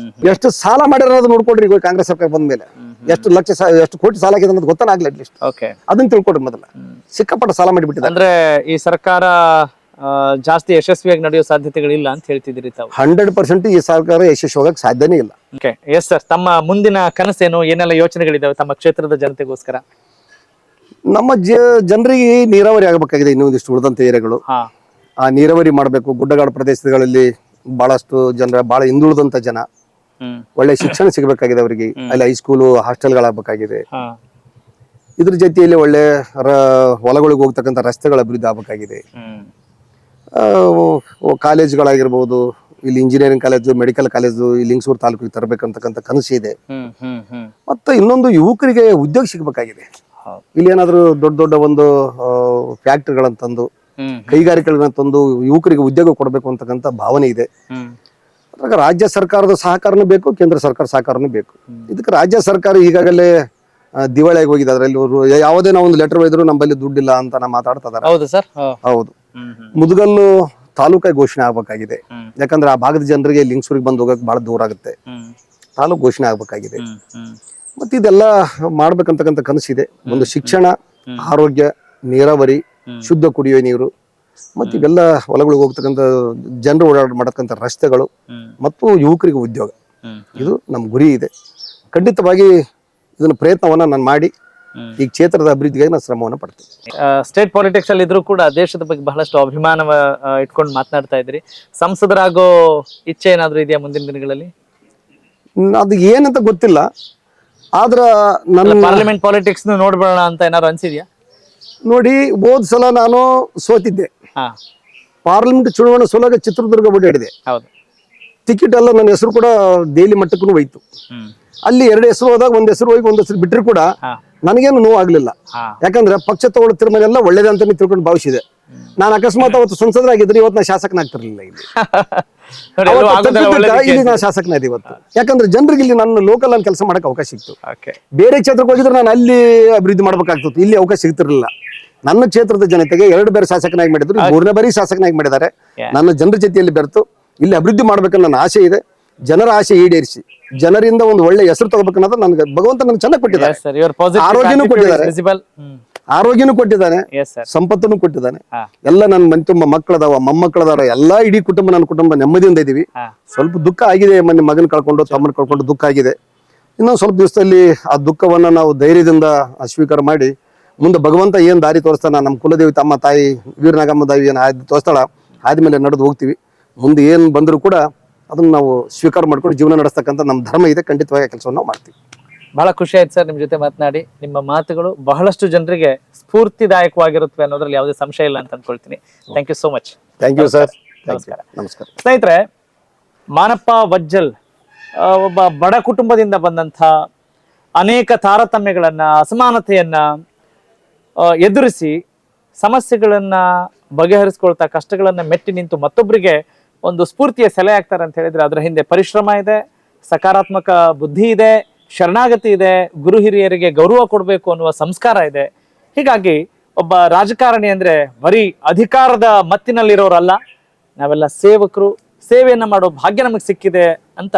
ಎಷ್ಟು ಸಾಲ ಮಾಡಿರೋದು ನೋಡ್ಕೊಡ್ರಿ. ಈಗ ಕಾಂಗ್ರೆಸ್ ಸರ್ಕಾರ ಬಂದ ಮೇಲೆ ಎಷ್ಟು ಕೋಟಿ ಸಾಲ ಆಗಿದೆ ಅನ್ನೋದು ಗೊತ್ತಾಗಲಿ ಅಟ್ಲೀಸ್ಟ್. ಅದನ್ನ ತಿಳ್ಕೊಡ್ರಿ. ಮೊದಲ ಸಿಕ್ಕಾಪಟ್ಟ ಸಾಲ ಮಾಡಿಬಿಟ್ಟಿದೆ. ಅಂದ್ರೆ ಈ ಸರ್ಕಾರ ಜಾಸ್ತಿ ಯಶಸ್ವಿಯಾಗಿ ನಡೆಯೋ ಸಾಧ್ಯತೆಗಳಿಲ್ಲ ಅಂತ ಹೇಳ್ತಿದ್ದೀರಿ ತಾವು? 100% ಈ ಸರ್ಕಾರ ಯಶಸ್ವಿ ಹೋಗಕ್ಕೆ ಸಾಧ್ಯನೇ ಇಲ್ಲ. ಎಸ್ ಸರ್, ತಮ್ಮ ಮುಂದಿನ ಕನಸೇನು, ಏನೆಲ್ಲ ಯೋಚನೆಗಳಿದಾವೆ ತಮ್ಮ ಕ್ಷೇತ್ರದ ಜನತೆಗೋಸ್ಕರ? ನಮ್ಮ ಜನರಿಗೆ ನೀರಾವರಿ ಆಗಬೇಕಾಗಿದೆ. ಇನ್ನೊಂದಿಷ್ಟು ಉಳಿದಂತ ಏರಿಯಾಗಳು ಆ ನೀರಾವರಿ ಮಾಡಬೇಕು. ಗುಡ್ಡಗಾಡು ಪ್ರದೇಶಗಳಲ್ಲಿ ಬಹಳಷ್ಟು ಜನರ ಬಹಳ ಹಿಂದುಳಿದಂತ ಜನ, ಒಳ್ಳೆ ಶಿಕ್ಷಣ ಸಿಗಬೇಕಾಗಿದೆ ಅವರಿಗೆ. ಅಲ್ಲಿ ಹೈಸ್ಕೂಲು ಹಾಸ್ಟೆಲ್ಗಳಾಗಬೇಕಾಗಿದೆ. ಇದ್ರ ಜೊತೆಯಲ್ಲಿ ಒಳ್ಳೆ ಹೊಲಗಳಿಗೆ ಹೋಗ್ತಕ್ಕಂಥ ರಸ್ತೆಗಳ ಅಭಿವೃದ್ಧಿ ಆಗಬೇಕಾಗಿದೆ. ಕಾಲೇಜ್ಗಳಾಗಿರ್ಬೋದು, ಇಲ್ಲಿ ಇಂಜಿನಿಯರಿಂಗ್ ಕಾಲೇಜು, ಮೆಡಿಕಲ್ ಕಾಲೇಜು ಈ ಲಿಂಗಸೂರು ತಾಲೂಕಿಗೆ ತರಬೇಕಂತಕ್ಕಂಥ ಕನಸು ಇದೆ. ಮತ್ತೆ ಇನ್ನೊಂದು ಯುವಕರಿಗೆ ಉದ್ಯೋಗ ಸಿಗಬೇಕಾಗಿದೆ. ಇಲ್ಲಿ ಏನಾದ್ರು ದೊಡ್ಡ ದೊಡ್ಡ ಒಂದು ಫ್ಯಾಕ್ಟ್ರಿಗಳಂತಂದು ಕೈಗಾರಿಕೆಗಳಂತಂದು ಯುವಕರಿಗೆ ಉದ್ಯೋಗ ಕೊಡಬೇಕು ಅಂತಕ್ಕಂಥ ಭಾವನೆ ಇದೆ. ಅದ್ರಾಗ ರಾಜ್ಯ ಸರ್ಕಾರದ ಸಹಕಾರನೂ ಬೇಕು, ಕೇಂದ್ರ ಸರ್ಕಾರ ಸಹಕಾರನೂ ಬೇಕು. ಇದಕ್ಕೆ ರಾಜ್ಯ ಸರ್ಕಾರ ಈಗಾಗಲೇ ದಿವಾಳಿಯಾಗಿ ಹೋಗಿದೆ. ಅದರಲ್ಲಿ ಅವರು ಯಾವುದೇ ನಾವು ಒಂದು ಲೆಟರ್ ಬರೆದ್ರು ನಮ್ಮಲ್ಲಿ ದುಡ್ಡಿಲ್ಲ ಅಂತ ನಾ ಮಾತಾಡ್ತಾ ಇದಾರೆ. ಹೌದು ಸರ್, ಹೌದು. ಮುದಗಲ್ಲು ತಾಲೂಕಾಗಿ ಘೋಷಣೆ ಆಗ್ಬೇಕಾಗಿದೆ. ಯಾಕಂದ್ರೆ ಆ ಭಾಗದ ಜನರಿಗೆ ಲಿಂಗಸೂರಿಗೆ ಬಂದು ಹೋಗಕ್ ಬಹಳ ದೂರ ಆಗುತ್ತೆ. ತಾಲೂಕು ಘೋಷಣೆ ಆಗ್ಬೇಕಾಗಿದೆ. ಮತ್ತೆ ಇದೆಲ್ಲ ಮಾಡ್ಬೇಕಂತಕ್ಕಂಥ ಕನಸಿದೆ. ಒಂದು ಶಿಕ್ಷಣ, ಆರೋಗ್ಯ, ನೀರಾವರಿ, ಶುದ್ಧ ಕುಡಿಯುವ ನೀರು, ಮತ್ತೆ ಇವೆಲ್ಲ ಹೊಲಗಳಿಗೆ ಹೋಗ್ತಕ್ಕಂಥ ಜನರು ಓಡಾಟ ಮಾಡತಕ್ಕಂಥ ರಸ್ತೆಗಳು ಮತ್ತು ಯುವಕರಿಗೆ ಉದ್ಯೋಗ, ಇದು ನಮ್ಮ ಗುರಿ ಇದೆ. ಖಂಡಿತವಾಗಿ ಇದನ್ನ ಪ್ರಯತ್ನವನ್ನ ನಾನು ಮಾಡಿ ಈ ಕ್ಷೇತ್ರದ ಅಭಿವೃದ್ಧಿಗಾಗಿ ನಾನು ಶ್ರಮವನ್ನು ಪಡ್ತೀನಿ. ಸ್ಟೇಟ್ ಪಾಲಿಟಿಕ್ಸ್ ಅಲ್ಲಿ ಇದ್ರೂ ಕೂಡ ದೇಶದ ಬಗ್ಗೆ ಬಹಳಷ್ಟು ಅಭಿಮಾನ ಇಟ್ಕೊಂಡು ಮಾತನಾಡ್ತಾ ಇದ್ರಿ. ಸಂಸದರಾಗೋ ಇಚ್ಛೆ ಏನಾದ್ರು ಇದೆಯಾ ಮುಂದಿನ ದಿನಗಳಲ್ಲಿ? ಅದು ಏನಂತ ಗೊತ್ತಿಲ್ಲ, ಆದ್ರ ನನ್ನ ಪಾರ್ಲಿಮೆಂಟ್ ಪಾಲಿಟಿಕ್ಸ್ ನೋಡ್ಬೇಡ ಅಂತ ಏನಾದ್ರು ಅನ್ಸಿದ್ಯಾ? ನೋಡಿ, ಹೋದ್ ಸಲ ನಾನು ಸೋತಿದ್ದೆ. ಪಾರ್ಲಿಮೆಂಟ್ ಚುನಾವಣೆ ಸೋಲಾಗ ಚಿತ್ರದುರ್ಗ ಓಡಾಡಿದೆ. ಟಿಕೆಟ್ ಎಲ್ಲ ನನ್ನ ಹೆಸರು ಕೂಡ ದೆಹಲಿ ಮಟ್ಟಕ್ಕೂ ಹೋಯ್ತು. ಅಲ್ಲಿ 2 ಹೆಸರು ಹೋದಾಗ ಒಂದ್ ಹೆಸರು ಹೋಗಿ ಒಂದ್ ಹೆಸರು ಬಿಟ್ಟರು ಕೂಡ ನನಗೇನು ನೋವು ಆಗ್ಲಿಲ್ಲ. ಯಾಕಂದ್ರೆ ಪಕ್ಷ ತಗೊಳ್ಳೋ ತೀರ್ಮಾನ ಎಲ್ಲ ಒಳ್ಳೇದ ಅಂತ ತಿಳ್ಕೊಂಡು ಭಾವಿಸಿದೆ. ನಾನು ಅಕಸ್ಮಾತ್ ಅವತ್ತು ಸಂಸದರಾಗಿದ್ರೆ ಇವತ್ತು ನಾ ಶಾಸಕನಾಗ್ತಿರ್ಲಿಲ್ಲ. ಇಲ್ಲಿ ನಾ ಶಾಸಕನಾದ ಇವತ್ತು. ಯಾಕಂದ್ರೆ ಜನರಿಗೆ ಇಲ್ಲಿ ನನ್ನ ಲೋಕಲ್ ಅಲ್ಲಿ ಕೆಲಸ ಮಾಡಕ್ ಅವಕಾಶ ಸಿಕ್ತು. ಬೇರೆ ಕ್ಷೇತ್ರಕ್ಕೆ ಹೋಗಿದ್ರೆ ನಾನು ಅಲ್ಲಿ ಅಭಿವೃದ್ಧಿ ಮಾಡ್ಬೇಕಾಗ್ತಿತ್ತು, ಇಲ್ಲಿ ಅವಕಾಶ ಸಿಗ್ತಿರ್ಲಿಲ್ಲ. ನನ್ನ ಕ್ಷೇತ್ರದ ಜನತೆಗೆ 2 ಬಾರಿ ಶಾಸಕನಾಗಿ ಮಾಡಿದ್ರು, 3ನೇ ಬಾರಿ ಶಾಸಕನಾಗಿ ಮಾಡಿದ್ದಾರೆ. ನನ್ನ ಜನರ ಜೊತೆಯಲ್ಲಿ ಬೆರೆತು ಇಲ್ಲಿ ಅಭಿವೃದ್ಧಿ ಮಾಡ್ಬೇಕನ್ನ ನನ್ನ ಆಸೆ ಇದೆ. ಜನರ ಆಸೆ ಈಡೇರಿಸಿ ಜನರಿಂದ ಒಂದು ಒಳ್ಳೆ ಹೆಸರು ತಗೋಬೇಕನ್ನೋದು ನನಗೆ ಭಗವಂತ ನನಗೆ ಚೆನ್ನಾಗಿ ಕೊಟ್ಟಿದ್ದಾರೆ. ಆರೋಗ್ಯನೂ ಕೊಟ್ಟಿದ್ದಾರೆ, ಆರೋಗ್ಯನೂ ಕೊಟ್ಟಿದ್ದಾನೆ, ಸಂಪತ್ತನ್ನು ಕೊಟ್ಟಿದ್ದಾನೆ. ಎಲ್ಲ ನನ್ನ ಮನೆ ತುಂಬ ಮಕ್ಕಳದಾವ, ಮೊಮ್ಮಕ್ಕಳದಾವ, ಎಲ್ಲಾ ಇಡೀ ಕುಟುಂಬ, ನನ್ನ ಕುಟುಂಬ ನೆಮ್ಮದಿಯಿಂದ ಇದೀವಿ. ಸ್ವಲ್ಪ ದುಃಖ ಆಗಿದೆ, ಮೊನ್ನೆ ಮಗನ ಕಳ್ಕೊಂಡು ತಮ್ಮನ ಕಳ್ಕೊಂಡು ದುಃಖ ಆಗಿದೆ. ಇನ್ನೊಂದು ಸ್ವಲ್ಪ ದಿವಸದಲ್ಲಿ ಆ ದುಃಖವನ್ನ ನಾವು ಧೈರ್ಯದಿಂದ ಸ್ವೀಕಾರ ಮಾಡಿ ಮುಂದೆ ಭಗವಂತ ಏನ್ ದಾರಿ ತೋರಿಸ್ತಾನ, ನಮ್ಮ ಕುಲದೇವಿ ತಮ್ಮ ತಾಯಿ ವೀರನಾಗಮ್ಮ ತಾಯಿ ಏನ್ ತೋರಿಸ್ತಾಳ ಆದ್ಮೇಲೆ ನಡೆದು ಹೋಗ್ತೀವಿ. ಮುಂದೆ ಏನ್ ಬಂದ್ರು ಕೂಡ ಅದನ್ನ ನಾವು ಸ್ವೀಕಾರ ಮಾಡ್ಕೊಂಡು ಜೀವನ ನಡೆಸ್ತಕ್ಕಂಥ ನಮ್ಮ ಧರ್ಮ ಇದೆ. ಖಂಡಿತವಾಗಿ ಕೆಲಸವನ್ನು ನಾವು ಮಾಡ್ತೀವಿ. ಬಹಳ ಖುಷಿ ಆಯ್ತು ಸರ್ ನಿಮ್ ಜೊತೆ ಮಾತನಾಡಿ. ನಿಮ್ಮ ಮಾತುಗಳು ಬಹಳಷ್ಟು ಜನರಿಗೆ ಸ್ಫೂರ್ತಿದಾಯಕವಾಗಿರುತ್ತವೆ ಅನ್ನೋದ್ರಲ್ಲಿ ಯಾವುದೇ ಸಂಶಯ ಇಲ್ಲ ಅಂತ ಅನ್ಕೊಳ್ತೀನಿ. Thank you so much. Thank you sir. ನಮಸ್ಕಾರ. ನಮಸ್ಕಾರ. ಸ್ನೇಹಿತರೆ, ಮಾನಪ್ಪ ವಜ್ಜಲ್ ಒಬ್ಬ ಬಡ ಕುಟುಂಬದಿಂದ ಬಂದಂಥ ಅನೇಕ ತಾರತಮ್ಯಗಳನ್ನ, ಅಸಮಾನತೆಯನ್ನ ಎದುರಿಸಿ ಸಮಸ್ಯೆಗಳನ್ನ ಬಗೆಹರಿಸ್ಕೊಳ್ತಾ ಕಷ್ಟಗಳನ್ನ ಮೆಟ್ಟಿ ನಿಂತು ಮತ್ತೊಬ್ಬರಿಗೆ ಒಂದು ಸ್ಫೂರ್ತಿಯ ಸೆಲೆ ಆಗ್ತಾರೆ ಅಂತ ಹೇಳಿದ್ರೆ ಅದರ ಹಿಂದೆ ಪರಿಶ್ರಮ ಇದೆ, ಸಕಾರಾತ್ಮಕ ಬುದ್ಧಿ ಇದೆ, ಶರಣಾಗತಿ ಇದೆ, ಗುರು ಹಿರಿಯರಿಗೆ ಗೌರವ ಕೊಡಬೇಕು ಅನ್ನುವ ಸಂಸ್ಕಾರ ಇದೆ. ಹೀಗಾಗಿ ಒಬ್ಬ ರಾಜಕಾರಣಿ ಅಂದ್ರೆ ಬರೀ ಅಧಿಕಾರದ ಮತ್ತಿನಲ್ಲಿರೋರಲ್ಲ, ನಾವೆಲ್ಲ ಸೇವಕರು, ಸೇವೆಯನ್ನ ಮಾಡೋ ಭಾಗ್ಯ ನಮಗೆ ಸಿಕ್ಕಿದೆ ಅಂತ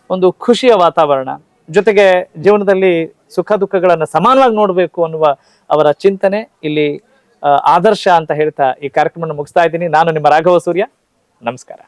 ಒಂದು ಖುಷಿಯ ವಾತಾವರಣ. ಜೊತೆಗೆ ಜೀವನದಲ್ಲಿ ಸುಖ ದುಃಖಗಳನ್ನ ಸಮಾನವಾಗಿ ನೋಡಬೇಕು ಅನ್ನುವ ಅವರ ಚಿಂತನೆ ಇಲ್ಲಿ ಆದರ್ಶ ಅಂತ ಹೇಳ್ತಾ ಈ ಕಾರ್ಯಕ್ರಮವನ್ನು ಮುಗಿಸ್ತಾ ಇದ್ದೀನಿ. ನಾನು ನಿಮ್ಮ ರಾಘವ ಸೂರ್ಯ. ನಮಸ್ಕಾರ.